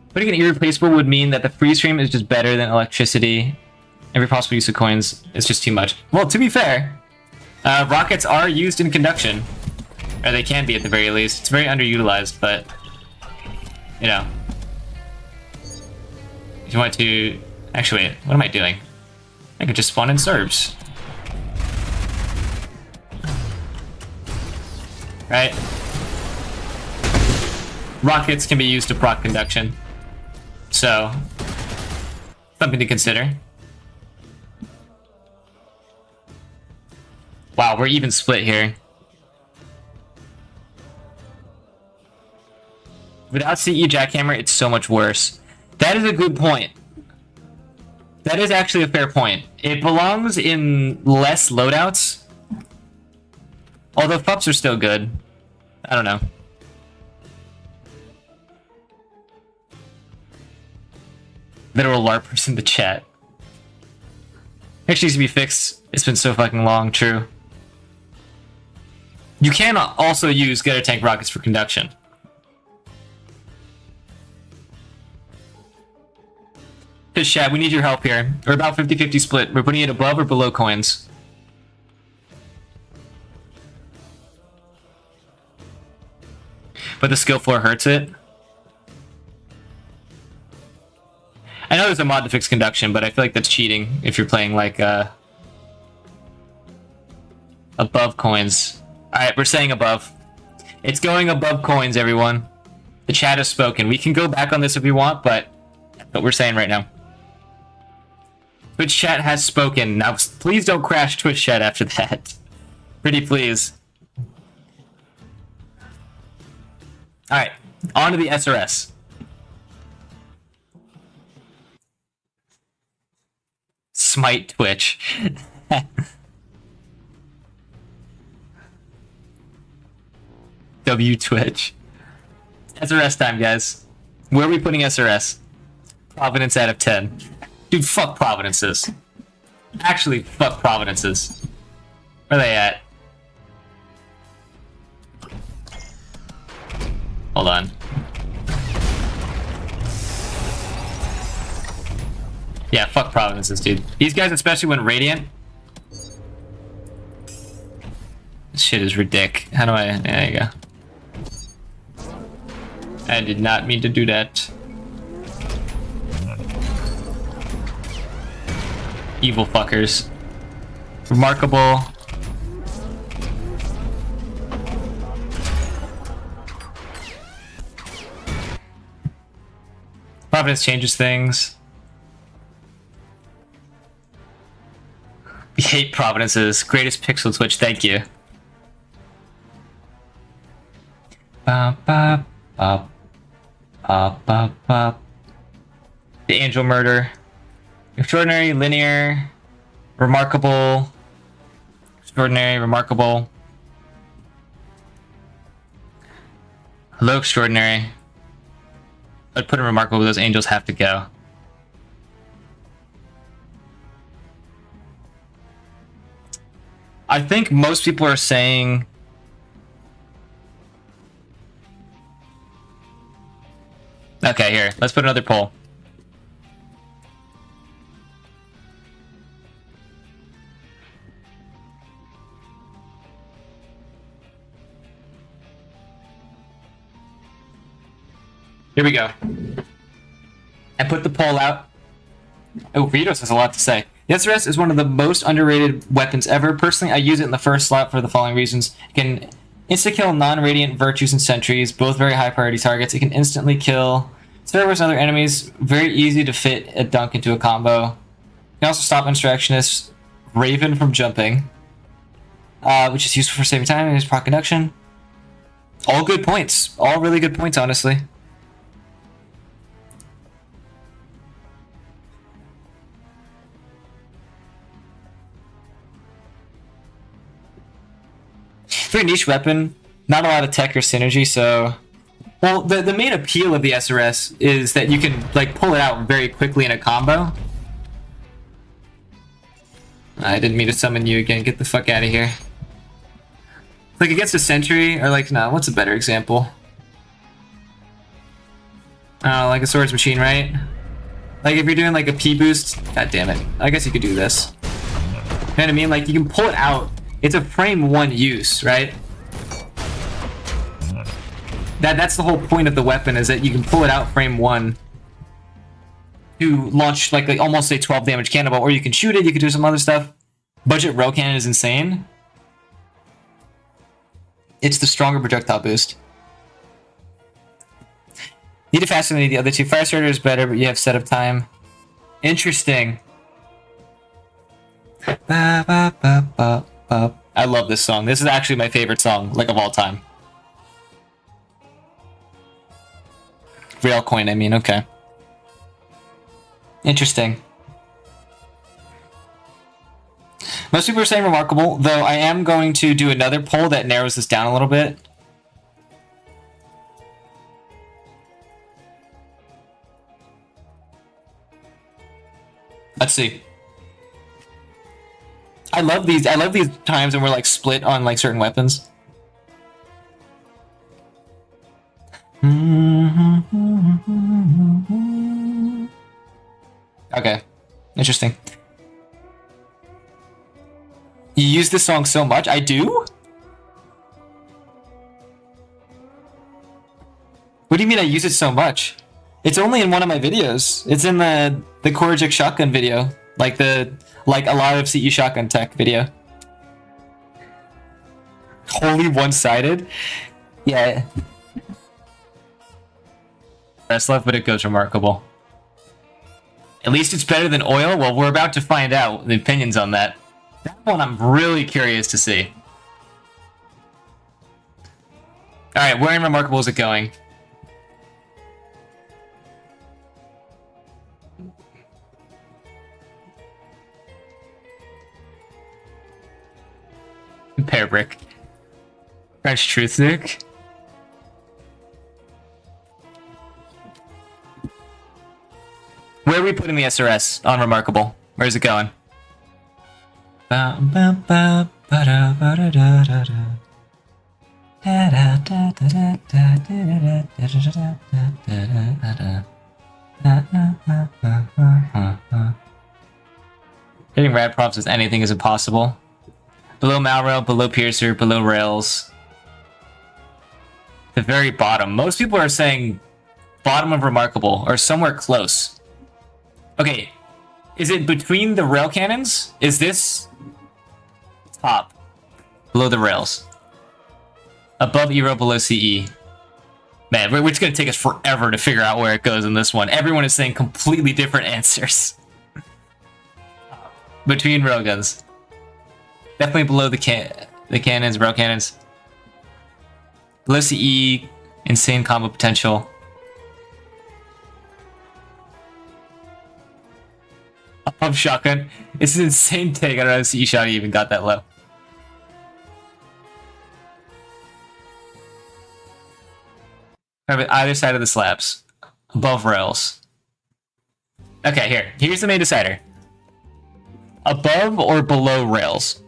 S1: Putting an irreplaceable would mean that the freeze frame is just better than electricity. Every possible use of coins is just too much. Well, to be fair, rockets are used in conduction. Or they can be at the very least. It's very underutilized, but, you know. If you want to... Actually, wait, what am I doing? I could just spawn in serves. Right? Rockets can be used to proc conduction. So, something to consider. Wow, we're even split here. Without CE Jackhammer, it's so much worse. That is a good point. That is actually a fair point. It belongs in less loadouts. Although FUPs are still good. I don't know. Literal LARPers in the chat. Actually needs to be fixed. It's been so fucking long, true. You can also use gutter tank rockets for conduction. Fish chat, we need your help here. We're about 50-50 split. We're putting it above or below coins. But the skill floor hurts it. I know there's a mod to fix conduction, but I feel like that's cheating if you're playing like above coins. Alright, we're saying above. It's going above coins, everyone. The chat has spoken. We can go back on this if we want, but we're saying right now. Twitch chat has spoken. Now, please don't crash Twitch chat after that. Pretty please. Alright, on to the SRS. Smite Twitch. W Twitch. SRS time, guys. Where are we putting SRS? Providence out of 10. Dude, fuck Providences. Actually, fuck Providences. Where are they at? Hold on. Yeah, fuck Providences, dude. These guys, especially when Radiant. This shit is ridiculous. How do I... There you go. I did not mean to do that. Evil fuckers. Remarkable. Providence changes things. We hate Providences. Greatest pixel Twitch, thank you. Ba, ba, ba, ba, ba, ba. The Angel Murder. Extraordinary, linear, remarkable, extraordinary, remarkable. Hello, extraordinary. I'd put in remarkable, but those angels have to go. I think most people are saying... Okay, here, let's put another poll. Here we go. I put the poll out. Oh, Vitos has a lot to say. The SRS is one of the most underrated weapons ever. Personally, I use it in the first slot for the following reasons. It can insta-kill non-radiant virtues and sentries, both very high priority targets. It can instantly kill servers and other enemies. Very easy to fit a dunk into a combo. It can also stop insurrectionists Raven from jumping, which is useful for saving time and his proc conduction. All good points. All really good points, honestly. Very niche weapon, not a lot of tech or synergy, so Well, the main appeal of the SRS is that you can like pull it out very quickly in a combo. I didn't mean to summon you again. Get the fuck out of here. Like against a sentry, or like, no, what's a better example? Oh, like a swords machine, right? Like if you're doing like a P boost, god damn it. I guess you could do this. You know what I mean? Like you can pull it out. It's a frame one use, right? That's the whole point of the weapon, is that you can pull it out frame one to launch like almost a 12 damage cannonball, or you can shoot it, you can do some other stuff. Budget rail cannon is insane. It's the stronger projectile boost. Need to fascinate the other two. Fire starter is better, but you have setup time. Interesting. Ba, ba, ba, ba, ba. I love this song. This is actually my favorite song, like of all time. Rail coin, I mean, okay. Interesting. Most people are saying remarkable, though I am going to do another poll that narrows this down a little bit. Let's see. I love these times when we're like split on like certain weapons. Okay. Interesting. You use this song so much? I do? What do you mean I use it so much? It's only in one of my videos. It's in the Korajik shotgun video. Like a lot of CE shotgun tech video. Wholly one-sided? Yeah. That's left, but it goes remarkable. At least it's better than oil? Well, we're about to find out the opinions on that. That one I'm really curious to see. Alright, where in remarkable is it going? Pear brick. French truth stick. Where are we putting the SRS on remarkable? Where's it going? Hitting rad props with anything is impossible. Below Malrail, below Piercer, below Rails. The very bottom. Most people are saying bottom of remarkable, or somewhere close. Okay, is it between the rail cannons? Is this top? Below the rails. Above Eero, below CE. Man, we're just gonna take us forever to figure out where it goes in this one. Everyone is saying completely different answers. Between railguns. Definitely below the cannons, rail cannons. Below CE, insane combo potential. Above shotgun. It's an insane take. I don't know if CE shot even got that low. Either side of the slabs. Above rails. Okay, here's the main decider. Above or below rails?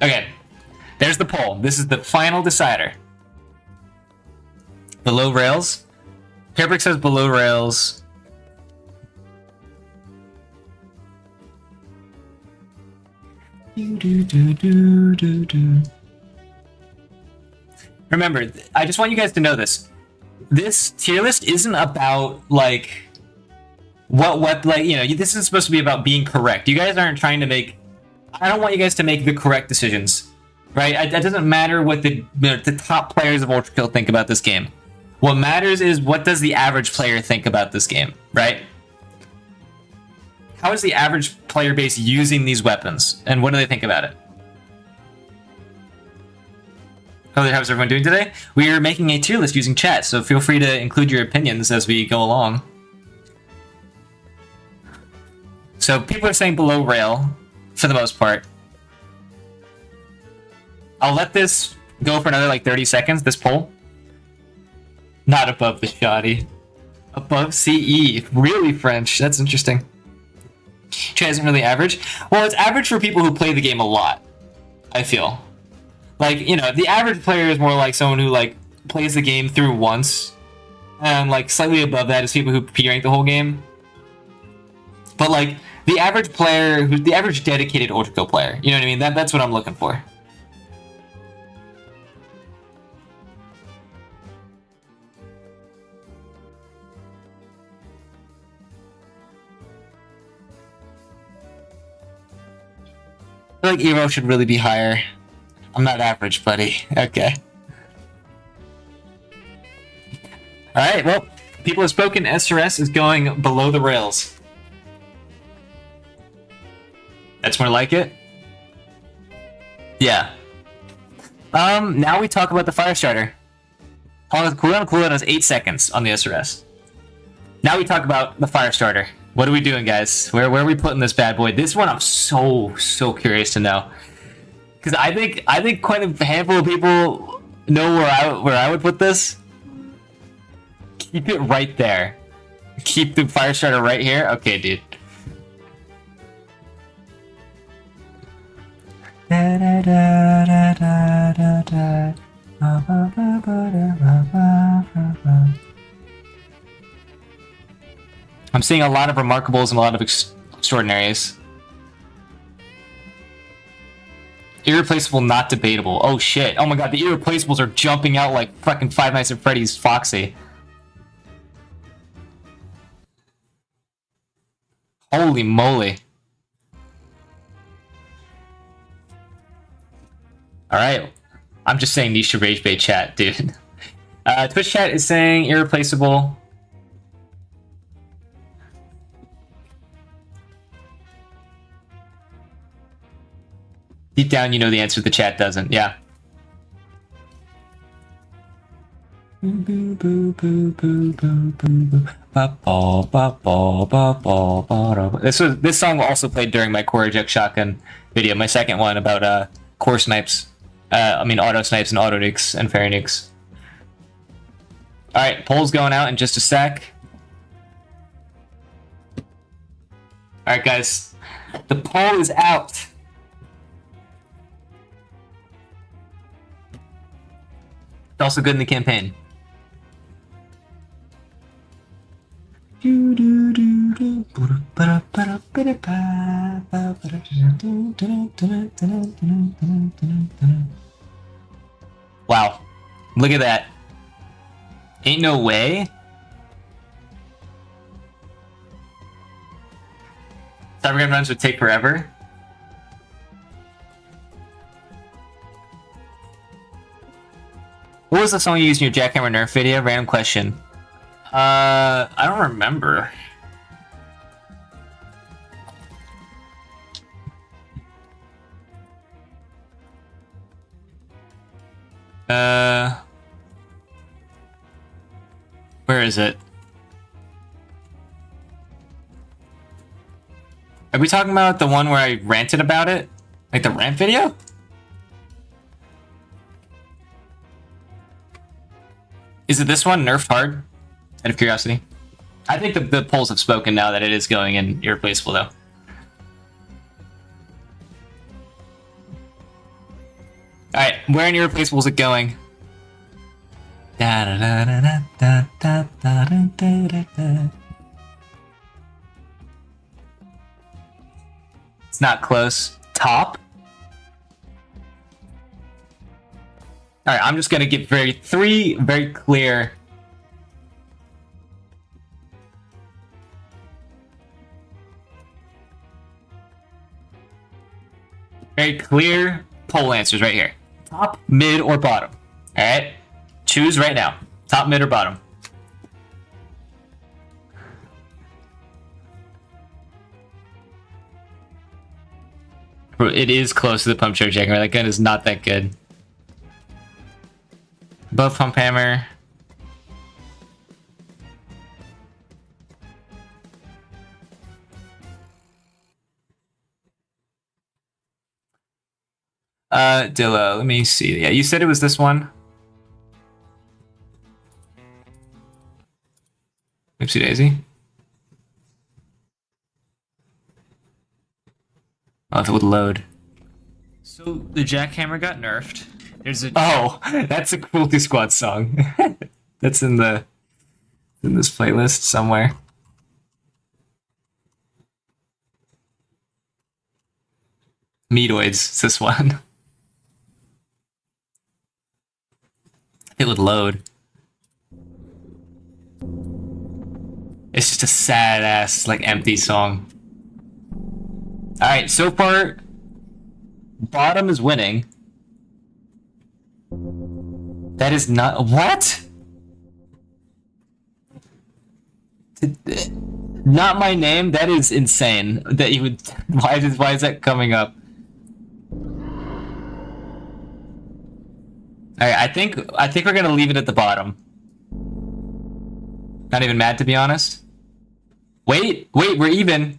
S1: Okay, there's the poll. This is the final decider. Below rails? Pearbrick says below rails. Remember, I just want you guys to know this. This tier list isn't about, like, this isn't supposed to be about being correct. You guys aren't trying to make... I don't want you guys to make the correct decisions, right? It doesn't matter what the top players of Ultrakill think about this game. What matters is what does the average player think about this game, right? How is the average player base using these weapons, and what do they think about it? How's everyone doing today? We are making a tier list using chat, so feel free to include your opinions as we go along. So people are saying below rail. for the most part. I'll let this go for another like 30 seconds, this poll. Not above the shoddy. Above CE. Really French. That's interesting. Chat isn't really average. Well, it's average for people who play the game a lot, I feel. Like, you know, the average player is more like someone who like plays the game through once. And like slightly above that is people who P-rank the whole game. But like the average player, who's the average dedicated Ultrakill player, you know what I mean? That's what I'm looking for. I feel like Evo should really be higher. I'm not average, buddy. Okay. Alright, well, people have spoken. SRS is going below the rails. That's more like it? Yeah. Now we talk about the fire starter. Cooldown is 8 seconds on the SRS. Now we talk about the fire starter. What are we doing, guys? Where are we putting this bad boy? This one I'm so curious to know. Because I think quite a handful of people know where I would put this. Keep it right there. Keep the fire starter right here. Okay, dude. I'm seeing a lot of remarkables and a lot of extraordinaries. Irreplaceable, not debatable. Oh shit. Oh my god, the irreplaceables are jumping out like fucking Five Nights at Freddy's Foxy. Holy moly. Alright. I'm just saying niche rage bait chat, dude. Twitch chat is saying irreplaceable. Deep down, you know the answer. The chat doesn't. Yeah. This song also played during my Core Eject Shotgun video, my second one about core snipes. Auto snipes and auto nukes and fairy nukes. All right, poll's going out in just a sec. All right, guys, the poll is out. It's also good in the campaign. Wow, look at that. Ain't no way. Cybergun runs would take forever. What was the song you used in your Jackhammer Nerf video? Random question. I don't remember. Where is it? Are we talking about the one where I ranted about it? Like the rant video? Is it this one, nerfed hard? Out of curiosity. I think the polls have spoken now that it is going in irreplaceable though. Alright, where in irreplaceable is it going? It's not close. Top? Alright, I'm just gonna give three very clear. Very clear poll answers right here. Top, mid, or bottom. Alright? Choose right now. Top, mid, or bottom. Bro, it is close to the pump charge jacker. That gun is not that good. Above pump hammer. Dilla, let me see. Yeah, you said it was this one. Oopsie daisy. Oh, if it would load. So the jackhammer got nerfed. There's a that's a Cruelty Squad song. That's in this playlist somewhere. Meatoids, it's this one. It would load. It's just a sad ass, like, empty song. Alright, so far, bottom is winning. That is not. What? Not my name? That is insane. That you would. Why is that coming up? Alright, I think we're gonna leave it at the bottom. Not even mad, to be honest. Wait, we're even.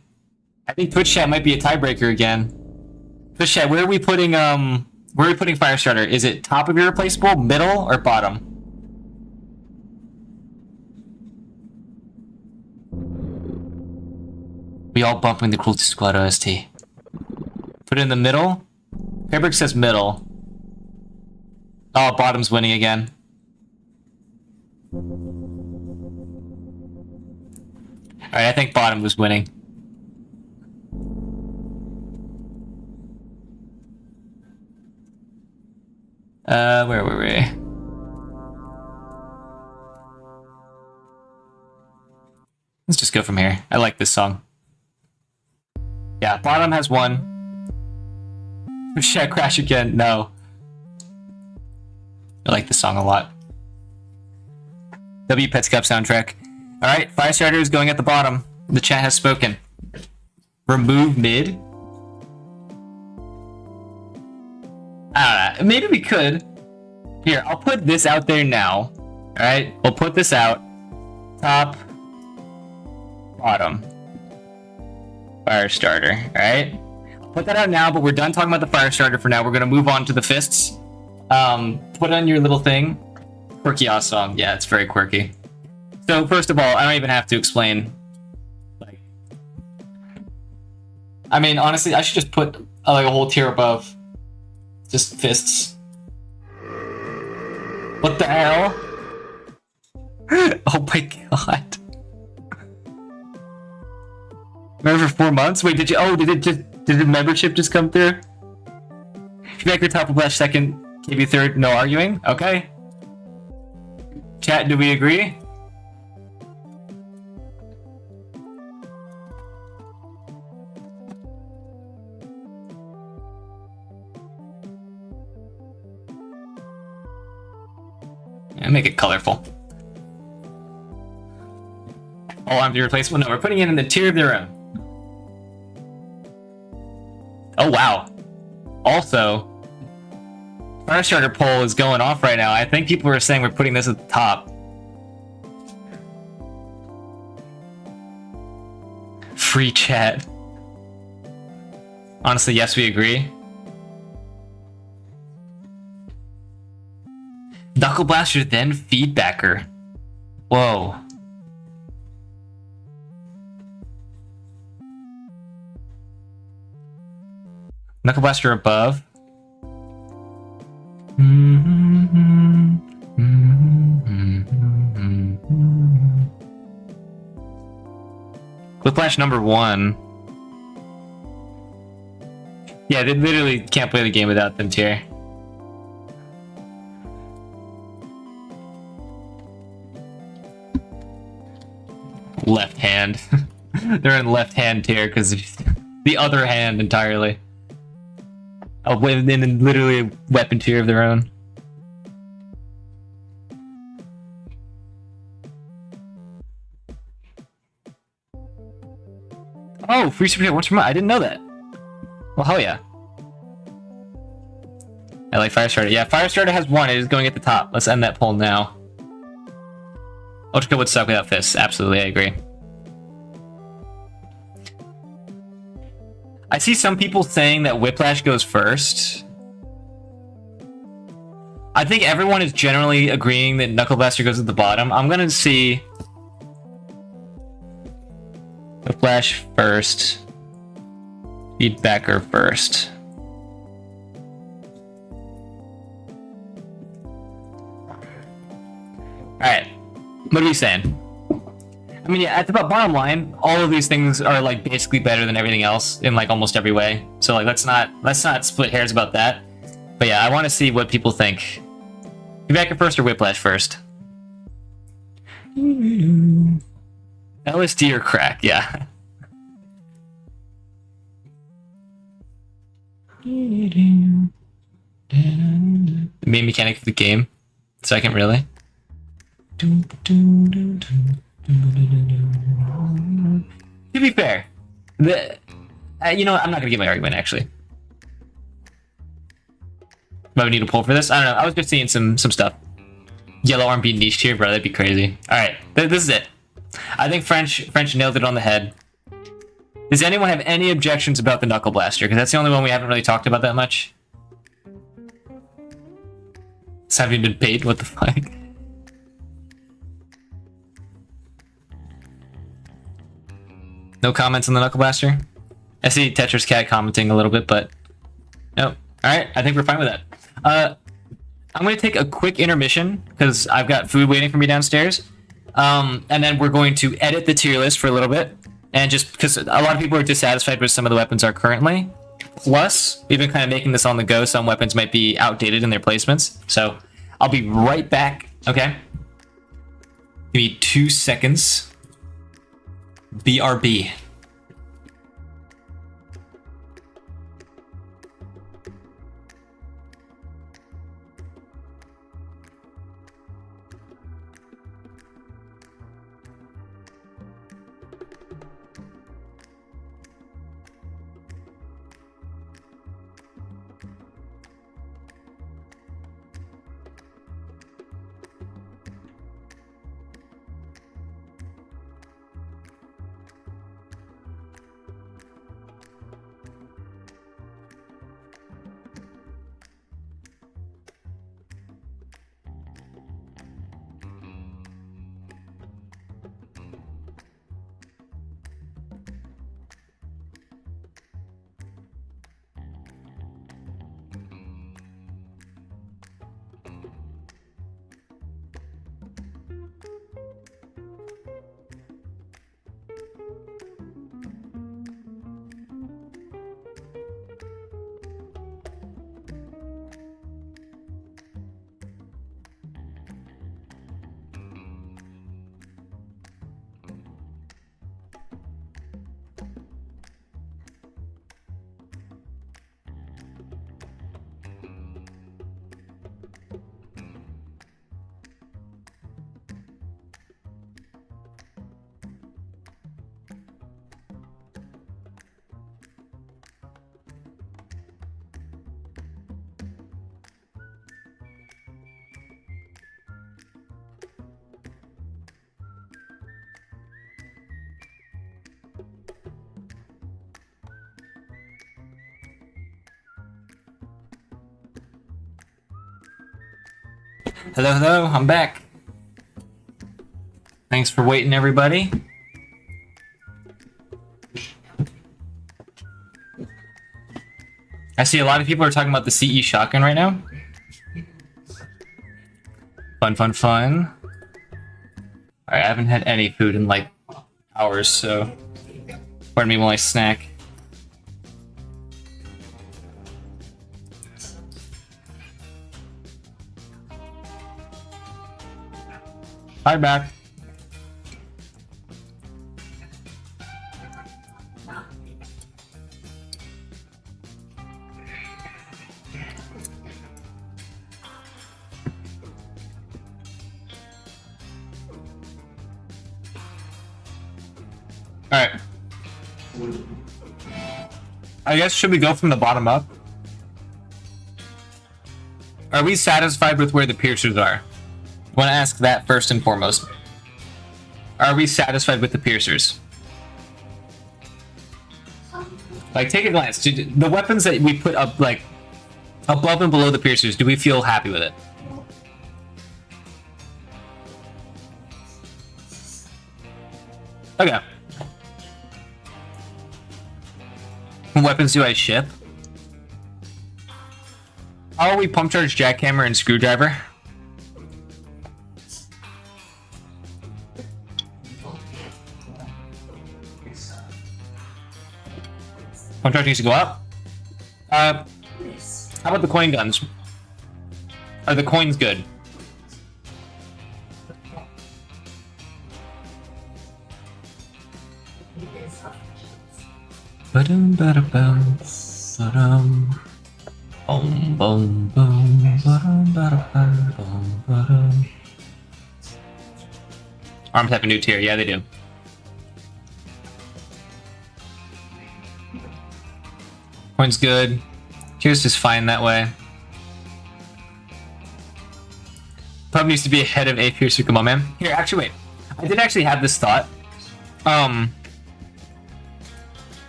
S1: I think Twitch chat might be a tiebreaker again. Twitch chat, where are we putting Firestarter? Is it top of your replaceable, middle, or bottom? We all bumping the Cruelty Squad OST. Put it in the middle. Fabric says middle. Oh, bottom's winning again. Alright, I think bottom was winning. Where were we? Let's just go from here. I like this song. Yeah, bottom has won. Should I crash again? No. I like this song a lot. W Pets Cup soundtrack. Alright, Firestarter is going at the bottom. The chat has spoken. Remove mid? I don't know. Maybe we could. Here, I'll put this out there now. Alright, we'll put this out. Top. Bottom. Firestarter. Alright? I'll put that out now, but we're done talking about the Firestarter for now. We're gonna move on to the fists. Put on your little thing. Quirky ass song. Yeah, it's very quirky. So first of all, I don't even have to explain. Like, I mean, honestly, I should just put like a whole tier above. Just fists. What the hell? Oh my god. Remember for 4 months? Wait, did you? Oh, did the membership just come through? Feedbacker top of last second, KB third. No arguing. Okay. Chat, do we agree? Yeah, make it colorful. All arms are replaceable. No, we're putting it in the tier of their own. Oh wow. Also, Firestarter poll is going off right now. I think people are saying we're putting this at the top. Free chat. Honestly, yes, we agree. Knuckle Blaster, then Feedbacker. Whoa. Knuckle Blaster above. Whiplash number 1. Yeah, they literally can't play the game without them tier. Left hand. They're in left hand tier because the other hand entirely. Oh, and then literally a weapon tier of their own. Oh, free super chat once per month. I didn't know that. Well, hell yeah. I like Firestarter. Yeah, Firestarter has won. It is going at the top. Let's end that poll now. Ultrakill would suck without fists. Absolutely, I agree. I see some people saying that Whiplash goes first. I think everyone is generally agreeing that Knuckle Blaster goes at the bottom. I'm gonna see Whiplash first, Feedbacker first. Alright, what are we saying? I mean, yeah, at the bottom line, all of these things are like basically better than everything else in like almost every way. So like let's not split hairs about that. But yeah, I want to see what people think. Feedbacker first or Whiplash first? LSD or crack, yeah. The main mechanic of the game. Second, really? To be fair, you know what? I'm not gonna give my argument actually. But we need a poll for this. I don't know. I was just seeing some stuff. Yellow R&B niche tier, bro. That'd be crazy. All right, this is it. I think French nailed it on the head. Does anyone have any objections about the Knuckle Blaster? Because that's the only one we haven't really talked about that much. It's having been paid. What the fuck? No comments on the Knuckle Blaster? I see Tetris Cat commenting a little bit, but no. Alright, I think we're fine with that. I'm going to take a quick intermission, because I've got food waiting for me downstairs. And then we're going to edit the tier list for a little bit. And just because a lot of people are dissatisfied with some of the weapons are currently. Plus, we've been kind of making this on the go. Some weapons might be outdated in their placements. So, I'll be right back, okay? Give me 2 seconds. BRB. Hello, I'm back. Thanks for waiting, everybody. I see a lot of people are talking about the CE shotgun right now. Fun. Alright, I haven't had any food in like hours, so pardon me while I snack. Hi, back. Alright. I guess, should we go from the bottom up? Are we satisfied with where the piercers are? I want to ask that first and foremost. Are we satisfied with the piercers? Like, take a glance. The weapons that we put up, like, above and below the piercers, do we feel happy with it? Okay. What weapons do I ship? Probably pump charge, jackhammer, and screwdriver. Pump charge needs to go up. How about the coin guns? Are the coins good? Ba-dum, ba-da-bum, ba-dum. Boom, boom, boom, ba-dum, ba-da-bum, boom, ba-dum. Arms have a new tier. Yeah, they do. Coin's good. Tier's just fine that way. Pub needs to be ahead of A tier, come on, man. Here, actually, wait. I did actually have this thought.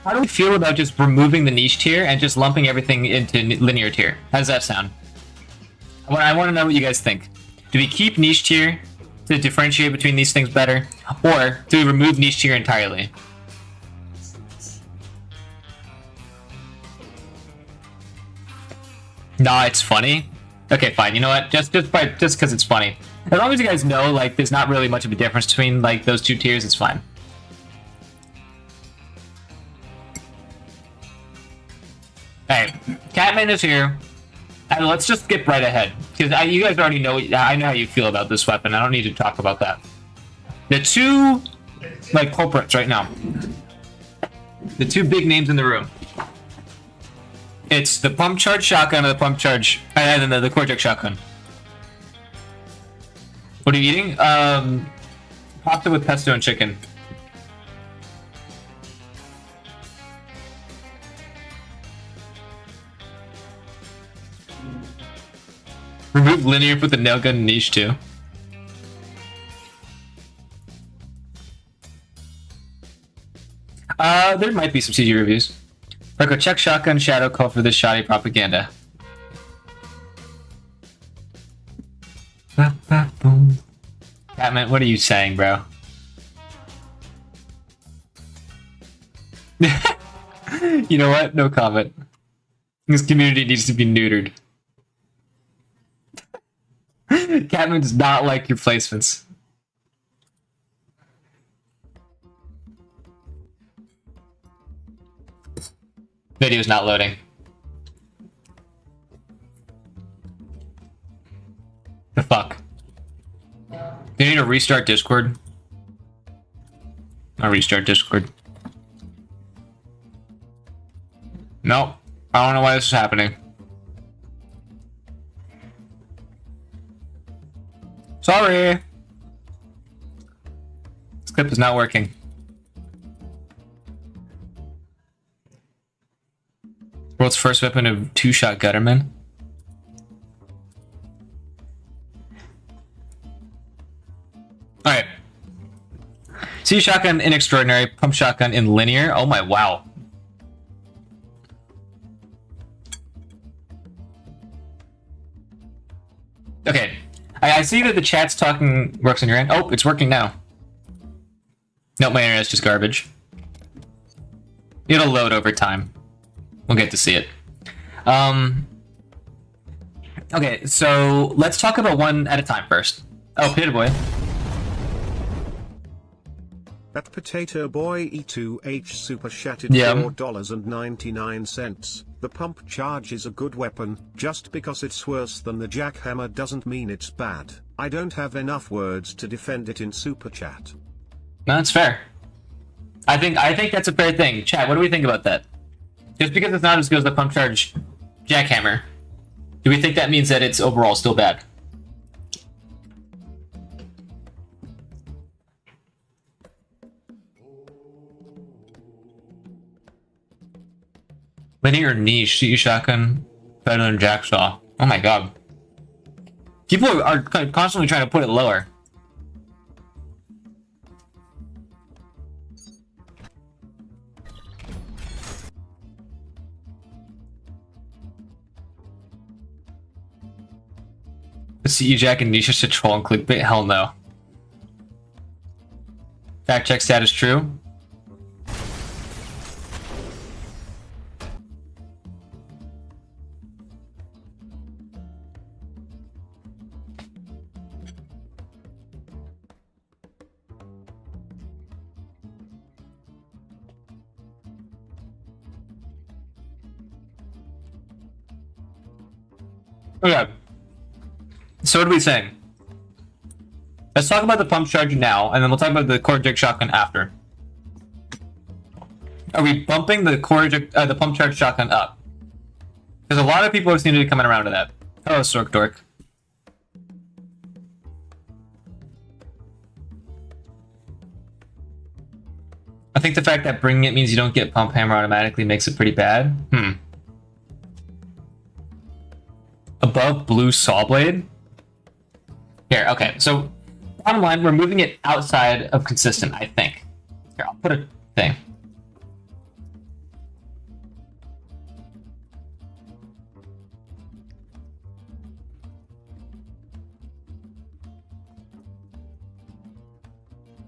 S1: How do we feel about just removing the niche tier and just lumping everything into linear tier? How does that sound? I want to know what you guys think. Do we keep niche tier to differentiate between these things better? Or do we remove niche tier entirely? Nah, it's funny. Okay, fine. You know what? Just because it's funny. As long as you guys know, like, there's not really much of a difference between like those two tiers, it's fine. Alright, Catman is here. And let's just skip right ahead. Because you guys already know, I know how you feel about this weapon. I don't need to talk about that. The two, like, culprits right now. The two big names in the room. It's the pump charge shotgun or the pump charge, and then the Cortex shotgun. What are you eating? Pasta with pesto and chicken. Remove linear, put the nail gun in niche too. There might be some CG reviews. Marco, check shotgun shadow call for this shoddy propaganda. Boom. Catman, what are you saying, bro? You know what? No comment. This community needs to be neutered. Catman does not like your placements. Video's not loading. The fuck? Do you need to restart Discord? I'll restart Discord. Nope. I don't know why this is happening. Sorry. This clip is not working. World's first weapon of two-shot gutterman. Alright. See shotgun in extraordinary, pump shotgun in linear. Oh my wow. Okay. I see that the chat's talking works on your end. Oh, it's working now. Nope, my internet's just garbage. It'll load over time. We'll get to see it. Okay, so let's talk about one at a time first. Oh, Potato Boy.
S3: That Potato Boy E2H super chatted $4.99. The pump charge is a good weapon. Just because it's worse than the jackhammer doesn't mean it's bad. I don't have enough words to defend it in super chat.
S1: No, that's fair. I think that's a fair thing. Chat, what do we think about that? Just because it's not as good as the pump charge jackhammer, do we think that means that it's overall still bad? Linear niche, CE shotgun, better than jacksaw. Oh my god. People are constantly trying to put it lower. The CE jack and niche is to troll and clickbait? Hell no. Fact check status true. Okay. So what are we saying? Let's talk about the pump charge now, and then we'll talk about the core jig shotgun after. Are we bumping the the pump charge shotgun up? Because a lot of people seem to be coming around to that. Oh, Stork Dork. I think the fact that bringing it means you don't get pump hammer automatically makes it pretty bad. Above blue saw blade? Here, okay, so bottom line, we're moving it outside of consistent, I think. Here, I'll put a thing.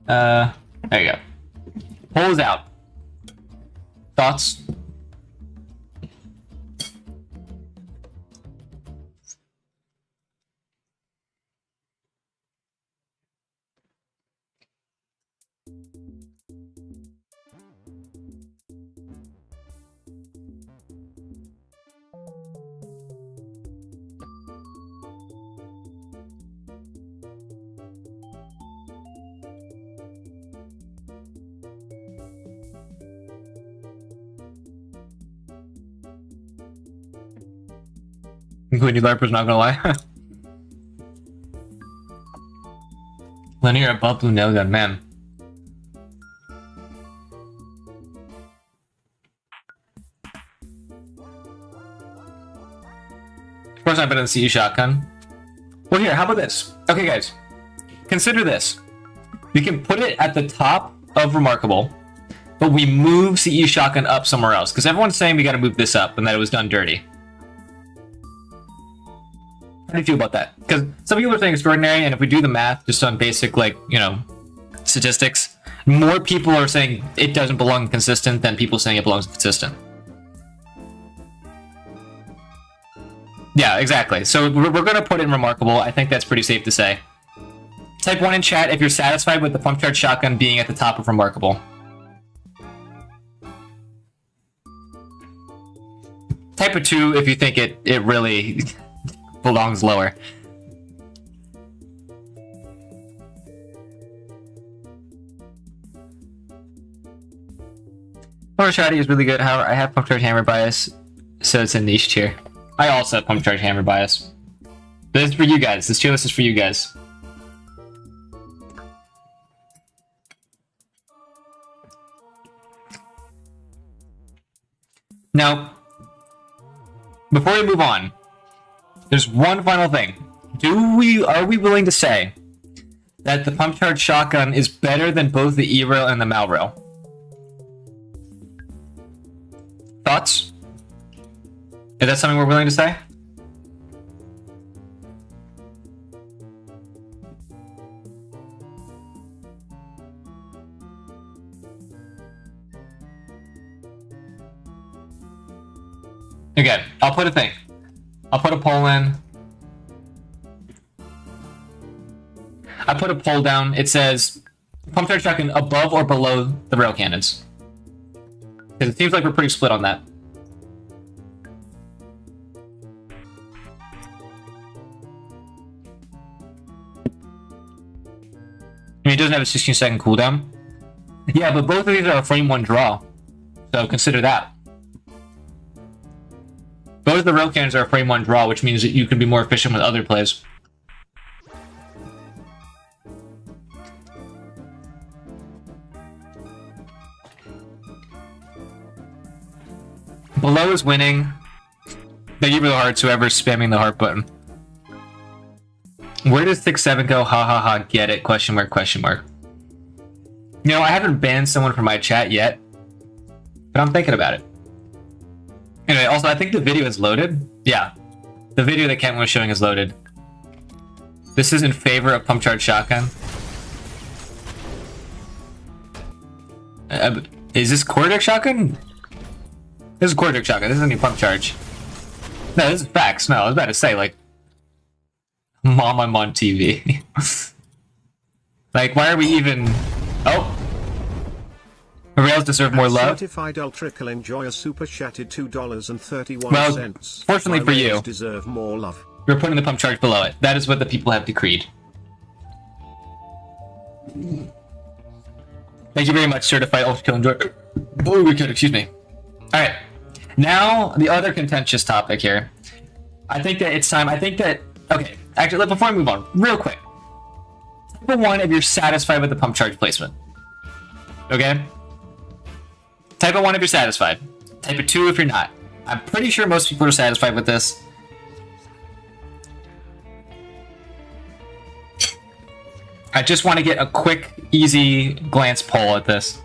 S1: There you go. Pull is out. Thoughts? Quinny Larper's not gonna lie. Linear above blue nail gun, man. Of course, I've been in the CE shotgun. Well, here, how about this? Okay, guys, consider this. We can put it at the top of Remarkable, but we move CE shotgun up somewhere else because everyone's saying we got to move this up and that it was done dirty. How do you feel about that? Because some people are saying extraordinary, and if we do the math just on basic, like, you know, statistics, more people are saying it doesn't belong in consistent than people saying it belongs in consistent. Yeah, exactly. So we're going to put in Remarkable. I think that's pretty safe to say. Type 1 in chat if you're satisfied with the pump charge shotgun being at the top of Remarkable. Type a 2 if you think it really belongs lower. Power Shotty is really good. However, I have pump charge hammer bias, so it's a niche tier. I also have pump charge hammer bias. But it's for you guys. This tier list is for you guys. Now, before we move on, there's one final thing. Are we willing to say that the pump charge shotgun is better than both the E-rail and the Mal rail? Thoughts? Is that something we're willing to say? Okay, I'll put a thing. I'll put a poll in. I put a poll down. It says pump charge shotgun above or below the rail cannons. Because it seems like we're pretty split on that. I mean, it doesn't have a 16-second cooldown. Yeah, but both of these are a frame 1 draw. So consider that. Both of the rail cannons are a frame 1 draw, which means that you can be more efficient with other plays. Below is winning. Thank you for the hearts, whoever's spamming the heart button. Where does 6-7 go? Ha ha ha, get it? Question mark, question mark. You know, I haven't banned someone from my chat yet, but I'm thinking about it. Anyway, also, I think the video is loaded. Yeah, the video that Kent was showing is loaded. This is in favor of pump charge shotgun. Is this quarter shotgun? This is quarter shotgun. This isn't any pump charge. No, this is facts. No, I was about to say, like, Mom, I'm on TV. Like, why are we even... Oh! Rails deserve more love.
S3: Certified Ultrakill enjoy a super chatted $2.31.
S1: Well, fortunately for you,
S3: deserve more love.
S1: We're putting the pump charge below it. That is what the people have decreed. Thank you very much, Certified Ultrakill enjoy. Oh, we could, excuse me. Alright. Now, the other contentious topic here. I think that it's time. Okay, actually, before I move on, real quick. Type 1 if you're satisfied with the pump charge placement. Okay? Type 1 if you're satisfied. Type 2 if you're not. I'm pretty sure most people are satisfied with this. I just want to get a quick, easy glance poll at this.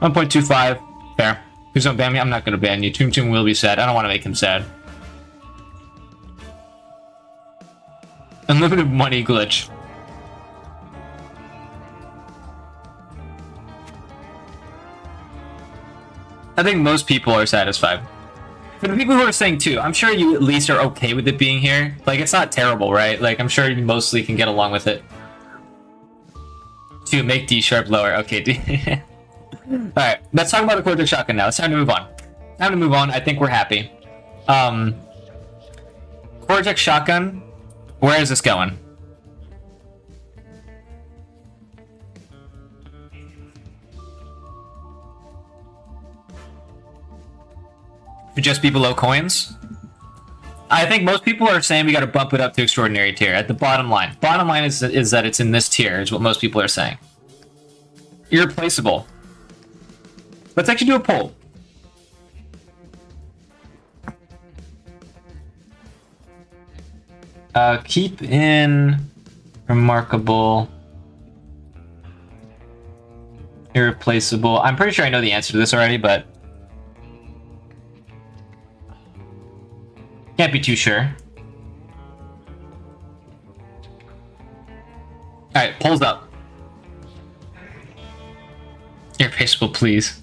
S1: $1.25. Fair. Please don't ban me. I'm not going to ban you. Toon Toon will be sad. I don't want to make him sad. Unlimited money glitch. I think most people are satisfied. For the people who are saying 2, I'm sure you at least are okay with it being here. Like, it's not terrible, right? Like, I'm sure you mostly can get along with it. 2, make D sharp lower. Okay, D. Alright, let's talk about the quarter shotgun now. It's time to move on. Time to move on. I think we're happy. Cortex shotgun. Where is this going? Should just be below coins? I think most people are saying we gotta bump it up to extraordinary tier at the bottom line. Bottom line is that it's in this tier, is what most people are saying. Irreplaceable. Let's actually do a poll. Keep in remarkable, irreplaceable. I'm pretty sure I know the answer to this already, but can't be too sure. Alright, polls up. Irreplaceable, please.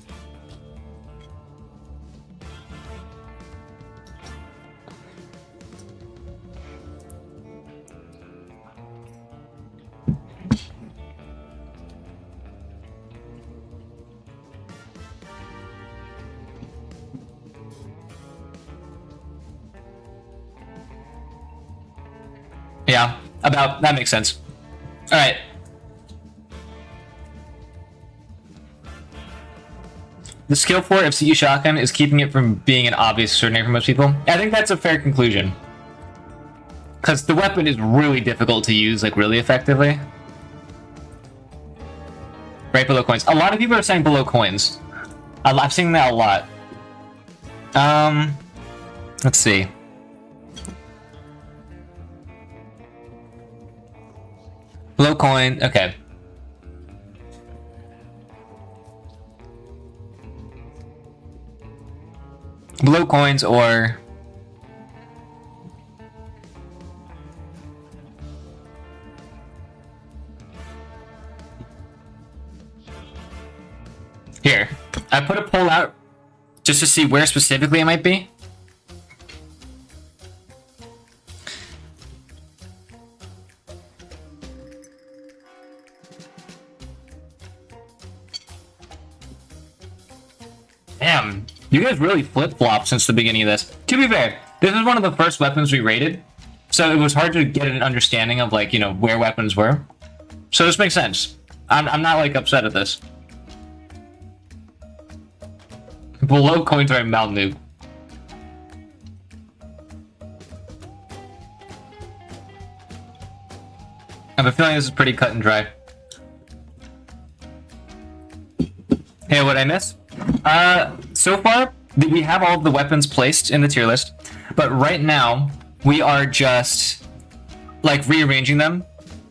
S1: Yeah, that makes sense. Alright. The skill 4 of CE Shotgun is keeping it from being an obvious extraordinary for most people. I think that's a fair conclusion. Because the weapon is really difficult to use, like, really effectively. Right below coins. A lot of people are saying below coins. I've seen that a lot. Let's see. Below coin, okay. Below coins or... Here, I put a poll out just to see where specifically it might be. Damn, you guys really flip-flopped since the beginning of this. To be fair, this is one of the first weapons we rated, so it was hard to get an understanding of, like, you know, where weapons were. So this makes sense. I'm not, like, upset at this. Below coins are Malnoob. I have a feeling this is pretty cut and dry. Hey, what'd I miss? So far, we have all of the weapons placed in the tier list, but right now, we are just, like, rearranging them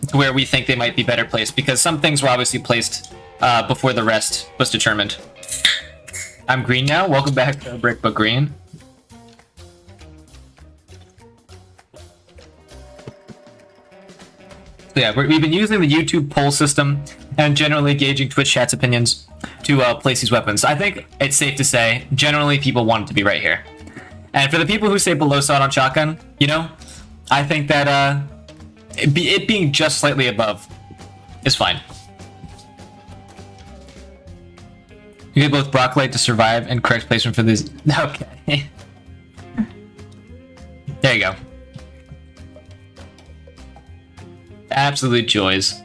S1: to where we think they might be better placed, because some things were obviously placed before the rest was determined. I'm green now. Welcome back to Brick But Green. So yeah, we've been using the YouTube poll system and generally gauging Twitch chat's opinions to place these weapons. I think it's safe to say, generally people want it to be right here. And for the people who say below sawed-on shotgun, you know, I think that it being just slightly above is fine. You get both Brocklight to survive and correct placement for these. Okay. There you go. Absolute joys.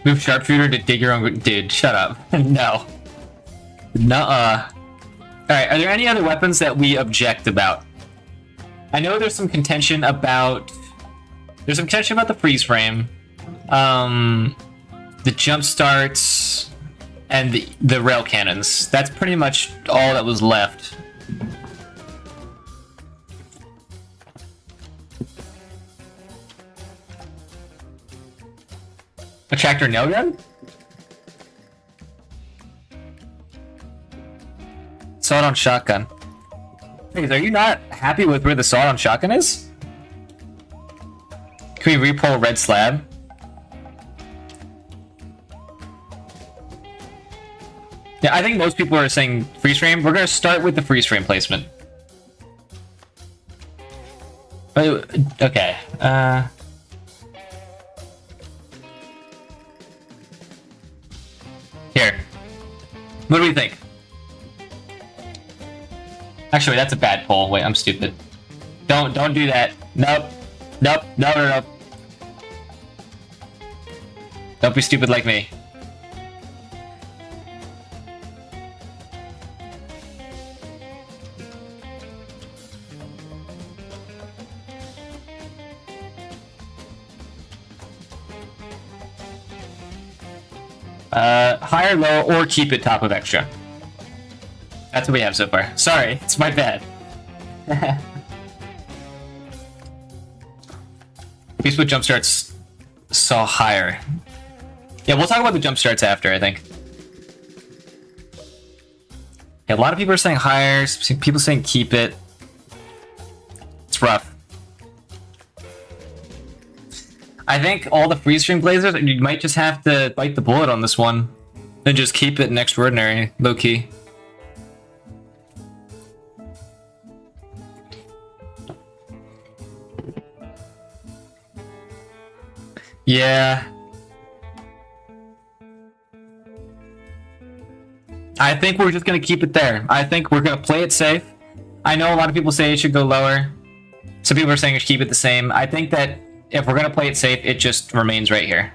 S1: Move sharpshooter to dig your own. Dude, shut up. No. Nuh-uh. Alright, are there any other weapons that we object about? I know there's some contention about. There's some contention about the freeze frame. The jump starts. And the rail cannons. That's pretty much all that was left. A tractor nail gun? Sawed-on shotgun. Hey, are you not happy with where the sawed-on shotgun is? Can we re-pull red slab? Yeah, I think most people are saying freeze frame. We're gonna start with the freeze frame placement. Okay. Here. What do we think? Actually, that's a bad poll. Wait, I'm stupid. Don't do that. Nope. Nope. No. Don't be stupid like me. Higher, low, or keep it top of extra. That's what we have so far. Sorry, it's my bad. Peace with jump starts saw higher. Yeah, we'll talk about the jump starts after, I think. Yeah, a lot of people are saying higher, people saying keep it. It's rough. I think all the freeze stream blazers, you might just have to bite the bullet on this one. And just keep it in extraordinary, low key. Yeah. I think we're just gonna keep it there. I think we're gonna play it safe. I know a lot of people say it should go lower. Some people are saying we should keep it the same. I think that if we're gonna play it safe, it just remains right here.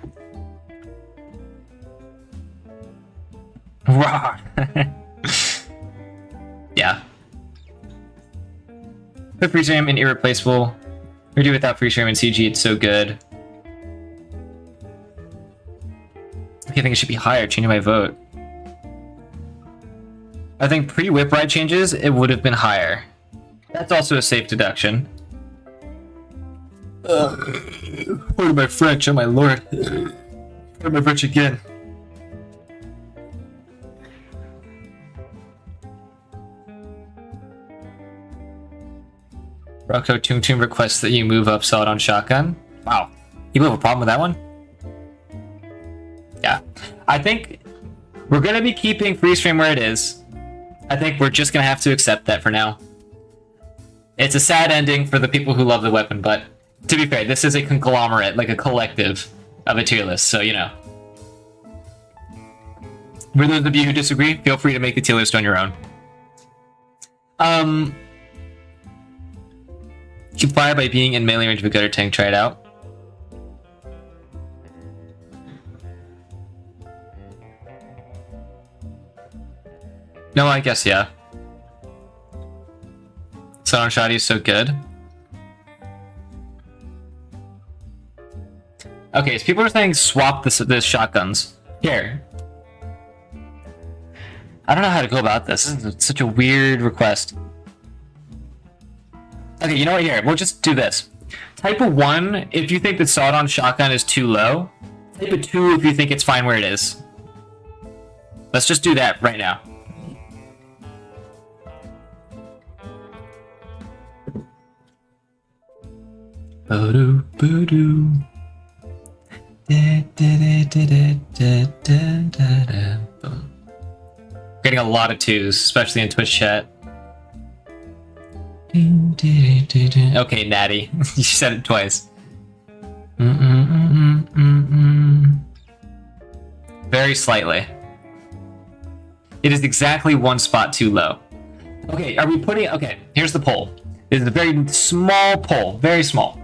S1: Raw. Yeah. Put freeze frame in irreplaceable. Or do without freeze frame in CG, it's so good. Okay, I think it should be higher, changing my vote. I think pre-whip ride changes, it would have been higher. That's also a safe deduction. Pardon my French, oh my lord. Pardon my French again. Rocco Toon Toon requests that you move up sawed-on shotgun. Wow. People have a problem with that one? Yeah. I think we're going to be keeping freeze frame where it is. I think we're just going to have to accept that for now. It's a sad ending for the people who love the weapon, but to be fair, this is a conglomerate, like a collective of a tier list, so you know. For those of you who disagree, feel free to make the tier list on your own. Keep fire by being in melee range of a gutter tank. Try it out. No, I guess yeah. Sawed-on Shoddy is so good. Okay, so people are saying swap this shotguns. Here. I don't know how to go about this. This is such a weird request. Okay, you know what? Here, we'll just do this. Type a 1 if you think the sawed-on shotgun is too low. Type a 2 if you think it's fine where it is. Let's just do that right now. Boo-doo, boo-doo. Boom. Getting a lot of twos, especially in Twitch chat. Okay, Natty. You said it twice. Very slightly. It is exactly one spot too low. Okay, are we putting... Okay, here's the poll. This is a very small poll. Very small.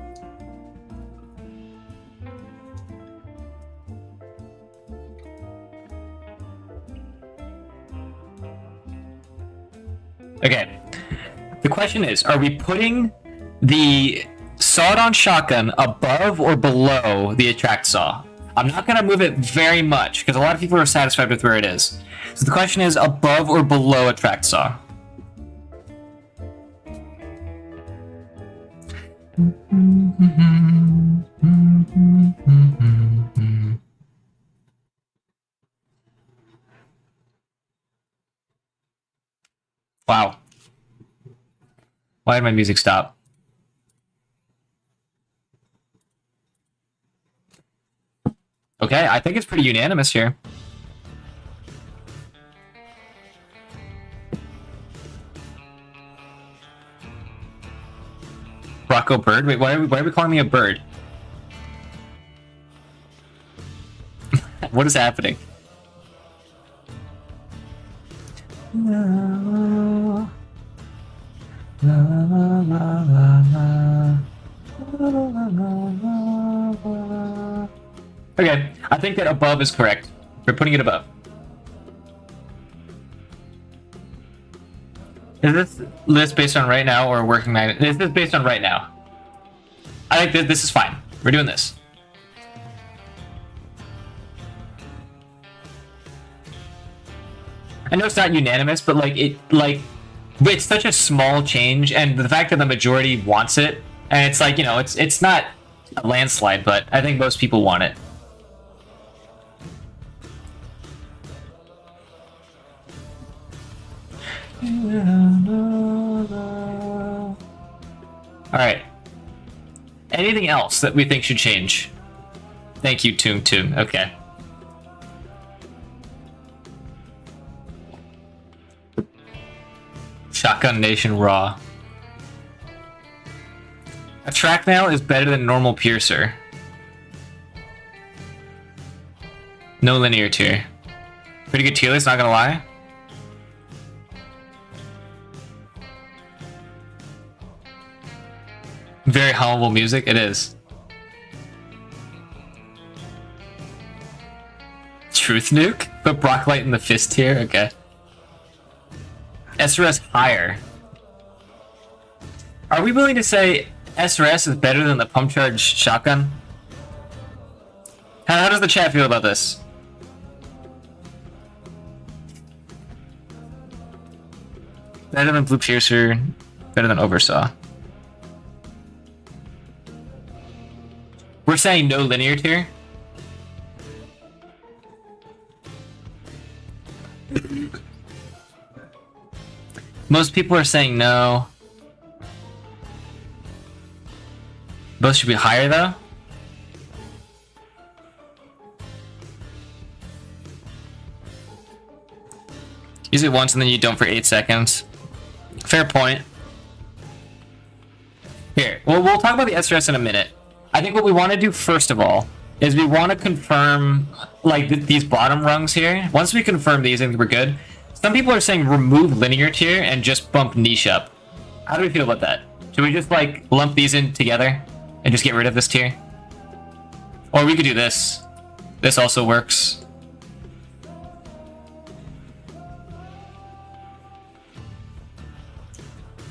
S1: Okay. The question is, are we putting the sawed-on shotgun above or below the attract saw? I'm not going to move it very much, because a lot of people are satisfied with where it is. So the question is, above or below attract saw? Wow. Why did my music stop? Okay, I think it's pretty unanimous here. Rocco Bird? Wait, why are we calling me a bird? What is happening? La, la, la, la, la, la. Okay, I think that above is correct. We're putting it above. Is this list based on right now or working night? Is this based on right now? I think this is fine. We're doing this. I know it's not unanimous, but it's such a small change, and the fact that the majority wants it, and it's like, you know, it's not a landslide, but I think most people want it. Alright. Anything else that we think should change? Thank you, Toom Toom. Okay. Shotgun Nation Raw. Attract now is better than normal piercer. No linear tier. Pretty good tier list, not gonna lie. Very hummable music, it is. Truth Nuke? Put Brocklight in the fist tier? Okay. SRS higher. Are we willing to say SRS is better than the pump charge shotgun? How does the chat feel about this? Better than Blue Piercer, better than Oversaw. We're saying no linear tier? Most people are saying no. Both should be higher though. Use it once and then you don't for 8 seconds. Fair point. Here, we'll talk about the SRS in a minute. I think what we want to do first of all is we want to confirm like these bottom rungs here. Once we confirm these, I think we're good. Some people are saying remove linear tier and just bump niche up. How do we feel about that? Should we just like lump these in together and just get rid of this tier? Or we could do this. This also works.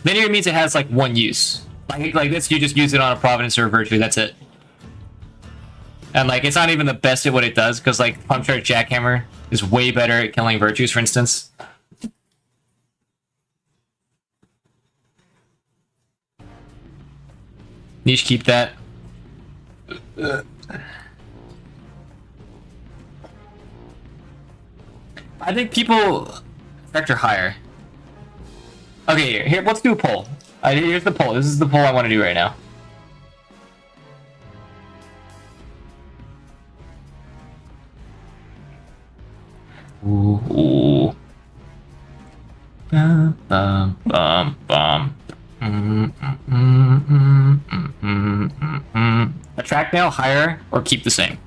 S1: Linear means it has like one use. Like this, you just use it on a Providence or a Virtue, that's it. And like, it's not even the best at what it does, because like, Pump Charge Jackhammer is way better at killing Virtues, for instance. Niche, keep that. I think people vector higher. Okay, here, let's do a poll. Here's the poll. This is the poll I want to do right now. Ooh. Bum, bum, bum, bum. Attract male higher or keep the same?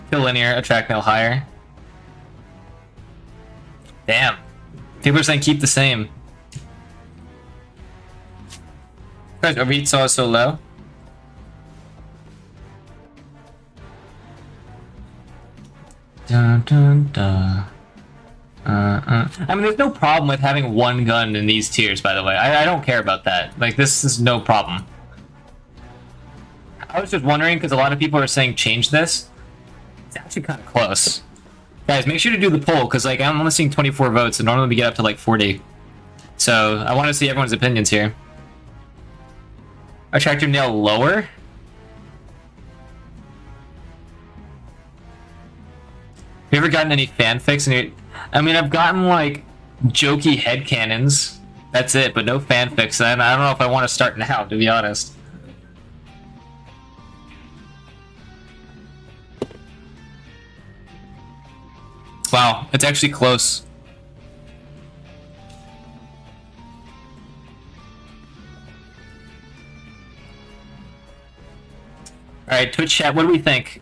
S1: Kill linear, attract male higher. Damn. People are saying keep the same. Guys, our beat saw is so low. Dun, dun, dun. I mean, there's no problem with having one gun in these tiers, by the way. I don't care about that. Like, this is no problem. I was just wondering, because a lot of people are saying change this. It's actually kind of close. Guys, make sure to do the poll, because like I'm only seeing 24 votes, and normally we get up to like 40. So, I want to see everyone's opinions here. Attractor nail lower? Have you ever gotten any fanfics? I mean, I've gotten like jokey headcanons. That's it, but no fanfics. And I don't know if I want to start now, to be honest. Wow, it's actually close. Alright, Twitch chat, what do we think?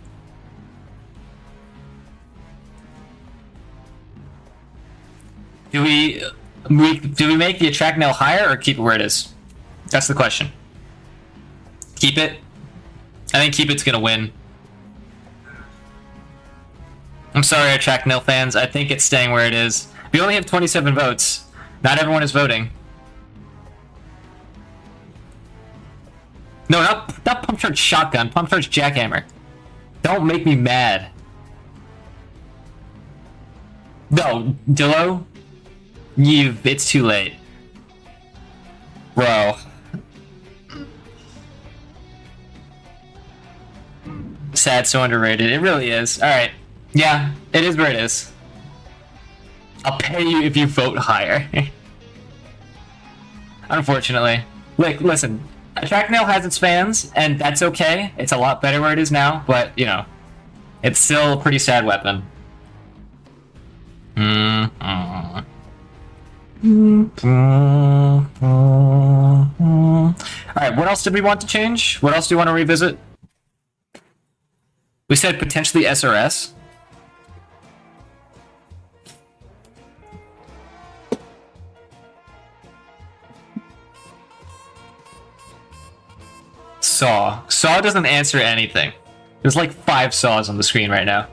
S1: Do we make the attract nail higher or keep it where it is? That's the question. Keep it? I think keep it's gonna win. I'm sorry, attract nail fans. I think it's staying where it is. We only have 27 votes. Not everyone is voting. No, not pump charge shotgun. Pump charge jackhammer. Don't make me mad. No, Dillo. It's too late. Bro. Sad, so underrated. It really is. Alright. Yeah, it is where it is. I'll pay you if you vote higher. Unfortunately. Like, listen. Attract Nail has its fans, and that's okay. It's a lot better where it is now, but, you know. It's still a pretty sad weapon. Alright, what else did we want to change? What else do you want to revisit? We said potentially SRS. Saw. Saw doesn't answer anything. There's like 5 saws on the screen right now.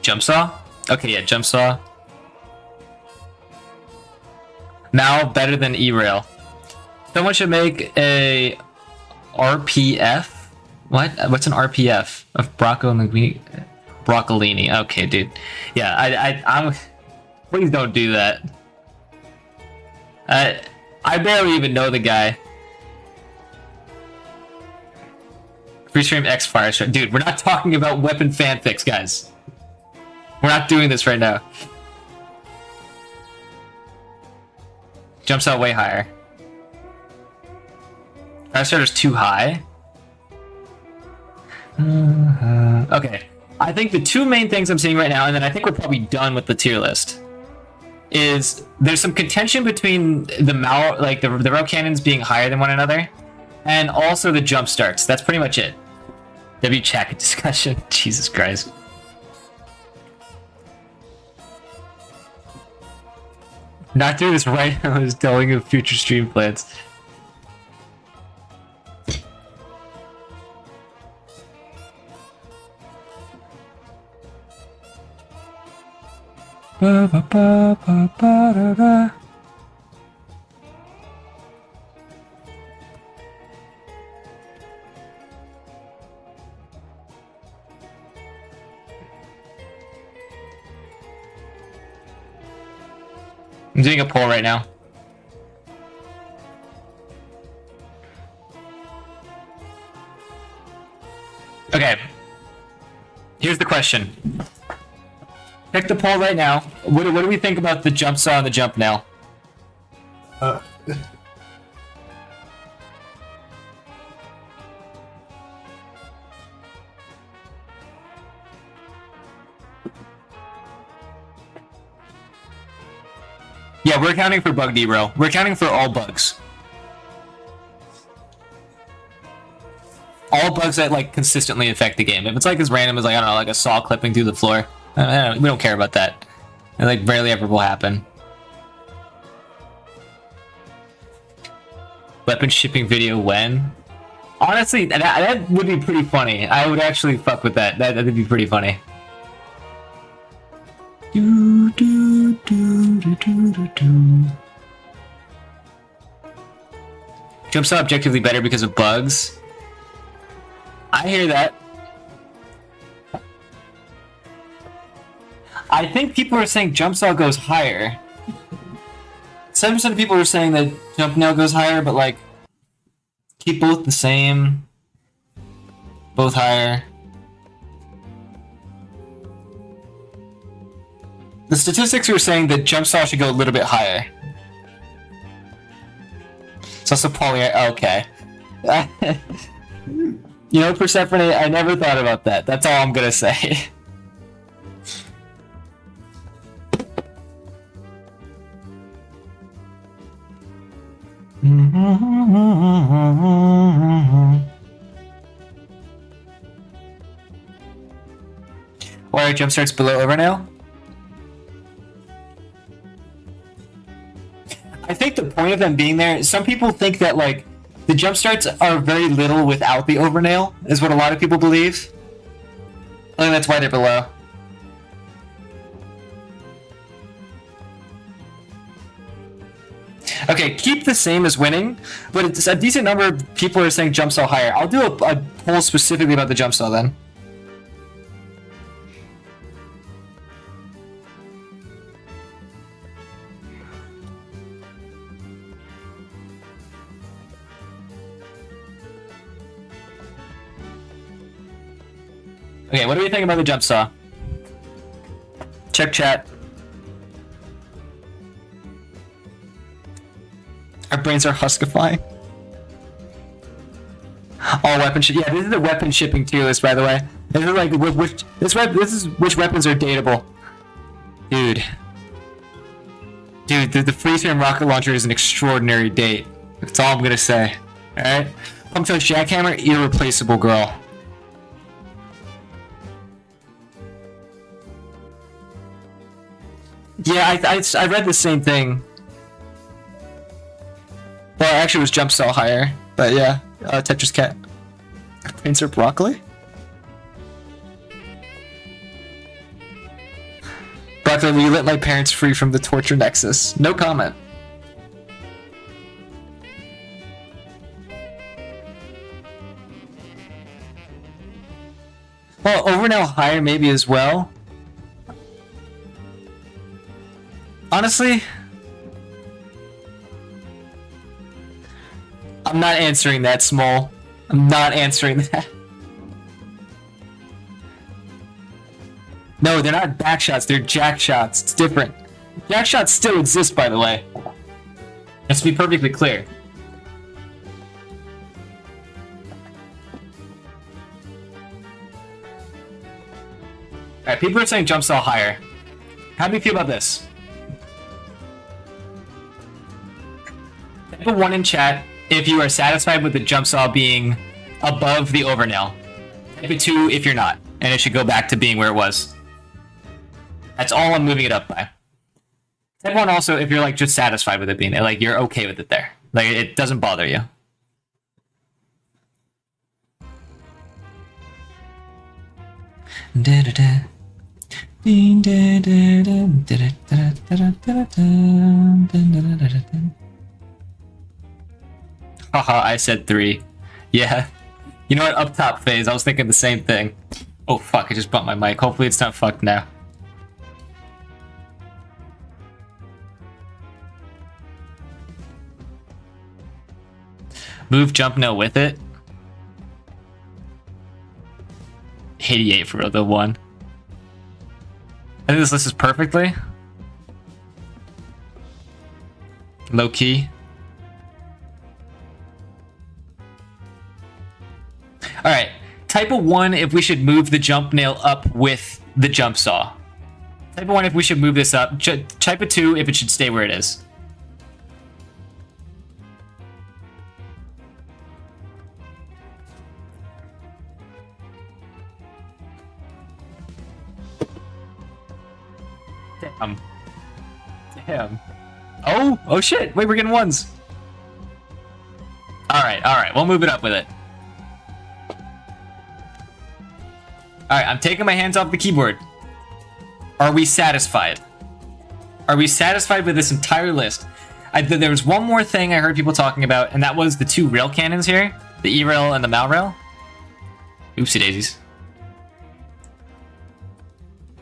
S1: Jump saw? Okay, yeah, jump saw. Now better than E-rail. Someone should make a RPF. What? What's an RPF of broccolini? Okay, dude. Yeah, I'm. Please don't do that. I barely even know the guy. Free stream X fire strike, dude. We're not talking about weapon fanfics, guys. We're not doing this right now. Jumps out way higher. Fire starter's too high. Okay. I think the 2 main things I'm seeing right now, and then I think we're probably done with the tier list, is there's some contention between the rail cannons being higher than one another, and also the jump starts. That's pretty much it. W chat discussion. Jesus Christ. Not doing this right now is telling of future stream plans. Ba, ba, ba, ba, ba, da, da. I'm doing a poll right now. Okay. Here's the question. Check the poll right now. What do we think about the jump saw and the jump nail? Yeah, we're counting for bug debro. We're counting for all bugs. All bugs that like consistently affect the game. If it's like as random as like I don't know, like a saw clipping through the floor, I don't know, we don't care about that. It like rarely ever will happen. Weapon shipping video when? Honestly, that would be pretty funny. I would actually fuck with that. That would be pretty funny. Do, do, do, do, do, do, do. Jump saw objectively better because of bugs. I hear that. I think people are saying jump saw goes higher. 7% of people are saying that jump nail goes higher, but like keep both the same. Both higher. The statistics are saying that jump saw should go a little bit higher. It's also poly. Okay. You know, Persephone, I never thought about that. That's all I'm gonna say. Why are jump starts below overnail? I think the point of them being there, some people think that like the jump starts are very little without the overnail, is what a lot of people believe. I think that's why they're below. Okay, keep the same as winning, but it's a decent number of people are saying jump saw higher. I'll do a poll specifically about the jump saw then. Okay, what do we think about the jump saw? Check chat. Our brains are huskifying. All weapon ship. Yeah, this is the weapon shipping tier list, by the way. This is like this is which weapons are dateable. Dude, the freezer and rocket launcher is an extraordinary date. That's all I'm gonna say. All right, pump toast jackhammer, irreplaceable girl. Yeah, I read the same thing. Well, actually, it was jump saw higher, but yeah, Tetris cat. Insert broccoli. Broccoli, will you let my parents free from the torture nexus? No comment. Well, overnail higher maybe as well. Honestly, I'm not answering that, Small. I'm not answering that. No, they're not back shots, they're jack shots. It's different. Jack shots still exist, by the way. Let's be perfectly clear. Alright, people are saying jump saw higher. How do you feel about this? Type a 1 in chat if you are satisfied with the jump saw being above the overnail. Type a 2 if you're not, and it should go back to being where it was. That's all I'm moving it up by. Type 1 also if you're like just satisfied with it being there, like you're okay with it there. Like it doesn't bother you. Haha, I said 3. Yeah. You know what? Up top phase. I was thinking the same thing. Oh fuck, I just bumped my mic. Hopefully it's not fucked now. Move jump no with it. 88 for the 1. I think this list is perfectly low key. All right, type of 1 if we should move the jump nail up with the jump saw. Type of 1 if we should move this up. Type of 2 if it should stay where it is. Damn. Oh shit. Wait, we're getting ones. All right. We'll move it up with it. All right, I'm taking my hands off the keyboard. Are we satisfied? Are we satisfied with this entire list? There was one more thing I heard people talking about, and that was the 2 rail cannons here, the E-rail and the Mal rail. Oopsie daisies.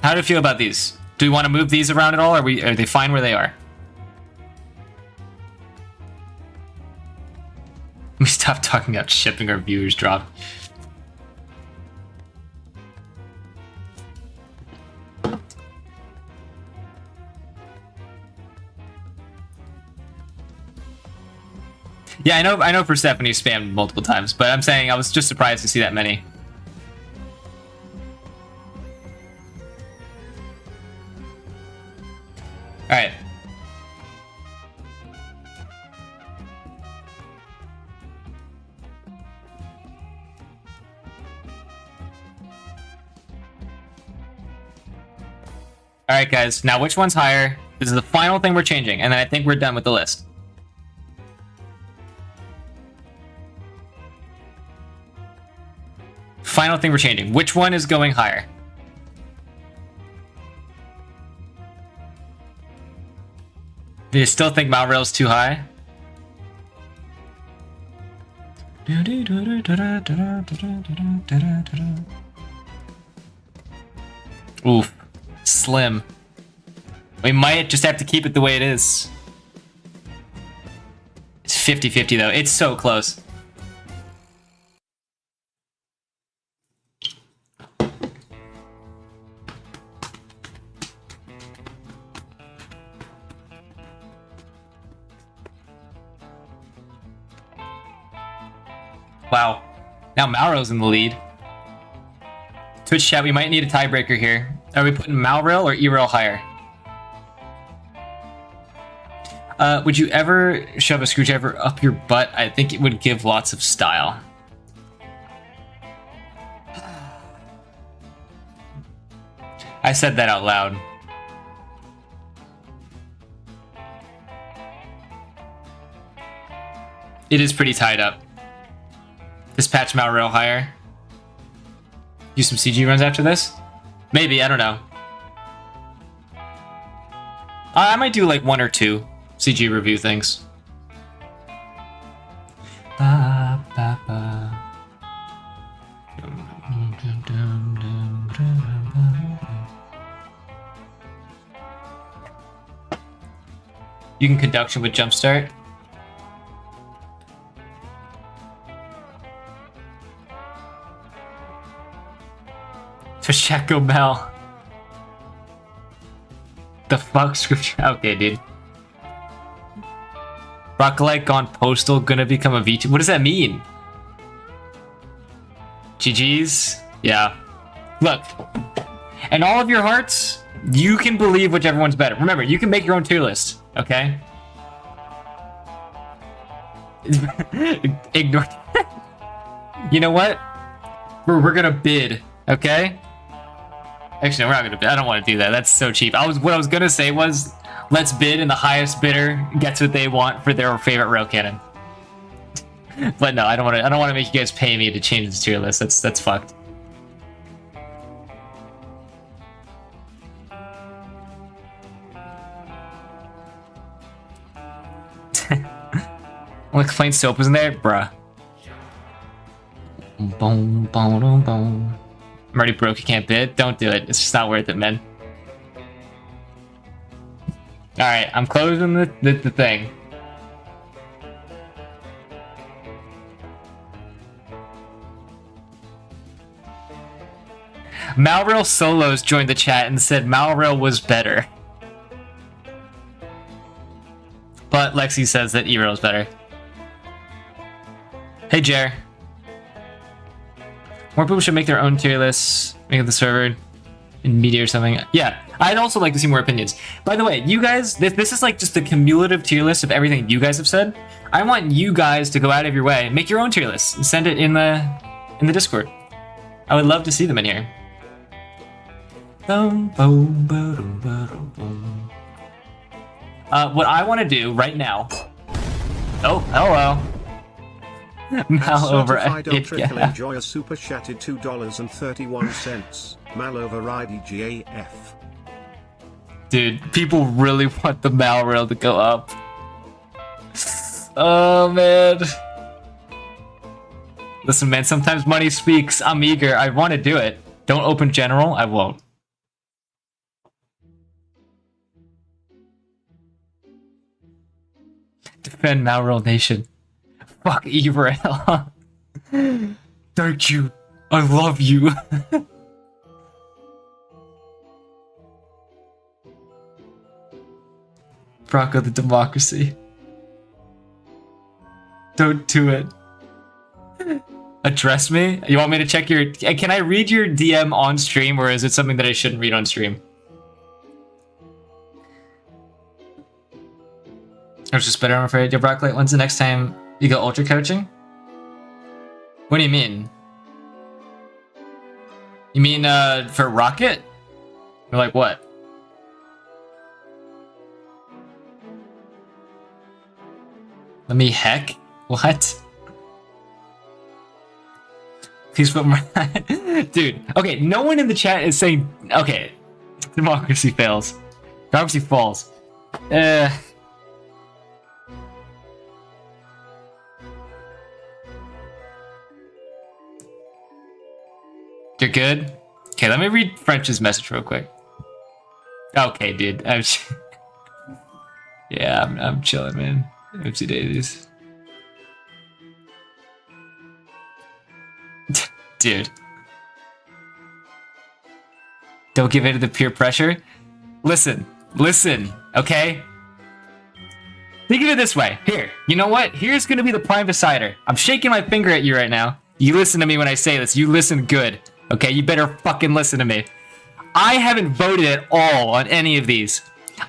S1: How do you feel about these? Do we want to move these around at all, or are they fine where they are? We stopped talking about shipping, our viewers dropped. Yeah, I know Persephone spammed multiple times, but I'm saying I was just surprised to see that many. Alright. Alright guys, now which one's higher? This is the final thing we're changing, and then I think we're done with the list. Final thing we're changing. Which one is going higher? Do you still think Mal Rail's too high? Oof. Slim. We might just have to keep it the way it is. It's 50-50 though. It's so close. Wow. Now Malro's in the lead. Twitch chat, we might need a tiebreaker here. Are we putting Malrail or E-Rail higher? Would you ever shove a screwdriver up your butt? I think it would give lots of style. I said that out loud. It is pretty tied up. Dispatch Malrail higher. Do some CG runs after this? Maybe, I don't know. I might do like 1 or 2 CG review things. You can conduction with jumpstart. Chaco Mel. The fuck scripture? Okay, dude. Rock-like gone postal, gonna become a VT. What does that mean? GG's? Yeah. Look. In all of your hearts, you can believe whichever one's better. Remember, you can make your own tier list, okay? Ignore. You know what? We're gonna bid, okay? Actually, no, we're not gonna bid. I don't want to do that. That's so cheap. What I was gonna say was, let's bid, and the highest bidder gets what they want for their favorite rail cannon. But no, I don't want to make you guys pay me to change this tier list. That's fucked. Only complaint soap was in there, bruh. Boom, boom, boom, boom. I'm already broke, you can't bid. Don't do it. It's just not worth it, man. Alright, I'm closing the thing. Malrail Solos joined the chat and said Malrail was better. But Lexi says that E-Rail is better. Hey, Jer. More people should make their own tier lists, make the server in media or something. Yeah, I'd also like to see more opinions. By the way, you guys, this is like just the cumulative tier list of everything you guys have said. I want you guys to go out of your way, make your own tier list, and send it in the Discord. I would love to see them in here. What I want to do right now. Oh, hello. Mal over
S3: Ultrakill enjoy a super chatted $2.31. Mal over IDGAF.
S1: Dude, people really want the Malrail to go up. Oh man. Listen, man, sometimes money speaks. I'm eager. I want to do it. Don't open general. I won't. Defend Malrail Nation. Fuck E-Rail. Thank you. I love you. Bronco the democracy. Don't do it. Address me? You want me to check your... Can I read your DM on stream, or is it something that I shouldn't read on stream? It was just better, I'm afraid. Yo, Brocklight, when's the next time you go ultra coaching? What do you mean? You mean, for Rocket? Or like what? Let me heck? What? Please put more... Dude, okay, no one in the chat is saying... Okay, democracy fails. Democracy falls. You're good? Okay, let me read French's message real quick. Okay, dude. Yeah, I'm chilling, man. Oopsie daisies. Dude. Don't give in to the peer pressure. Listen, okay? Think of it this way. Here, you know what? Here's gonna be the prime decider. I'm shaking my finger at you right now. You listen to me when I say this. You listen good. Okay, you better fucking listen to me. I haven't voted at all on any of these.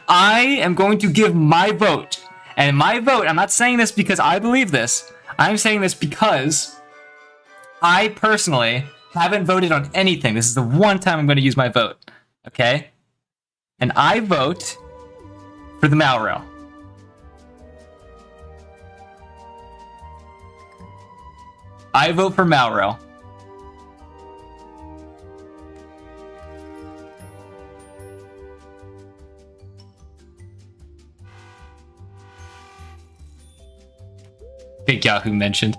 S1: I am going to give my vote. And my vote, I'm not saying this because I believe this. I'm saying this because I personally haven't voted on anything. This is the one time I'm going to use my vote. Okay? And I vote for the Malrail. I vote for Malrail. Big Yahoo mentioned.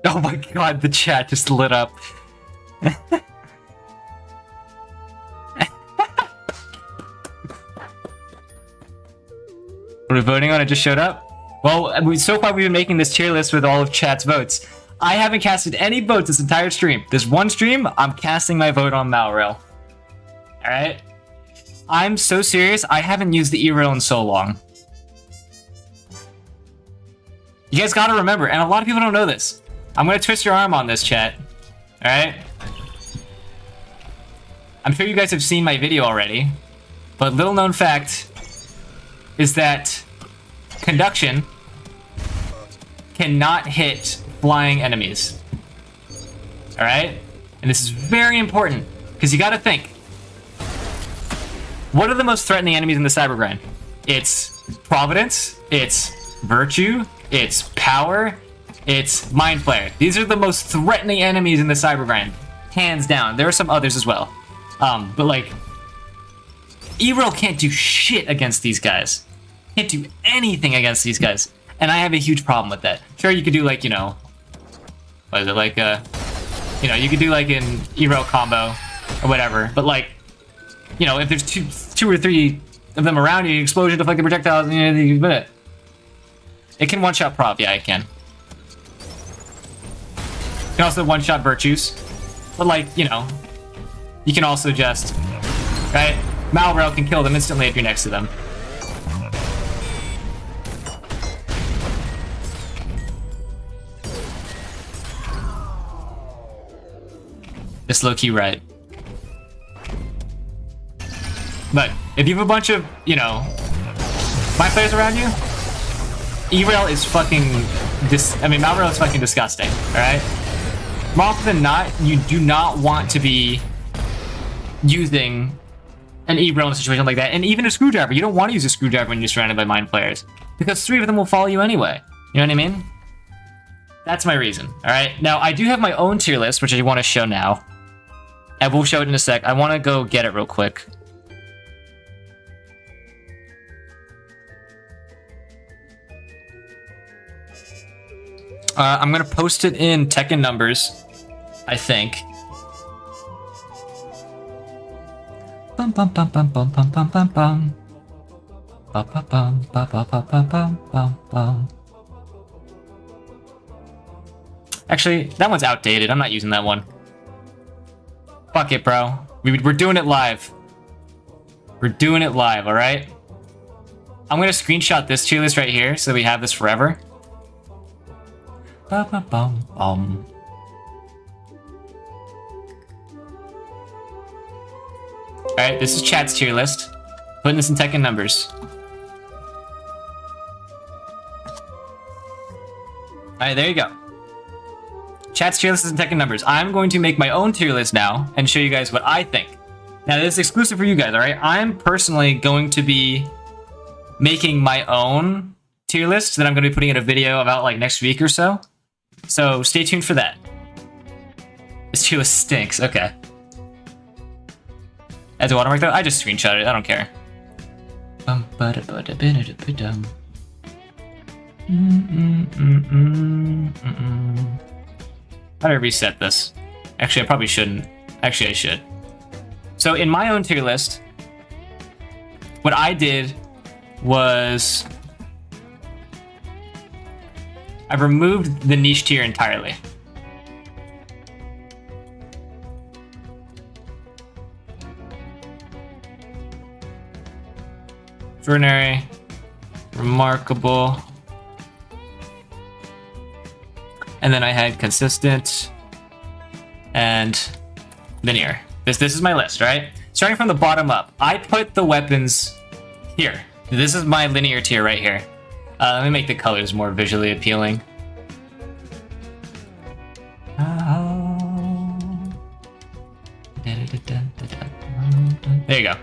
S1: Oh my god, the chat just lit up. What are we voting on? It just showed up? Well, so far we've been making this tier list with all of chat's votes. I haven't casted any votes this entire stream. This one stream, I'm casting my vote on Malrail. Alright? I'm so serious, I haven't used the E-Rail in so long. You guys gotta remember, and a lot of people don't know this. I'm gonna twist your arm on this, chat. Alright? I'm sure you guys have seen my video already, but little known fact is that conduction cannot hit flying enemies. Alright? And this is very important, because you gotta think. What are the most threatening enemies in the Cybergrind? It's Providence, it's Virtue, it's Power, it's Mind Flayer. These are the most threatening enemies in the Cybergrind. Hands down. There are some others as well. But like, E-Rail can't do shit against these guys. Can't do anything against these guys. And I have a huge problem with that. Sure, you could do like, you know, what is it, like, you know, you could do like an E-Rail combo or whatever. But like, you know, if there's two or three of them around you, explosion, deflected projectiles, you know, you spin it. It can one-shot prop, yeah, it can.
S4: You can also one-shot virtues. But like, you know, you can also just, right? Malrail can kill them instantly if you're next to them. It's low-key right. But if you have a bunch of, you know, my players around you, E-Rail is fucking Malrail is fucking disgusting, alright? More often than not, you do not want to be using an E-Rail in a situation like that. And even a screwdriver, you don't want to use a screwdriver when you're surrounded by mine players. Because 3 of them will follow you anyway. You know what I mean? That's my reason, alright? Now, I do have my own tier list, which I want to show now. And we'll show it in a sec. I want to go get it real quick. I'm gonna post it in Tekken numbers, I think. Bum bum bum bum bum bum bum bum bum. Bum bum bum bum bum bum bum bum bum. Actually, that one's outdated. I'm not using that one. Fuck it, bro. We're doing it live. We're doing it live, alright? I'm gonna screenshot this tier list right here so we have this forever. Ba -ba -bum -bum. Alright, this is Chad's tier list. Putting this in Tekken numbers. Alright, there you go. Chad's tier list is in Tekken numbers. I'm going to make my own tier list now and show you guys what I think. Now, this is exclusive for you guys, alright? I'm personally going to be making my own tier list that I'm going to be putting in a video about like next week or so. So stay tuned for that. This tier list stinks. Okay. As a watermark though, I just screenshot it. I don't care. How do I reset this? Actually, I probably shouldn't. Actually, I should. So in my own tier list, what I did was I've removed the niche tier entirely. Extraordinary, remarkable, and then I had consistent and linear. This is my list, right? Starting from the bottom up, I put the weapons here. This is my linear tier right here. Let me make the colors more visually appealing. There you go.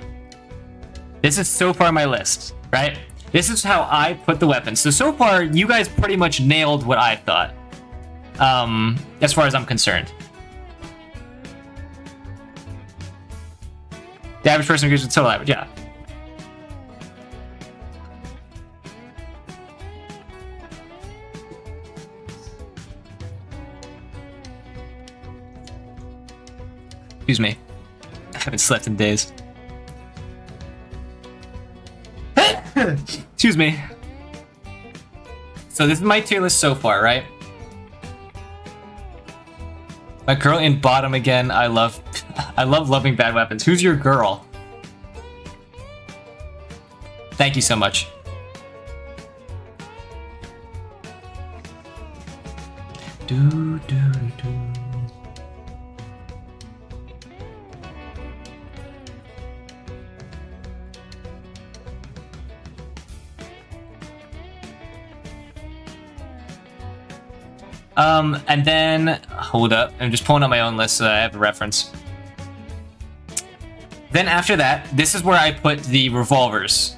S4: This is so far my list, right? This is how I put the weapons. So far, you guys pretty much nailed what I thought. As far as I'm concerned. The average person agrees with total average, yeah. Excuse me. I haven't slept in days. Excuse me. So this is my tier list so far, right? My girl in bottom again. I love loving bad weapons. Who's your girl? Thank you so much. Do. And then, hold up, I'm just pulling up my own list so that I have a reference. Then after that, this is where I put the revolvers.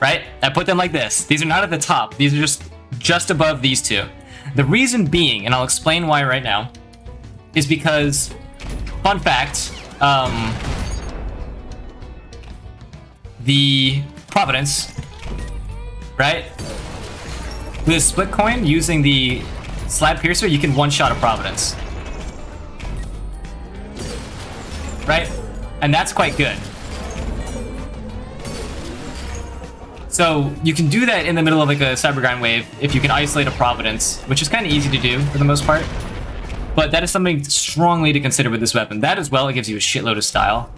S4: Right? I put them like this. These are not at the top. These are just above these two. The reason being, and I'll explain why right now, is because, fun fact, the Providence, right? With a split coin, using the slab piercer, you can one-shot a Providence. Right? And that's quite good. So you can do that in the middle of like a Cyber Grind wave if you can isolate a Providence, which is kind of easy to do for the most part. But that is something strongly to consider with this weapon. That as well, it gives you a shitload of style.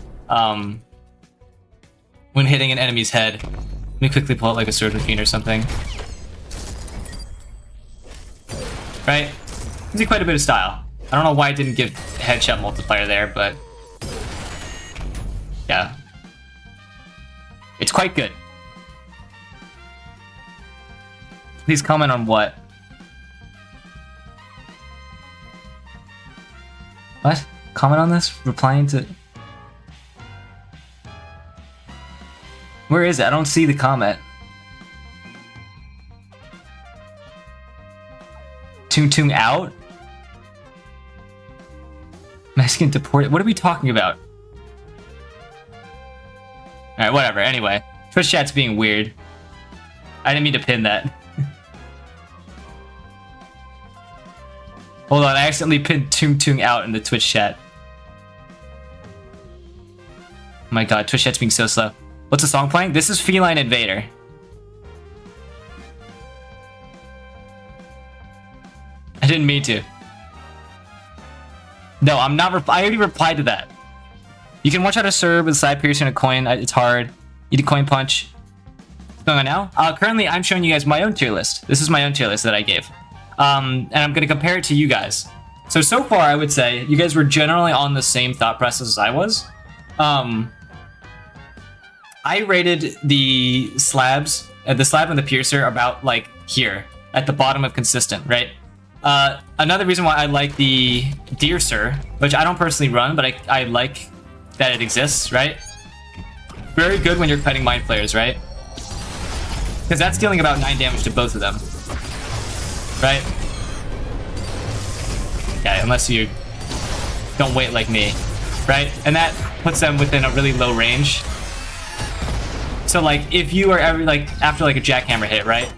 S4: When hitting an enemy's head. Let me quickly pull out like a Sword Machine or something. Right? Gives you quite a bit of style. I don't know why it didn't give headshot multiplier there, but... yeah. It's quite good. Please comment on what? What? Comment on this? Replying to... where is it? I don't see the comment. Tung Tung out? Mexican deported? What are we talking about? Alright, whatever. Anyway. Twitch chat's being weird. I didn't mean to pin that. Hold on, I accidentally pinned Tung Tung out in the Twitch chat. Oh my god, Twitch chat's being so slow. What's the song playing? This is Feline Invader. I didn't mean to. No, I'm not. I already replied to that. You can watch out a serve with side piercing a coin. It's hard. Eat a coin punch. What's going on now? Currently, I'm showing you guys my own tier list. This is my own tier list that I gave. And I'm going to compare it to you guys. So far, I would say you guys were generally on the same thought process as I was. I rated the slabs, the slab and the piercer about like here at the bottom of consistent, right? Another reason why I like the Deerser, which I don't personally run, but I like that it exists, right? Very good when you're cutting mind players, right? Because that's dealing about 9 damage to both of them. Right? Yeah, unless you don't wait like me, right? And that puts them within a really low range. So like, if you are ever like after like a jackhammer hit, right?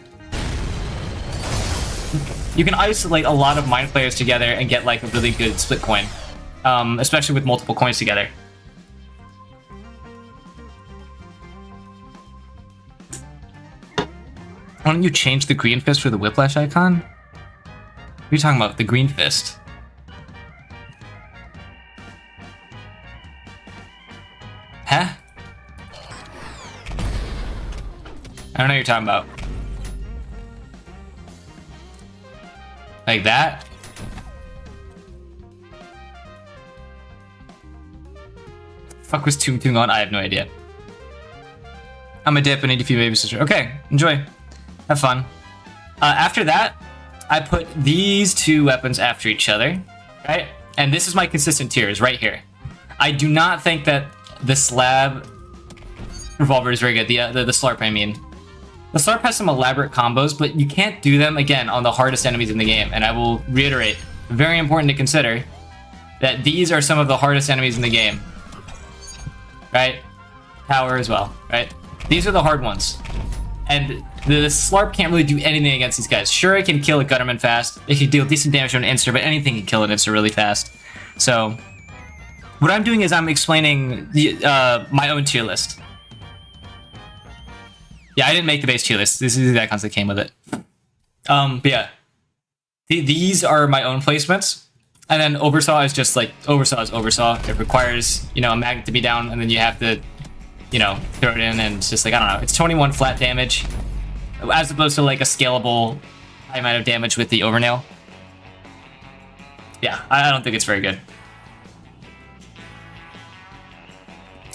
S4: You can isolate a lot of mind players together and get like a really good split coin, especially with multiple coins together. Why don't you change the green fist for the whiplash icon? What are you talking about? The green fist? Huh? I don't know what you're talking about. Like that? Fuck was Tung Tung on? I have no idea. I'm a dip and need a few baby sister. Okay, enjoy. Have fun. After that, I put these two weapons after each other, right? And this is my consistent tiers right here. I do not think that the slab revolver is very good. The Slarp, I mean. The Slarp has some elaborate combos, but you can't do them, again, on the hardest enemies in the game. And I will reiterate, very important to consider, that these are some of the hardest enemies in the game. Right? Power as well, right? These are the hard ones. And the Slarp can't really do anything against these guys. Sure, it can kill a Gutterman fast. It can deal decent damage to an Insta, but anything can kill an Insta really fast. So, what I'm doing is I'm explaining my own tier list. Yeah, I didn't make the base tier list. This is the icons that came with it. But yeah. These are my own placements. And then Oversaw is just like, Oversaw is Oversaw. It requires, you know, a magnet to be down, and then you have to, you know, throw it in, and it's just like, I don't know. It's 21 flat damage, as opposed to like a scalable high amount of damage with the Overnail. Yeah, I don't think it's very good.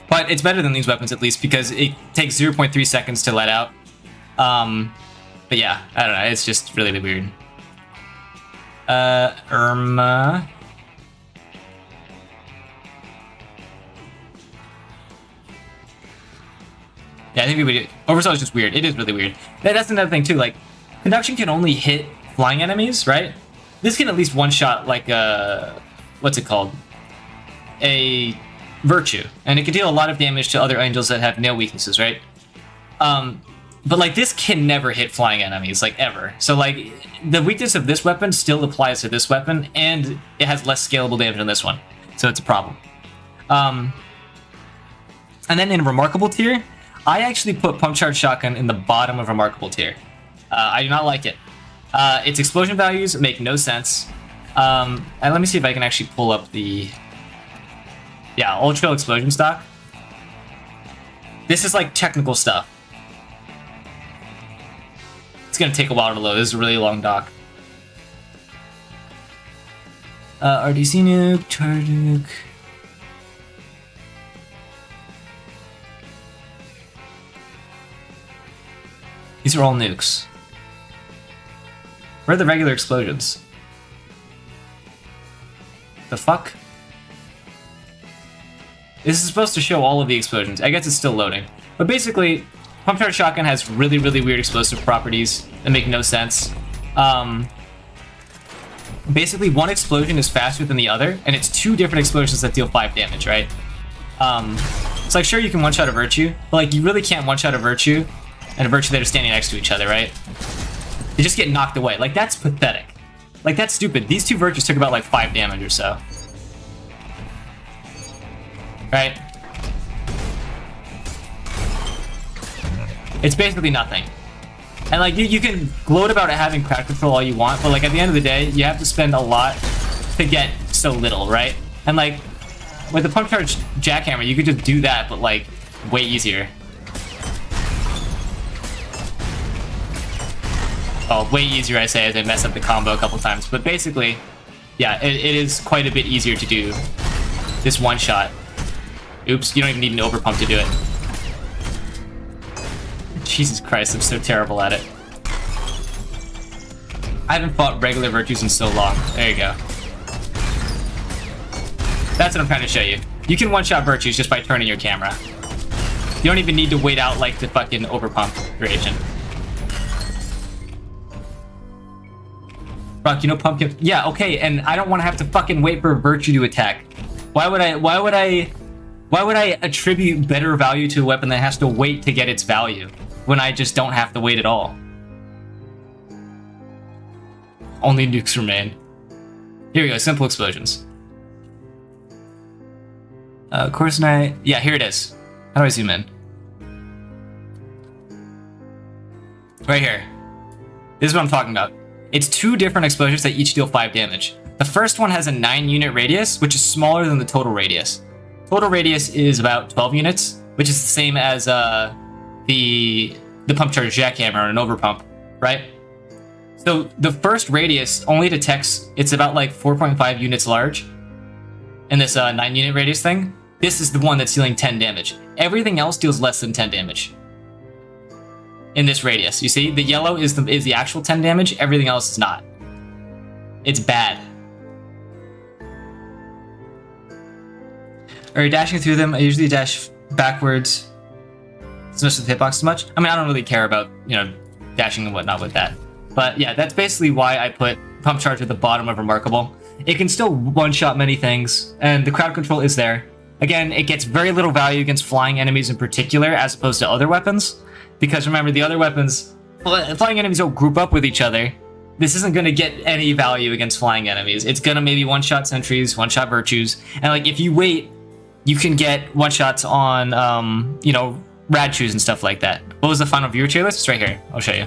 S4: But it's better than these weapons, at least, because it takes 0.3 seconds to let out. But yeah, I don't know. It's just really weird. Irma. Yeah, I think we would. Oversaw is just weird. It is really weird. That's another thing too. Like, conduction can only hit flying enemies, right? This can at least one-shot like a, what's it called? A Virtue, and it can deal a lot of damage to other angels that have nail weaknesses, right? But like this can never hit flying enemies, like ever. So like the weakness of this weapon still applies to this weapon, and it has less scalable damage than this one, so it's a problem. And then in remarkable tier, I actually put Pump Charge Shotgun in the bottom of Remarkable tier. I do not like it. Its explosion values make no sense. And let me see if I can actually pull up the... Yeah, Ultrakill explosion stock. This is like technical stuff. It's gonna take a while to load. This is a really long doc. RDC nuke, charge nuke. These are all nukes. Where are the regular explosions? The fuck? This is supposed to show all of the explosions. I guess it's still loading. But basically, Pump Charge Shotgun has really, really weird explosive properties that make no sense. Basically, one explosion is faster than the other, and it's two different explosions that deal 5 damage, right? It's like, sure, you can one-shot a Virtue, but like, you really can't one-shot a Virtue and a Virtue that are standing next to each other, right? They just get knocked away. Like, that's pathetic. Like, that's stupid. These two Virtues took about like 5 damage or so. Right? It's basically nothing. And like, you can gloat about it having crowd control all you want, but like, at the end of the day, you have to spend a lot to get so little, right? And like, with the Pump Charge Jackhammer, you could just do that, but like, way easier. Oh, way easier, I say, as I mess up the combo a couple times. But basically, yeah, it is quite a bit easier to do this one shot. Oops, you don't even need an overpump to do it. Jesus Christ, I'm so terrible at it. I haven't fought regular Virtues in so long. There you go. That's what I'm trying to show you. You can one-shot Virtues just by turning your camera. You don't even need to wait out like the fucking overpump duration. Brock, you know Pumpkin? Yeah, okay, and I don't want to have to fucking wait for a Virtue to attack. Why would I attribute better value to a weapon that has to wait to get its value when I just don't have to wait at all? Only nukes remain. Here we go, simple explosions. Course Knight. Yeah, here it is. How do I zoom in? Right here. This is what I'm talking about. It's two different explosions that each deal 5 damage. The first one has a 9-unit radius, which is smaller than the total radius. Total radius is about 12 units, which is the same as the Pump Charge Jackhammer and an overpump, right? So the first radius only detects, it's about like 4.5 units large. And this 9-unit radius thing, this is the one that's dealing 10 damage. Everything else deals less than 10 damage. In this radius, you see? The yellow is the actual 10 damage, everything else is not. It's bad. Alright, dashing through them, I usually dash backwards. It's not the hitbox as much. I mean, I don't really care about, you know, dashing and whatnot with that. But yeah, that's basically why I put Pump Charge at the bottom of Remarkable. It can still one-shot many things, and the crowd control is there. Again, it gets very little value against flying enemies in particular, as opposed to other weapons. Because remember, the other weapons, flying enemies don't group up with each other. This isn't going to get any value against flying enemies. It's going to maybe one-shot sentries, one-shot Virtues. And like, if you wait, you can get one-shots on, you know, rad shoes and stuff like that. What was the final viewer tier list? It's right here. I'll show you.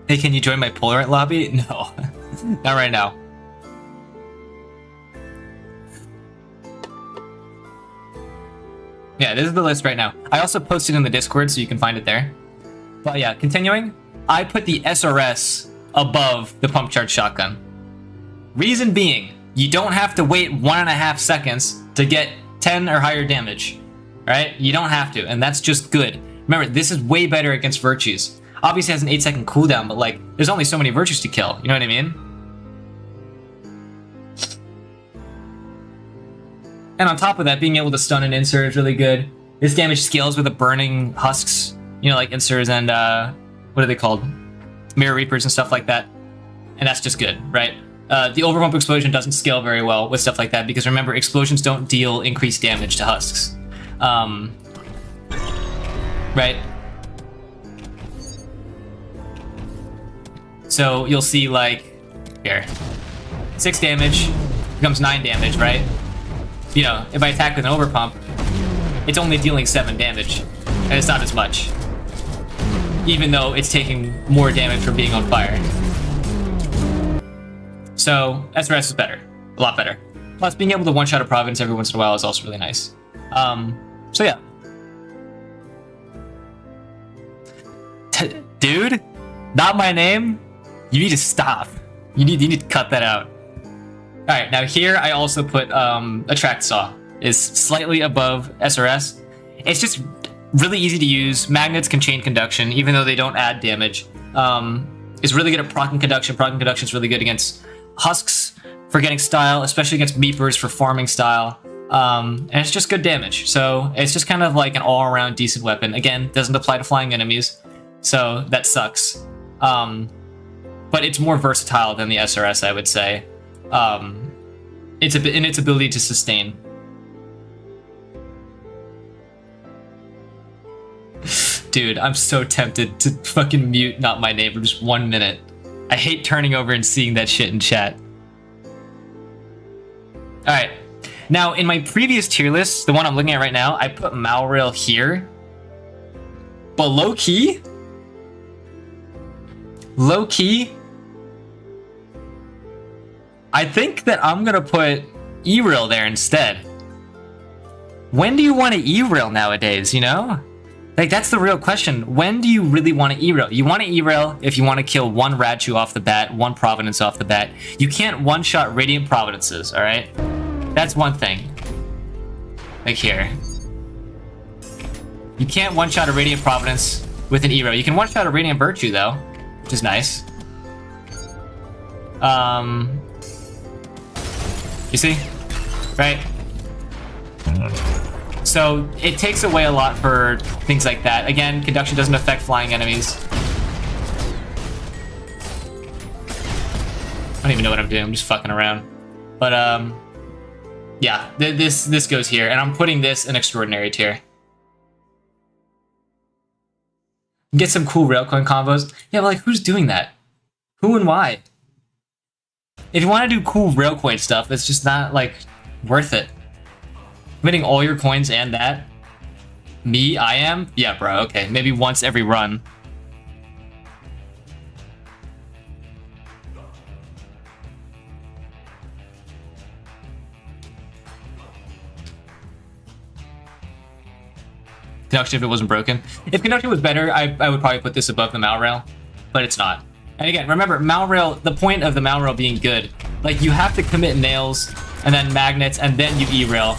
S4: Hey, can you join my Polaroid lobby? No, not right now. Yeah, this is the list right now. I also posted in the Discord so you can find it there. But yeah, continuing, I put the SRS above the Pump Charge Shotgun. Reason being, you don't have to wait 1.5 seconds to get 10 or higher damage, right? You don't have to, and that's just good. Remember, this is way better against Virtues. Obviously it has an 8-second cooldown, but like, there's only so many Virtues to kill, you know what I mean? And on top of that, being able to stun an Insur is really good. This damage scales with the burning husks, you know, like Insurs and, what are they called? Mirror Reapers and stuff like that. And that's just good, right? The Overpump Explosion doesn't scale very well with stuff like that, because remember, explosions don't deal increased damage to husks. Right? So you'll see, like, Here. 6 damage becomes 9 damage, right? You know, if I attack with an overpump, it's only dealing 7 damage, and it's not as much. Even though it's taking more damage from being on fire. So, SRS is better. A lot better. Plus, being able to one-shot a Providence every once in a while is also really nice. So yeah. Dude, not my name? You need to stop. You need to cut that out. Alright, now here I also put Attract Saw. Is slightly above SRS. It's just really easy to use. Magnets can chain conduction, even though they don't add damage. It's really good at proccing conduction. Proccing conduction is really good against husks for getting style, especially against meepers for farming style. And it's just good damage. So it's just kind of like an all-around decent weapon. Again, doesn't apply to flying enemies, so that sucks. But it's more versatile than the SRS, I would say. It's in its ability to sustain. Dude, I'm so tempted to fucking mute Not My Name for just 1 minute. I hate turning over and seeing that shit in chat. Alright. Now, in my previous tier list, the one I'm looking at right now, I put Malrail here. But low-key, I think that I'm gonna put E-Rail there instead. When do you want to E-Rail nowadays, you know? Like, that's the real question. When do you really want to E-Rail? You want to E-Rail if you want to kill 1 Raichu off the bat, 1 Providence off the bat. You can't one-shot Radiant Providences, alright? That's one thing. Like here. You can't one-shot a Radiant Providence with an E-Rail. You can one-shot a Radiant Virtue, though, which is nice. You see? Right? So it takes away a lot for things like that. Again, conduction doesn't affect flying enemies. I don't even know what I'm doing. I'm just fucking around. But yeah, this goes here, and I'm putting this in extraordinary tier. Get some cool railcoin combos. Yeah, but like, who's doing that? Who and why? If you want to do cool railcoin stuff, it's just not like worth it. Winning all your coins and that? Me? I am? Yeah, bro, okay. Maybe once every run. Conduction if it wasn't broken. If conduction was better, I would probably put this above the Malrail, but it's not. And again, remember, Malrail, the point of the Malrail being good, like, you have to commit nails, and then magnets, and then you E-Rail.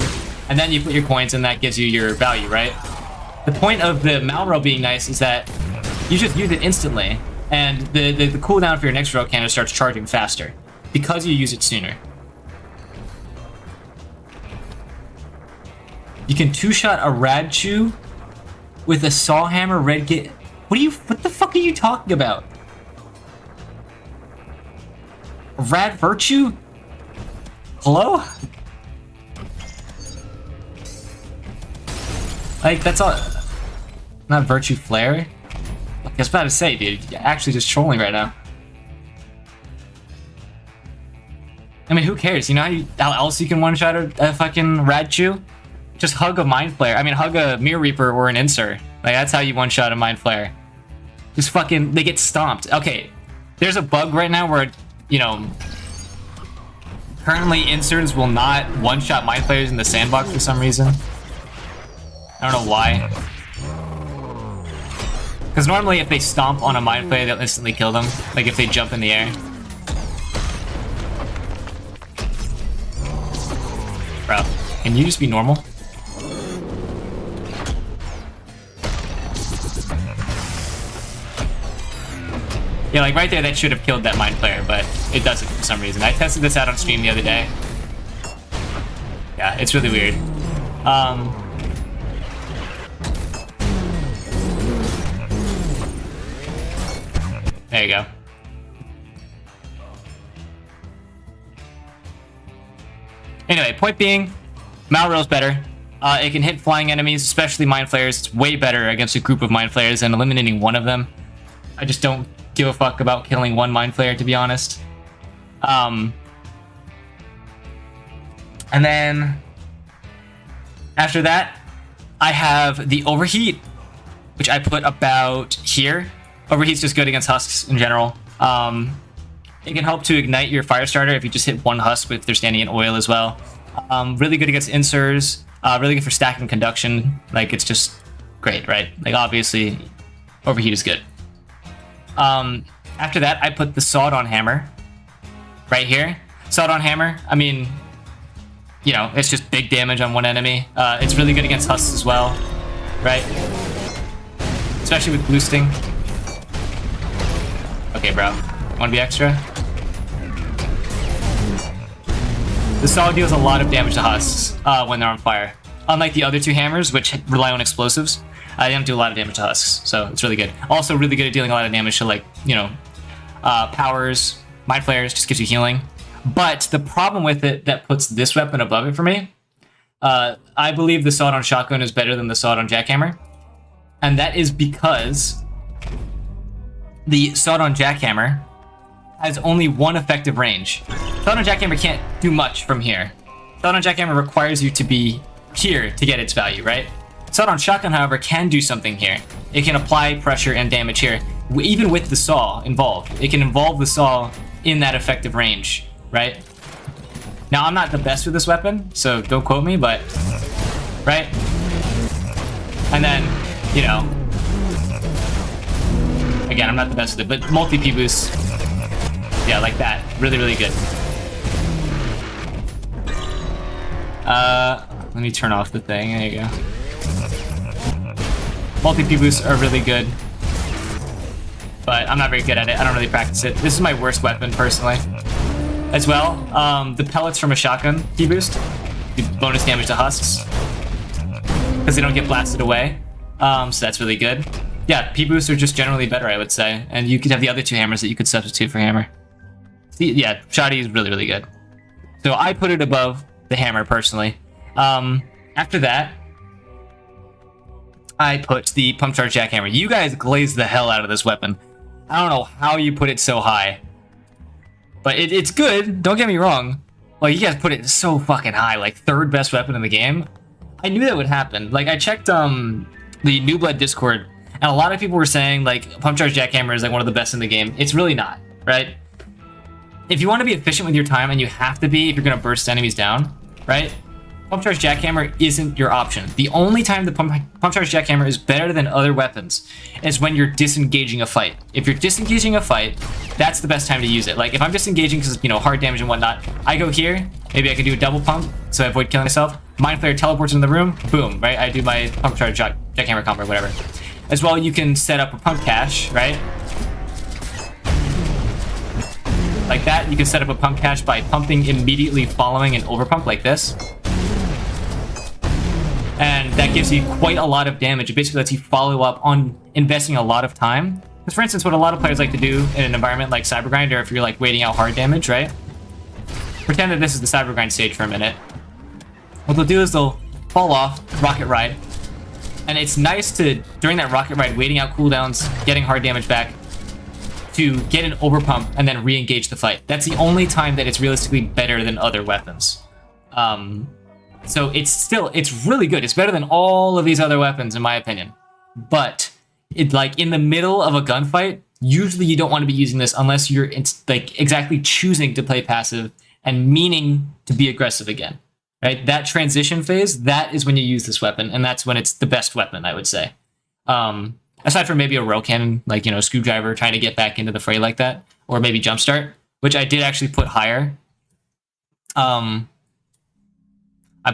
S4: And then you put your coins, and that gives you your value, right? The point of the Malrail being nice is that you just use it instantly, and the cooldown for your next rail cannon starts charging faster because you use it sooner. You can two-shot a Raichu with a Saw Hammer Red Gate. What the fuck are you talking about? Rad Virtue? Hello? Like, that's all. Not Virtue Flare? I was about to say, dude, you're actually just trolling right now. I mean, who cares? You know how else you can one-shot a fucking Raichu? Just hug a Mind Flare. I mean, hug a Mirror Reaper or an Insert. Like, that's how you one-shot a Mind Flare. Just fucking, they get stomped. Okay, there's a bug right now where, you know, currently inserts will not one-shot Mind Flares in the sandbox for some reason. I don't know why. Because normally if they stomp on a Mind Flare, they'll instantly kill them. Like if they jump in the air. Bro, can you just be normal? Yeah, like right there, that should have killed that Mind Flare, but it doesn't for some reason. I tested this out on stream the other day. Yeah, it's really weird. There you go. Anyway, point being, Malrail's better. It can hit flying enemies, especially Mind Flares. It's way better against a group of Mind Flares than eliminating one of them. I just don't give a fuck about killing one Mind Flare, to be honest. And then after that, I have the overheat, which I put about here. Overheat's just good against husks in general. It can help to ignite your fire starter if you just hit one husk if they're standing in oil as well. Really good against insers. Really good for stacking conduction. Like, it's just great, right? Like, obviously, overheat is good. After that, I put the sawed-on hammer right here. Sawed-on hammer, I mean, you know, it's just big damage on one enemy. It's really good against husks as well, right? Especially with boosting. Okay, bro. Wanna be extra? The saw deals a lot of damage to husks when they're on fire. Unlike the other two hammers, which rely on explosives, they don't do a lot of damage to husks, so it's really good. Also really good at dealing a lot of damage to, like, you know, powers, mind flares, just gives you healing. But the problem with it that puts this weapon above it for me, I believe the sawed-on shotgun is better than the sawed-on jackhammer. And that is because the sawed-on jackhammer has only one effective range. Sawed-on jackhammer can't do much from here. Sawed-on jackhammer requires you to be here to get its value, right? Sawed-on shotgun, however, can do something here. It can apply pressure and damage here, even with the saw involved. It can involve the saw in that effective range, right? Now, I'm not the best with this weapon, so don't quote me, but... right? And then, you know... again, I'm not the best with it, but multi-P boost... yeah, like that. Really, really good. Let me turn off the thing. There you go. Multi-P boosts are really good. But I'm not very good at it. I don't really practice it. This is my worst weapon, personally. As well, the pellets from a shotgun P boost do bonus damage to husks. Because they don't get blasted away. So that's really good. Yeah, P boosts are just generally better, I would say. And you could have the other two hammers that you could substitute for hammer. See, yeah, shoddy is really, really good. So I put it above the hammer, personally. After that, I put the pump charge jackhammer. You guys glazed the hell out of this weapon. I don't know how you put it so high. But it's good, don't get me wrong. Like, you guys put it so fucking high, like third best weapon in the game. I knew that would happen. Like, I checked the New Blood Discord, and a lot of people were saying, like, pump charge jackhammer is like one of the best in the game. It's really not, right? If you want to be efficient with your time, and you have to be if you're gonna burst enemies down, right? Pump charge jackhammer isn't your option. The only time the pump charge jackhammer is better than other weapons is when you're disengaging a fight. If you're disengaging a fight, that's the best time to use it. Like, if I'm disengaging because, you know, hard damage and whatnot, I go here, maybe I can do a double pump so I avoid killing myself. Mind Flayer teleports in the room, boom, right? I do my pump charge jackhammer combo or whatever. As well, you can set up a pump cache, right? Like that, you can set up a pump cache by pumping immediately following an overpump like this. And that gives you quite a lot of damage. It basically lets you follow up on investing a lot of time. Because, for instance, what a lot of players like to do in an environment like Cybergrind, or if you're like waiting out hard damage, right? Pretend that this is the Cybergrind stage for a minute. What they'll do is they'll fall off, rocket ride. And it's nice to, during that rocket ride, waiting out cooldowns, getting hard damage back, to get an overpump and then re-engage the fight. That's the only time that it's realistically better than other weapons. So it's really good. It's better than all of these other weapons, in my opinion. But it, like, in the middle of a gunfight, usually you don't want to be using this unless you're like exactly choosing to play passive and meaning to be aggressive again. Right? That transition phase, that is when you use this weapon, and that's when it's the best weapon, I would say. Aside from maybe a rail cannon, like, you know, screwdriver, trying to get back into the fray like that, or maybe jumpstart, which I did actually put higher. I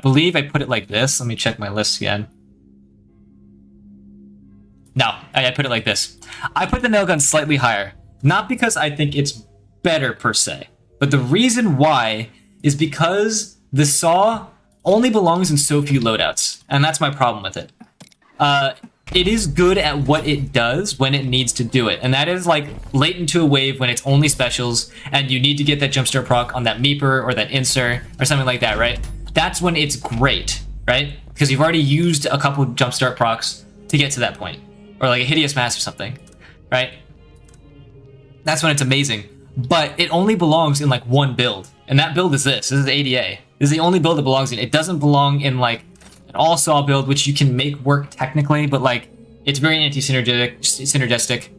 S4: believe I put it like this. Let me check my list again. No, I put it like this. I put the nail gun slightly higher, not because I think it's better per se, but the reason why is because the saw only belongs in so few loadouts, and that's my problem with it. It is good at what it does when it needs to do it, and that is like late into a wave when it's only specials, and you need to get that jumpstart proc on that Meeper or that Inser or something like that, right? That's when it's great, right? Because you've already used a couple jumpstart procs to get to that point, or like a Hideous Mass or something, right? That's when it's amazing. but it only belongs in like one build, and that build is this. This is ADA. This is the only build it belongs in. It doesn't belong in like an all-saw build, which you can make work technically, but like it's very synergistic.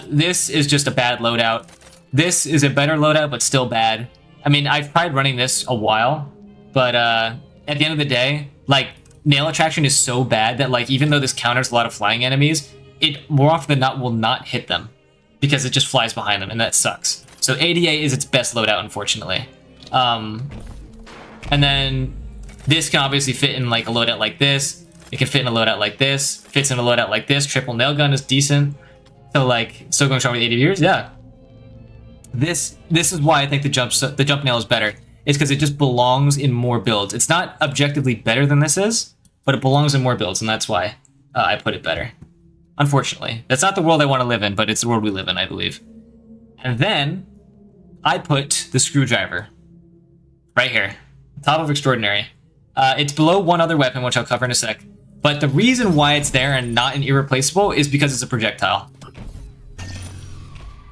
S4: This is just a bad loadout. This is a better loadout, but still bad. I mean, I've tried running this a while, but at the end of the day, like nail attraction is so bad that like even though this counters a lot of flying enemies, it more often than not will not hit them because it just flies behind them, and that sucks. So ADA is its best loadout, unfortunately. And then this can obviously fit in like a loadout like this. It can fit in a loadout like this. Fits in a loadout like this. Triple nail gun is decent. So like still going strong with 80 viewers, yeah. This is why I think the jump nail is better. It's because it just belongs in more builds. It's not objectively better than this is, but it belongs in more builds, and that's why I put it better. Unfortunately, that's not the world I want to live in, but it's the world we live in, I believe. And then I put the screwdriver right here, top of extraordinary. It's below one other weapon, which I'll cover in a sec. But the reason why it's there and not an irreplaceable is because it's a projectile.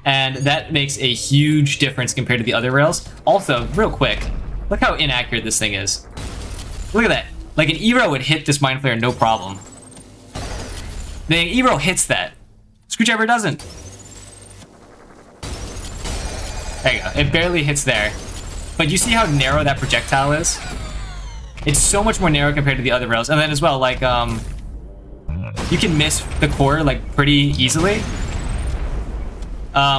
S4: And that makes a huge difference compared to the other rails. Also, real quick, look how inaccurate this thing is. Look at that. Like an Eero would hit this Mind Flayer no problem. The Eero hits that. Screwdriver doesn't. There you go. It barely hits there. But you see how narrow that projectile is? It's so much more narrow compared to the other rails. And then as well, like, you can miss the core, like, pretty easily.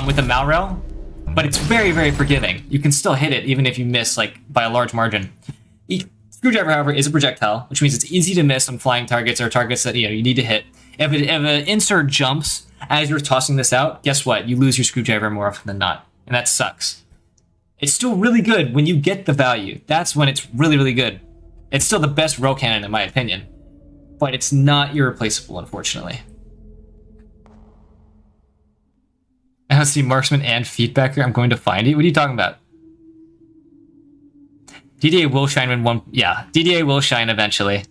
S4: With the Mal rail. But it's very, very forgiving. You can still hit it, even if you miss, like, by a large margin. Screwdriver, however, is a projectile, which means it's easy to miss on flying targets or targets that, you need to hit. If an insert jumps as you're tossing this out, guess what? You lose your screwdriver more often than not. And that sucks. It's still really good when you get the value. That's when it's really, really good. It's still the best roll cannon, in my opinion. But it's not irreplaceable, unfortunately. I don't see marksman and feedbacker. I'm going to find it. What are you talking about? DDA will shine when one... Yeah, DDA will shine eventually.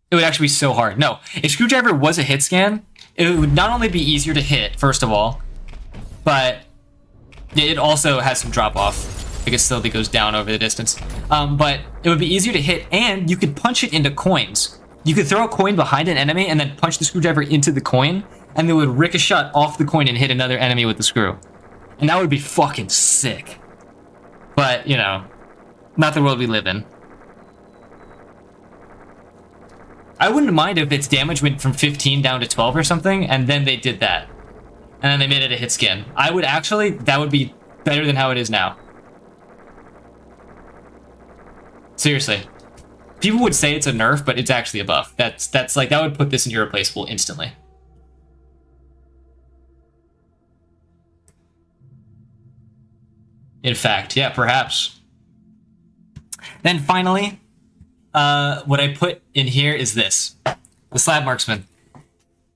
S4: It would actually be so hard. No, if Screwdriver was a hit scan, it would not only be easier to hit, first of all, but it also has some drop-off because it still goes down over the distance. But it would be easier to hit, and you could punch it into coins. You could throw a coin behind an enemy and then punch the screwdriver into the coin, and they would ricochet off the coin and hit another enemy with the screw. And that would be fucking sick. But, you know, not the world we live in. I wouldn't mind if its damage went from 15 down to 12 or something, and then they did that. And then they made it a hit skin. I would actually, that would be better than how it is now. Seriously. People would say it's a nerf, but it's actually a buff. That's like, that would put this in irreplaceable instantly. In fact, yeah, perhaps. Then finally, what I put in here is this. The Slab Marksman.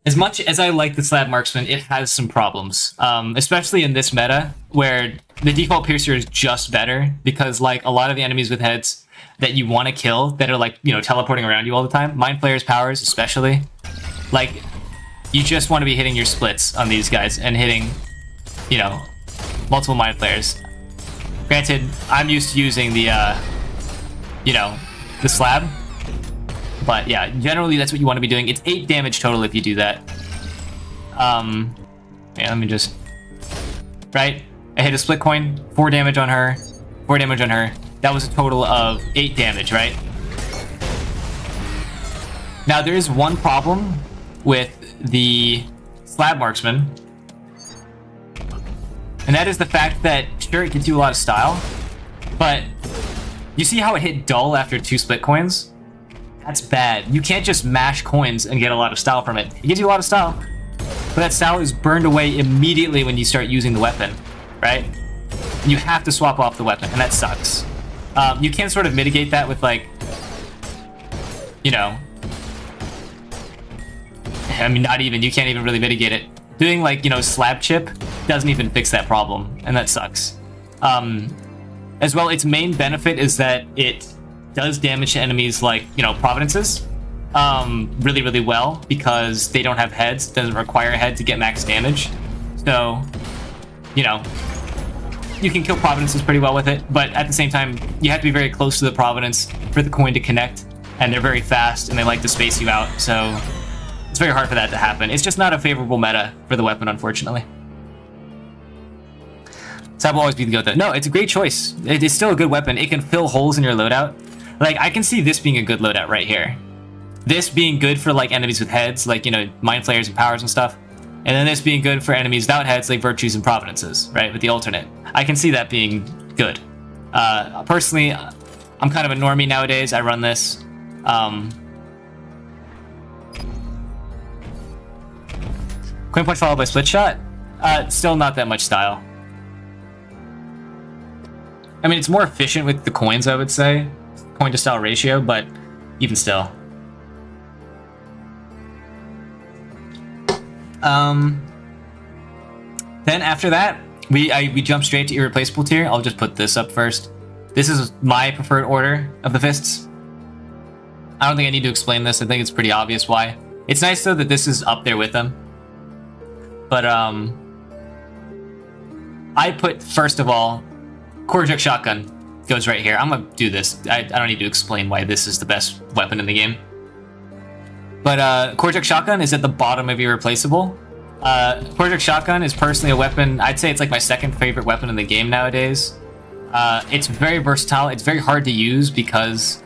S4: As much as I like the Slab Marksman, it has some problems. Especially in this meta, where the default Piercer is just better, because like a lot of the enemies with heads that you want to kill, that are like, you know, teleporting around you all the time, Mind Flayer's powers especially, like, you just want to be hitting your splits on these guys, and hitting, you know, multiple Mind Flayers. Granted, I'm used to using the, you know, the slab. But yeah, generally that's what you want to be doing. It's 8 damage total if you do that. Yeah, let me just... Right? I hit a split coin, 4 damage on her, 4 damage on her. That was a total of 8 damage, right? Now, there is one problem with the Slab Marksman. And that is the fact that, sure, it gives you a lot of style, but you see how it hit dull after 2 split coins? That's bad. You can't just mash coins and get a lot of style from it. It gives you a lot of style, but that style is burned away immediately when you start using the weapon, right? You have to swap off the weapon, and that sucks. You can sort of mitigate that with, like, you know... I mean, not even. You can't even really mitigate it. Doing, like, you know, slab chip doesn't even fix that problem, and that sucks. As well, its main benefit is that it does damage to enemies like, you know, Providences. really, really well because they don't have heads. It doesn't require a head to get max damage. So, you know, you can kill Providences pretty well with it, but at the same time, you have to be very close to the Providence for the coin to connect, and they're very fast, and they like to space you out, so it's very hard for that to happen. It's just not a favorable meta for the weapon, unfortunately. So that will always be the go though. No, it's a great choice. It is still a good weapon. It can fill holes in your loadout. Like, I can see this being a good loadout right here. This being good for, like, enemies with heads, like, you know, Mind Flayers and Powers and stuff. And then this being good for enemies without heads, like Virtues and Providences, right, with the alternate. I can see that being good. Personally, I'm kind of a normie nowadays. I run this. Coin punch followed by split shot? Still not that much style. I mean, it's more efficient with the coins, I would say. Coin to style ratio, but even still. Then after that, we jump straight to irreplaceable tier. I'll just put this up first. This is my preferred order of the fists. I don't think I need to explain this. I think it's pretty obvious why. It's nice though that this is up there with them. But I put, first of all, Korjak Shotgun goes right here. I'm gonna do this. I don't need to explain why this is the best weapon in the game. But Korjak Shotgun is at the bottom of Irreplaceable. Korjak Shotgun is personally a weapon, I'd say it's like my second favorite weapon in the game nowadays. It's very versatile. It's very hard to use because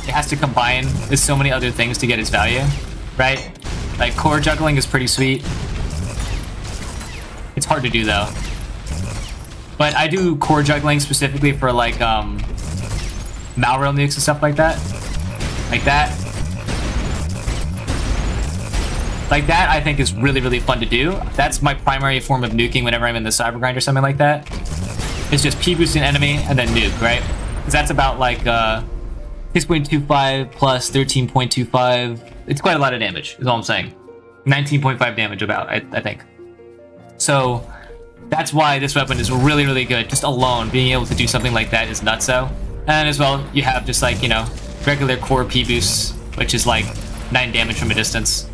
S4: it has to combine with so many other things to get its value, right? Like, core juggling is pretty sweet. It's hard to do though. But I do core juggling specifically for like Malrail nukes and stuff like that. Like that. Like that I think is really, really fun to do. That's my primary form of nuking whenever I'm in the cyber grind or something like that. It's just P-boost an enemy and then nuke, right? Because that's about like 6.25 plus 13.25. It's quite a lot of damage, is all I'm saying. 19.5 damage about, I think. So that's why this weapon is really, really good. Just alone, being able to do something like that is nutso. And as well, you have just like, you know, regular core P-boosts, which is like 9 damage from a distance.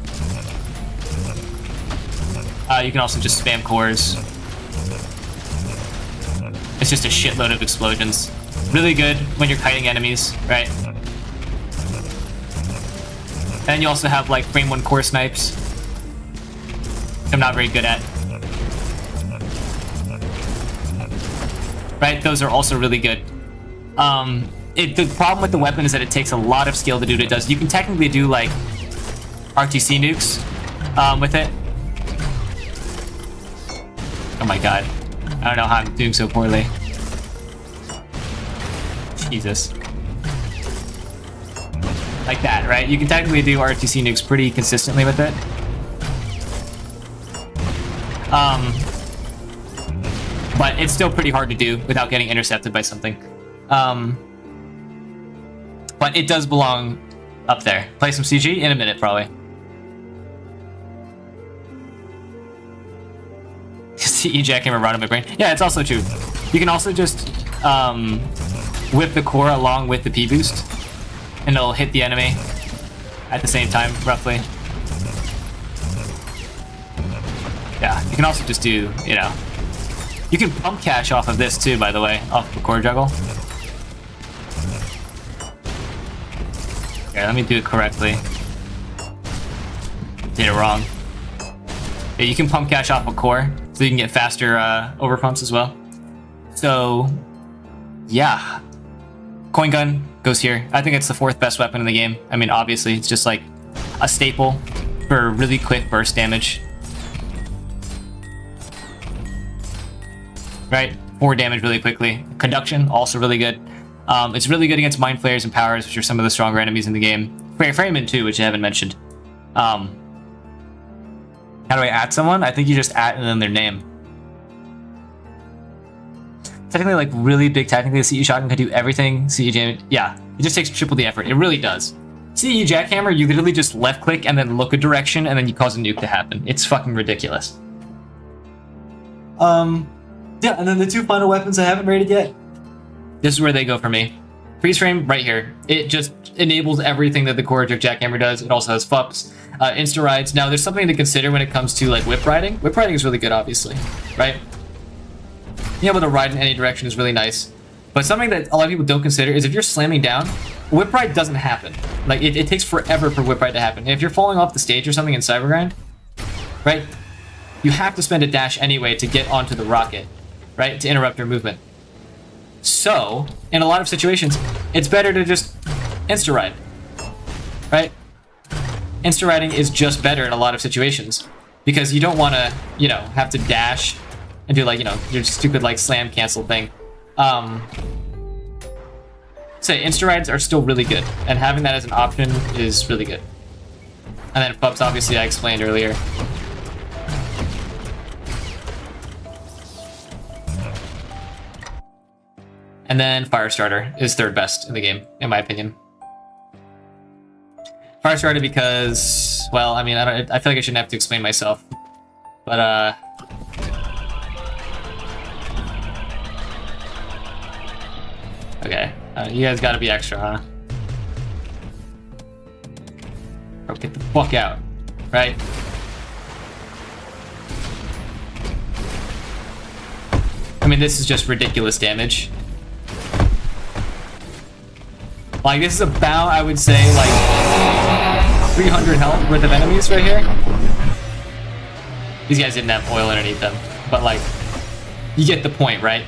S4: You can also just spam cores. It's just a shitload of explosions. Really good when you're kiting enemies, right? And you also have like frame 1 core snipes. I'm not very good at. Right, those are also really good. The problem with the weapon is that it takes a lot of skill to do what it does. You can technically do like RTC nukes with it. Oh my god. I don't know how I'm doing so poorly. Jesus. Like that, right? You can technically do RTC nukes pretty consistently with it. But it's still pretty hard to do without getting intercepted by something. But it does belong up there. Play some CG in a minute, probably. CE jackhammer rot in my brain. Yeah, it's also true. You can also just whip the core along with the P-boost, and it'll hit the enemy at the same time, roughly. Yeah, you can also just do, you know... You can pump cash off of this too, by the way, off the core juggle. Okay, let me do it correctly. Did it wrong. Yeah, you can pump cash off a core, so you can get faster over pumps as well. So, yeah. Coin gun goes here. I think it's the 4th best weapon in the game. I mean, obviously, it's just like a staple for really quick burst damage. Right? 4 damage really quickly. Conduction, also really good. It's really good against Mind Flayers and Powers, which are some of the stronger enemies in the game. Frame too, which I haven't mentioned. How do I add someone? I think you just add and then their name. Technically, like really big, technically, the CE shotgun can do everything. CE jam, yeah, it just takes triple the effort. It really does. CE jackhammer, you literally just left click and then look a direction and then you cause a nuke to happen. It's fucking ridiculous. Yeah, and then the 2 final weapons I haven't rated yet. This is where they go for me. Freeze frame right here. It just enables everything that the core jackhammer does. It also has FUPs, insta rides. Now there's something to consider when it comes to like whip riding. Whip riding is really good, obviously, right? Being able to ride in any direction is really nice. But something that a lot of people don't consider is if you're slamming down, whip ride doesn't happen. Like it takes forever for whip ride to happen. And if you're falling off the stage or something in Cybergrind, right? You have to spend a dash anyway to get onto the rocket, right? To interrupt your movement. So, in a lot of situations, it's better to just insta-ride, right? Insta-riding is just better in a lot of situations because you don't want to, you know, have to dash and do like, you know, your stupid like slam cancel thing. Say insta-rides are still really good, and having that as an option is really good. And then FUPs, obviously, I explained earlier. And then Firestarter is third best in the game, in my opinion. Firestarter because, well, I mean, I feel like I shouldn't have to explain myself, but okay, you guys gotta be extra, huh? Bro, get the fuck out, right? I mean, this is just ridiculous damage. Like, this is about, I would say, like, 300 health worth of enemies right here. These guys didn't have oil underneath them, but, like, you get the point, right?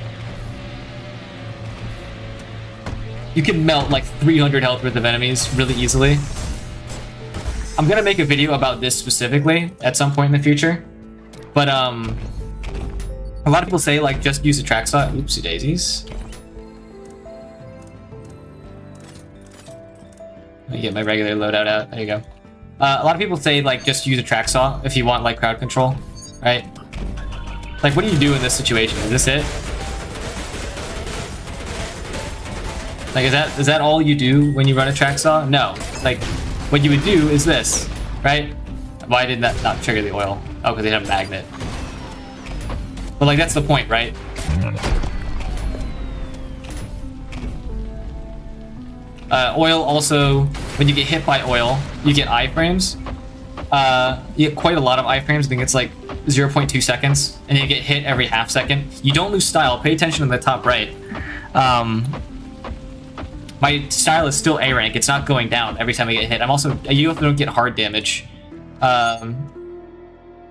S4: You can melt, like, 300 health worth of enemies really easily. I'm gonna make a video about this specifically at some point in the future. But, a lot of people say, like, just use a track saw. Oopsie daisies. Let me get my regular loadout out. There you go. A lot of people say, like, just use a track saw if you want, like, crowd control, right? Like, what do you do in this situation? Is this it? Like, is that all you do when you run a track saw? No. Like, what you would do is this, right? Why did that not trigger the oil? Oh, because they have a magnet. But, like, that's the point, right? Oil also, when you get hit by oil, you get iframes. You get quite a lot of iframes. I think it's like 0.2 seconds, and you get hit every half second. You don't lose style. Pay attention to the top right. My style is still A rank. It's not going down every time I get hit. You also don't get hard damage,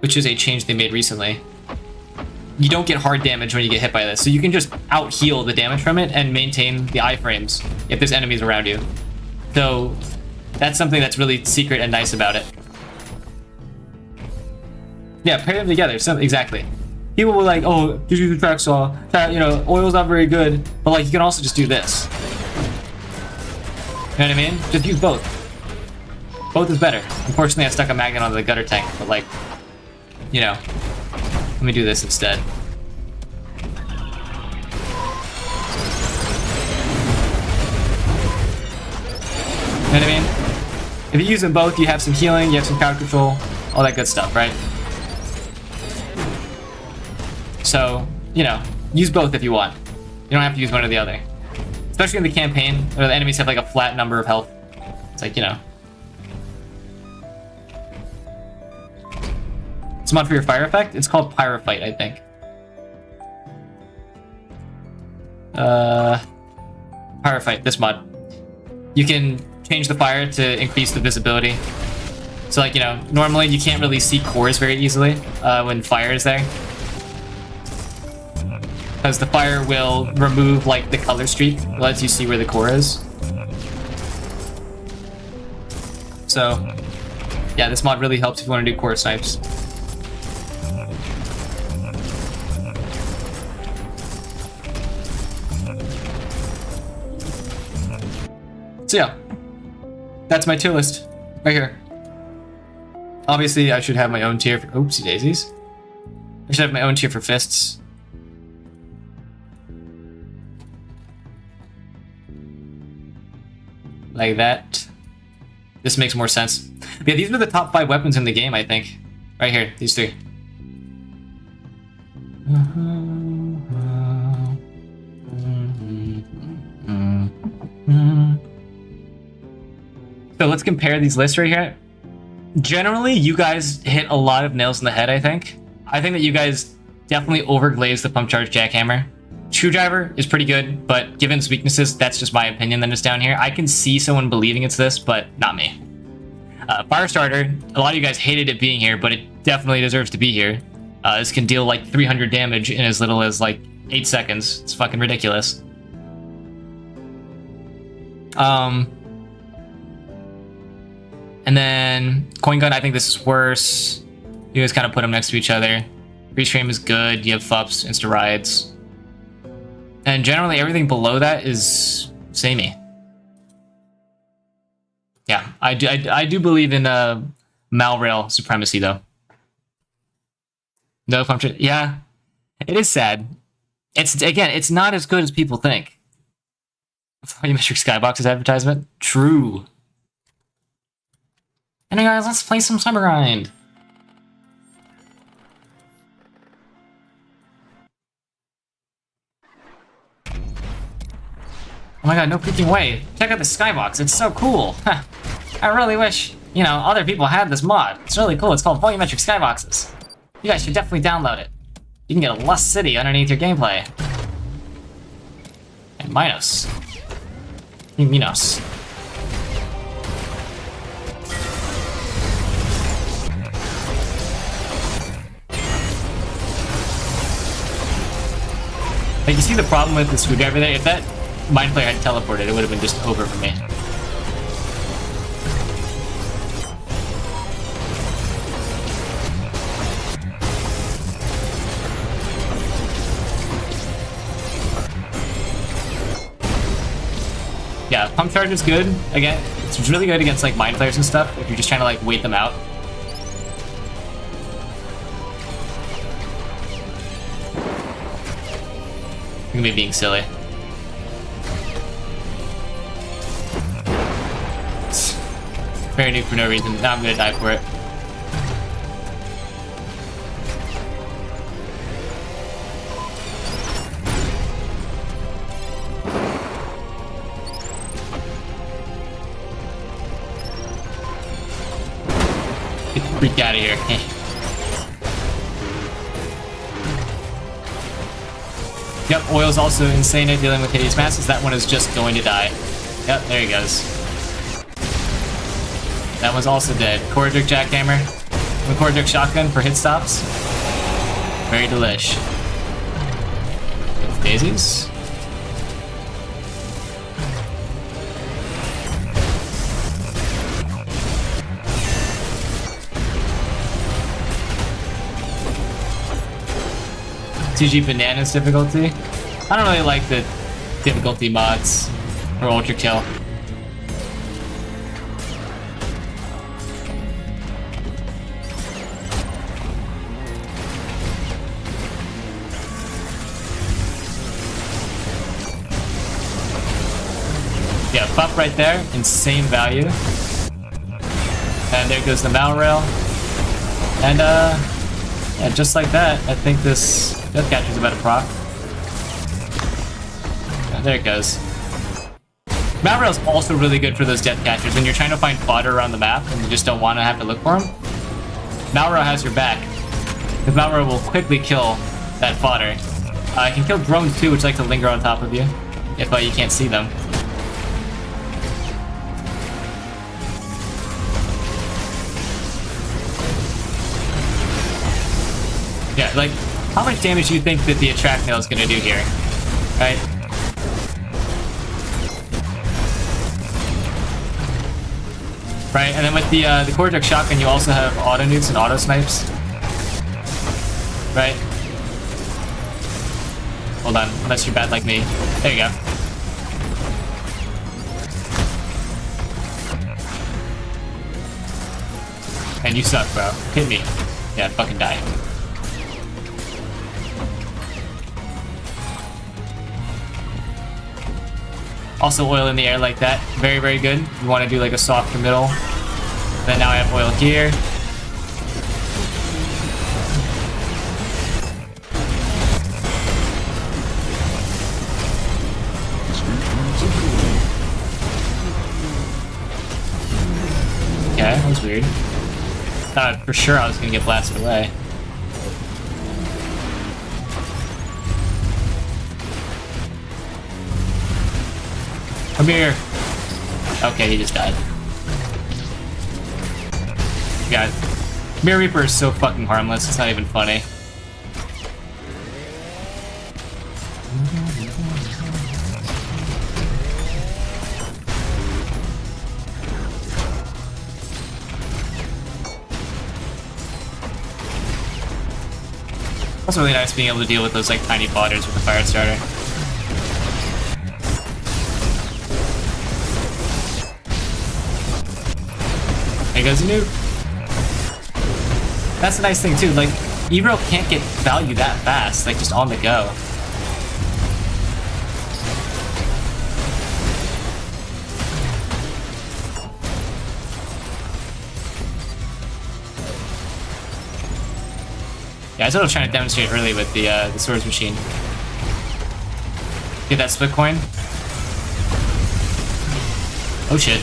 S4: which is a change they made recently. You don't get hard damage when you get hit by this, so you can just out-heal the damage from it and maintain the iframes if there's enemies around you. So that's something that's really secret and nice about it. Yeah, pair them together. So, exactly. People were like, "Oh, just use the track saw. You know, oil's not very good." But like, you can also just do this. You know what I mean? Just use both. Both is better. Unfortunately, I stuck a magnet onto the gutter tank, but like, you know. Let me do this instead. You know what I mean? If you use them both, you have some healing, you have some crowd control, all that good stuff, right? So, you know, use both if you want. You don't have to use one or the other. Especially in the campaign, where the enemies have like a flat number of health. It's like, you know. It's a mod for your fire effect? It's called Pyrofight, I think. Pyrofight, this mod. You can change the fire to increase the visibility. So, like, you know, normally you can't really see cores very easily when fire is there. Because the fire will remove, like, the color streak. It lets you see where the core is. So, yeah, this mod really helps if you want to do core snipes. So yeah, that's my tier list right here. Obviously, I should have my own tier for oopsie daisies. I should have my own tier for fists. Like that. This makes more sense. But yeah, these were the top 5 weapons in the game, I think. Right here, these 3. So let's compare these lists right here. Generally, you guys hit a lot of nails in the head, I think. I think that you guys definitely overglaze the pump charge jackhammer. Screwdriver is pretty good, but given its weaknesses, that's just my opinion that is down here. I can see someone believing it's this, but not me. Firestarter, a lot of you guys hated it being here, but it definitely deserves to be here. This can deal like 300 damage in as little as like 8 seconds. It's fucking ridiculous. And then Coin Gun, I think this is worse. You guys kind of put them next to each other. Restream is good. You have FUPs, Insta Rides. And generally everything below that is samey. Yeah, I do believe in Malrail supremacy though. No pump. Yeah, it is sad. It's not as good as people think. Volumetric Skybox's advertisement. True. Anyway, guys, let's play some Summer Grind. Oh my god, no freaking way. Check out the Skybox, it's so cool. I really wish, other people had this mod. It's really cool, it's called Volumetric Skyboxes. You guys should definitely download it. You can get a Lust City underneath your gameplay. And Minos. Minos. Like, you see the problem with the screwdriver there? If that Mind Flayer had teleported, it would have been just over for me. Yeah, Pump Charge is good. Again, it's really good against like Mind Flayers and stuff if you're just trying to like wait them out. Look at me being silly. Very new for no reason. Now I'm gonna die for it. Get the freak out of here. Yep, Oil's also insane at dealing with hideous masses. That one is just going to die. Yep, there he goes. That one's also dead. Corridor Jackhammer. The Corridor Shotgun for hit stops. Very delish. Daisies. TG Bananas difficulty. I don't really like the difficulty mods for Ultrakill. Yeah, buff right there, insane value. And there goes the Malrail. And yeah, just like that, I think this Death Catcher's about to proc. Yeah, there it goes. Malrail's also really good for those Death Catchers when you're trying to find fodder around the map and you just don't want to have to look for them. Malrail has your back. Because Malrail will quickly kill that fodder. It can kill drones too, which like to linger on top of you if you can't see them. Yeah, like, how much damage do you think that the Attract Nail is going to do here? Right? Right, and then with the Corridor Shotgun, you also have auto nukes and auto snipes. Right? Hold on, unless you're bad like me. There you go. And you suck, bro. Hit me. Yeah, fucking die. Also Oil in the air like that. Very, very good. You want to do like a softer middle. Then now I have Oil here. weird. Thought for sure I was gonna get blasted away. Come here. Okay, he just died. God. Mirror Reaper is so fucking harmless, it's not even funny. Also really nice being able to deal with those like tiny botters with the fire starter. There goes a nuke. That's a nice thing too, like, Ebro can't get value that fast, like just on the go. Yeah, I was trying to demonstrate early with the swords machine. Get that split coin. Oh shit.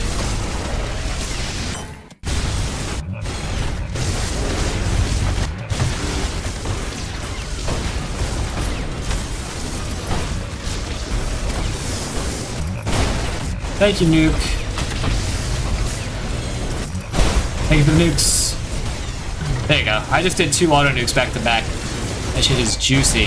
S4: Thank you, nuke. Thank you for the nukes. There you go. I just did 2 auto nukes back to back. That shit is juicy.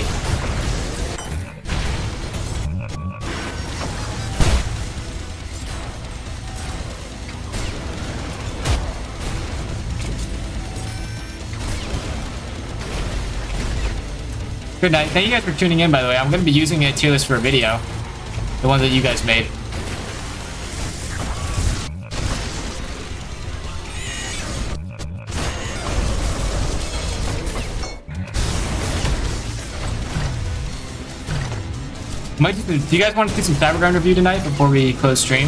S4: Good night. Thank you guys for tuning in, by the way. I'm going to be using a tier list for a video. The one that you guys made. Do you guys want to do some Cyberground review tonight before we close stream?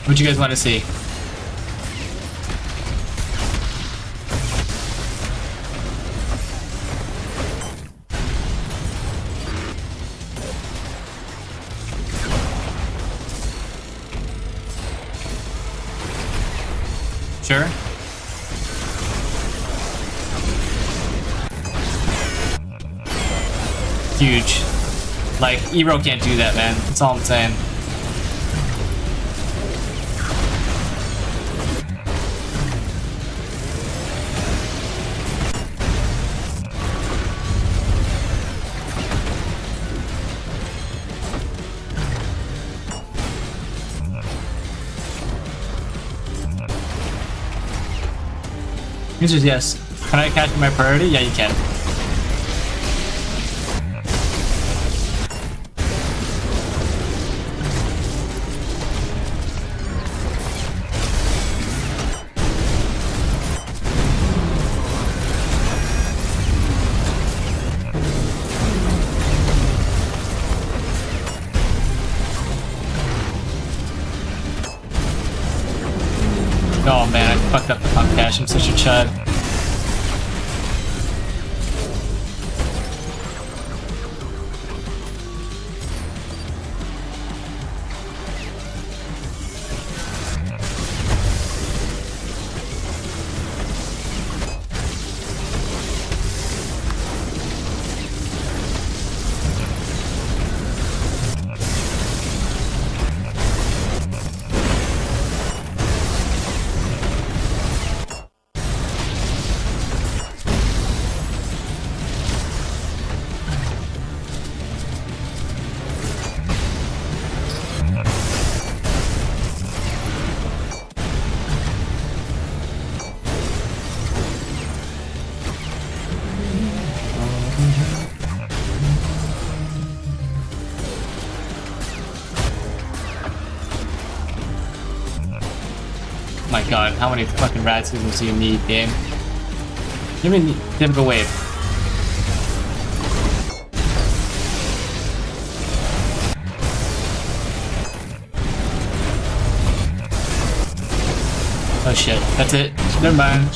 S4: What do you guys want to see? Sure. Huge. Like, Ebro can't do that, man. That's all I'm saying. Answer is yes. Can I catch my priority? Yeah, you can. Oh man, I fucked up the pump cache. I'm such a chud. My god, how many fucking rat systems do you need, game? Give me a typical wave. Oh shit, that's it. Never mind.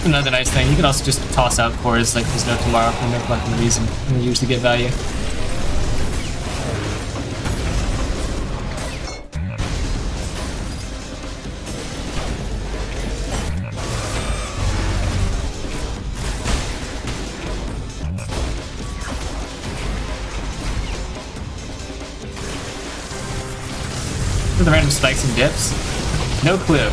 S4: another nice thing. You can also just toss out cores like there's no tomorrow for no fucking reason, and you usually get value. The random spikes and dips? No clue.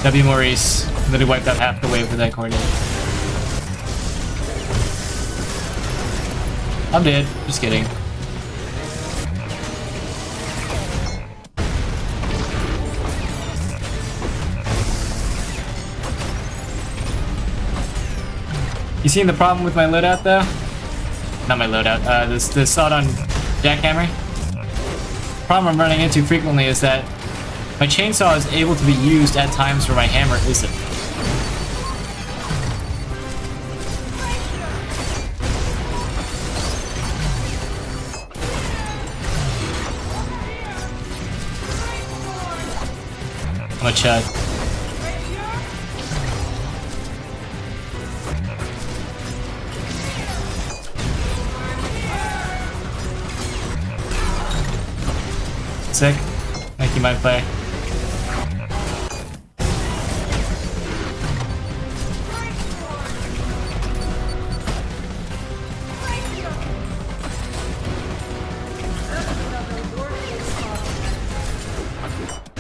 S4: W. Maurice literally wiped out half the wave with that coordinate. I'm dead. Just kidding. You seeing the problem with my loadout though? Not my loadout, the sawed-on jackhammer. The problem I'm running into frequently is that my chainsaw is able to be used at times where my hammer isn't. I'm a chud. Sick. Thank you, my play.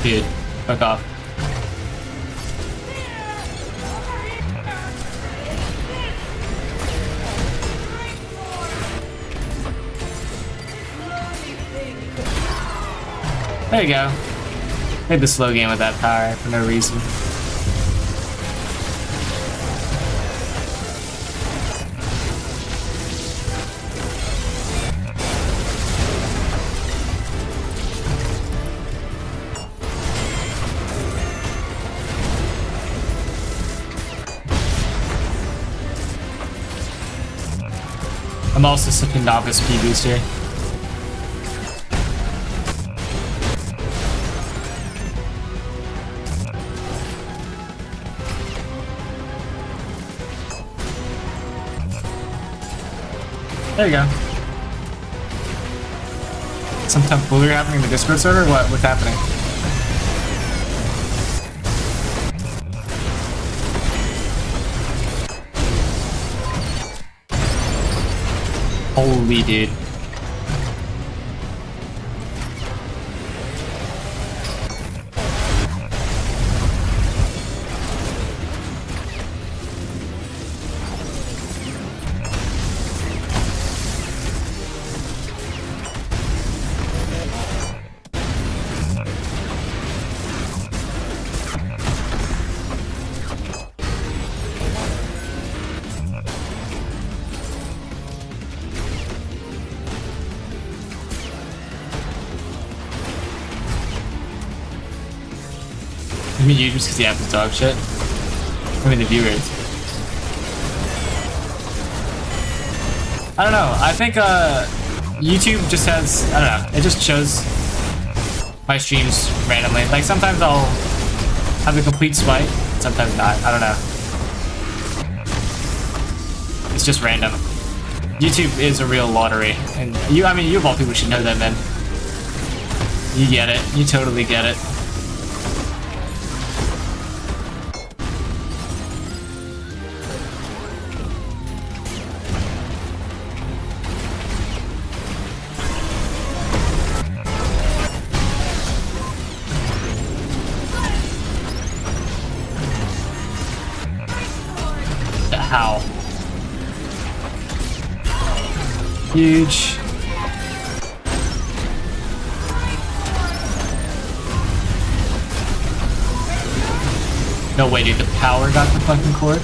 S4: Dude, fuck off. There you go. Played the slow game with that power for no reason. I'm also such a novice P-boost here. There you go. Some tomfoolery happening in the Discord server? What's happening? Holy dude. I mean, you just because the app is dog shit. I mean, the view rates. I don't know. I think YouTube just has, I don't know, it just shows my streams randomly. Like sometimes I'll have a complete spike, sometimes not. I don't know. It's just random. YouTube is a real lottery, and you, I mean, you of all people should know that, man. You get it. You totally get it. How? Huge. No way, dude, the power got the fucking cord?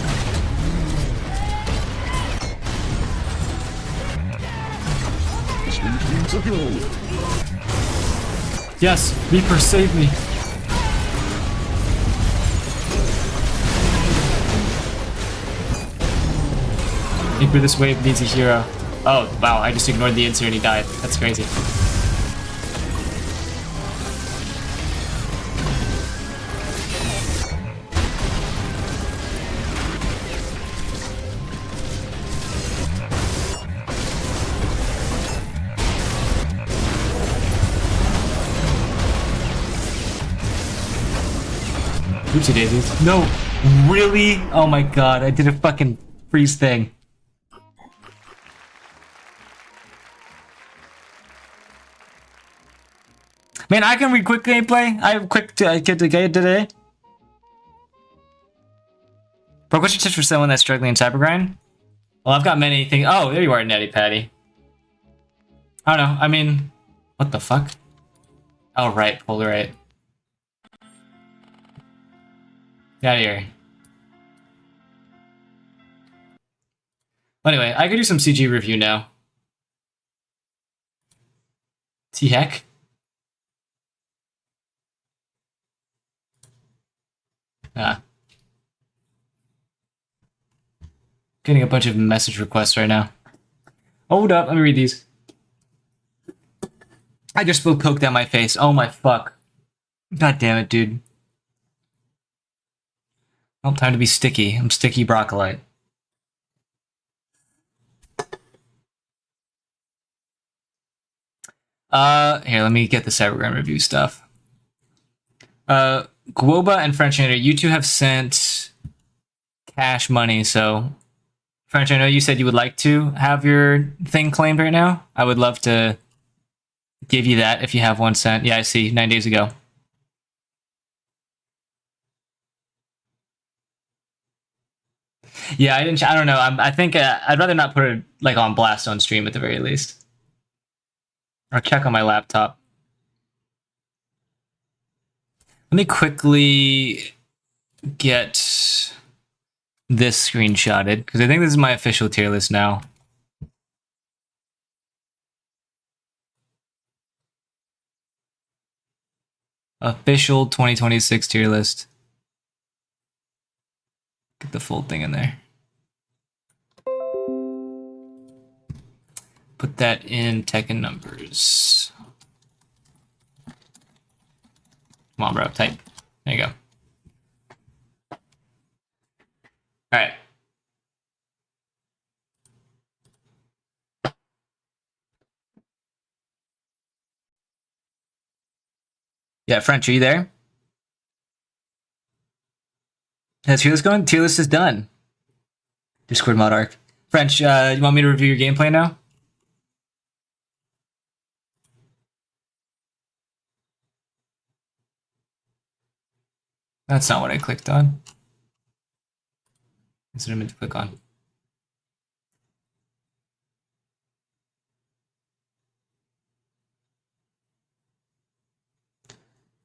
S4: Yes, Reaper, save me. Reaper, this wave needs a hero. Oh, wow, I just ignored the insert and he died. That's crazy. Oopsie daisies. No, really? Oh my god, I did a fucking freeze thing. Man, I can read quick gameplay. I have quick get today. Bro, what's your tips for someone that's struggling in cybergrind? Well, I've got many things. Oh, there you are, Natty Patty. I don't know. I mean, what the fuck? Oh, right, Polarite. Get out of here. Anyway, I could do some CG review now. T-heck? Ah. Getting a bunch of message requests right now. Hold up, let me read these. I just spilled Coke down my face. Oh my fuck. God damn it, dude. Oh, time to be sticky. I'm sticky broccolite. Here, let me get the Cybergram review stuff. Guoba and French, you two have sent cash money, so French, I know you said you would like to have your thing claimed right now. I would love to give you that if you have 1 cent. Yeah, I see. 9 days ago. Yeah, I didn't. I don't know. I think I'd rather not put it like on blast on stream at the very least. Or check on my laptop. Let me quickly get this screenshotted because I think this is my official tier list now. Official 2026 tier list. Get the full thing in there. Put that in tech and numbers. Come on, bro. Type. There you go. All right. Yeah, French, are you there? How's tier list going? Tier list is done. Discord mod arc. French, you want me to review your gameplay now? That's not what I clicked on. That's what I meant to click on.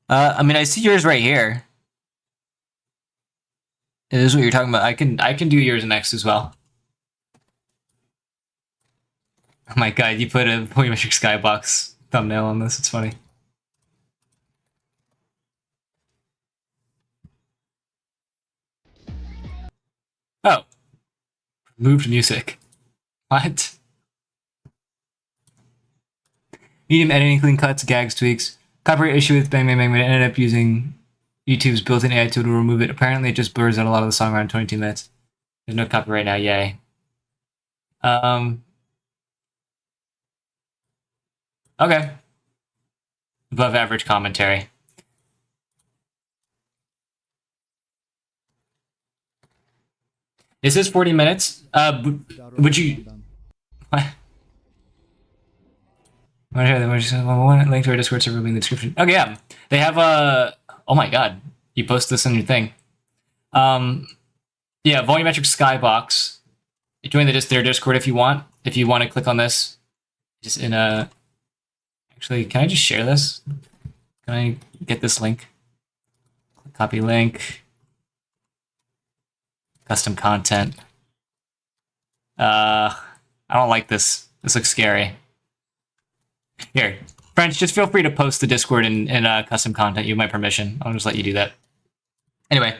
S4: I mean, I see yours right here. It is what you're talking about. I can do yours next as well. Oh my god, you put a Polymetric Skybox thumbnail on this. It's funny. Oh. Moved music. What? Medium editing, clean cuts, gags, tweaks. Copyright issue with Bang Bang Bang, but I ended up using YouTube's built-in AI tool to remove it. Apparently, it just blurs out a lot of the song around 22 minutes. There's no copyright now, yay. Okay. Above average commentary. It says 40 minutes. Would you... What? Link to our Discord server in the description. Okay, yeah. They have a... Oh my god. You post this on your thing. Yeah, Volumetric Skybox. Join their Discord if you want. If you want to click on this. Just in a... Actually, can I just share this? Can I get this link? Copy link. Custom content. I don't like this. This looks scary. Here, French, just feel free to post the Discord in custom content. You have my permission. I'll just let you do that. Anyway.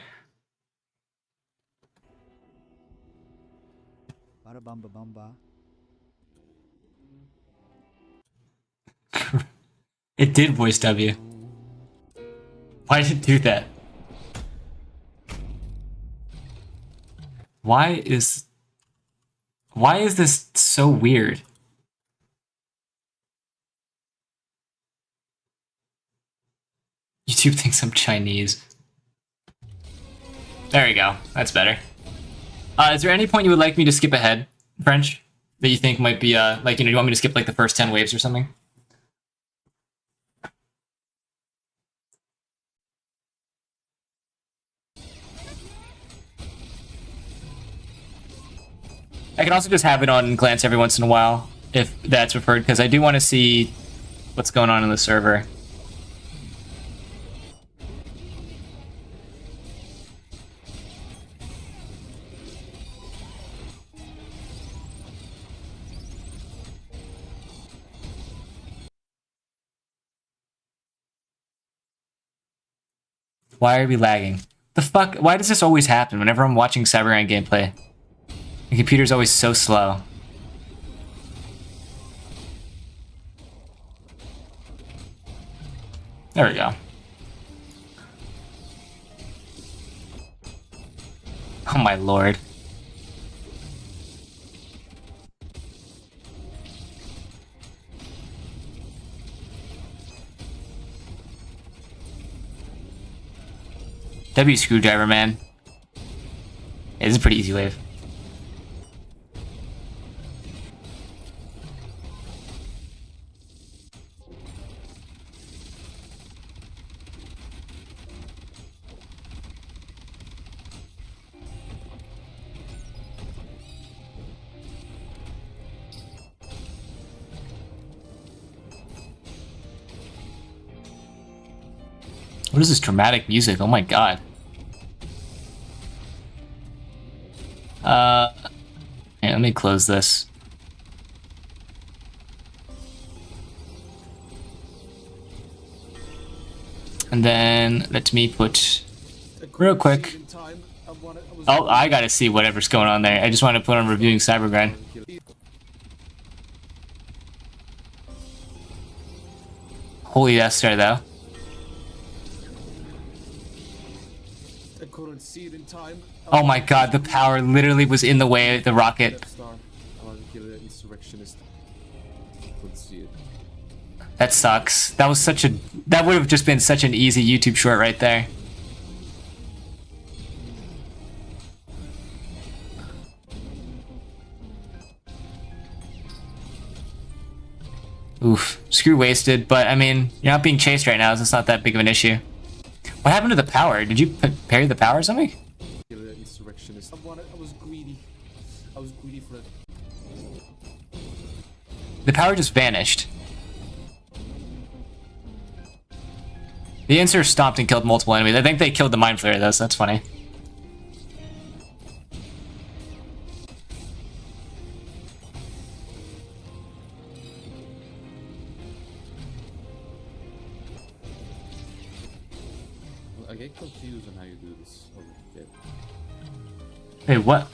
S4: It did voice W. Why did it do that? Why is this so weird? YouTube thinks I'm Chinese. There you go. That's better. Is there any point you would like me to skip ahead, French? That you think might be, like, you know, you want me to skip, like, the first 10 waves or something? I can also just have it on glance every once in a while, if that's preferred, because I do want to see what's going on in the server. Why are we lagging? The fuck? Why does this always happen whenever I'm watching Cybergrind gameplay? The computer's always so slow. There we go. Oh my lord. W screwdriver, man. Yeah, this is a pretty easy wave. What is this dramatic music? Oh my god. Yeah, let me close this. And then let me put real quick. Oh, I gotta see whatever's going on there. I just want to put on reviewing Cybergrind. Holy death star though. Oh my god, the power literally was in the way of the rocket. That sucks. That was such a... That would have just been such an easy YouTube short right there. Oof. Screw wasted, but I mean, you're not being chased right now, so it's not that big of an issue. What happened to the power? Did you parry the power or something?
S5: I was greedy for it.
S4: The power just vanished. The insert stomped and killed multiple enemies. I think they killed the Mind Flayer though, so that's funny.
S5: I get confused on how you do this.
S4: Hey, what?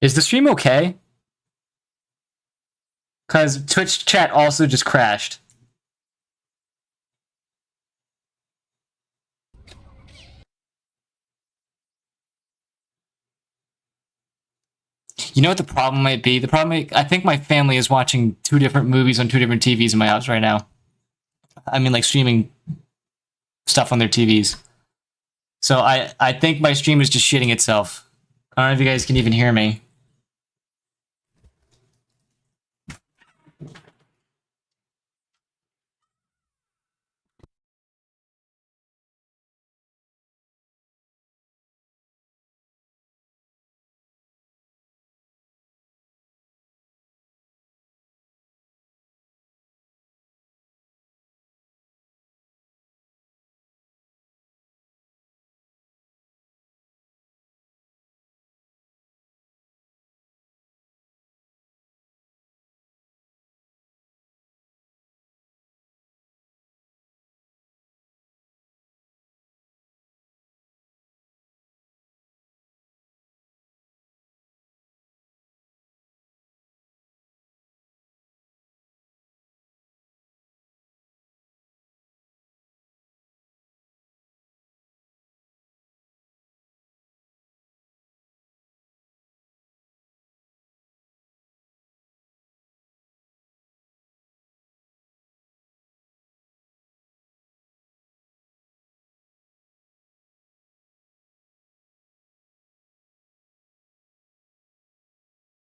S4: Is the stream okay? Because Twitch chat also just crashed. You know what the problem might be? The problem, I think my family is watching 2 different movies on 2 different TVs in my house right now. I mean, like streaming stuff on their TVs. So I think my stream is just shitting itself. I don't know if you guys can even hear me.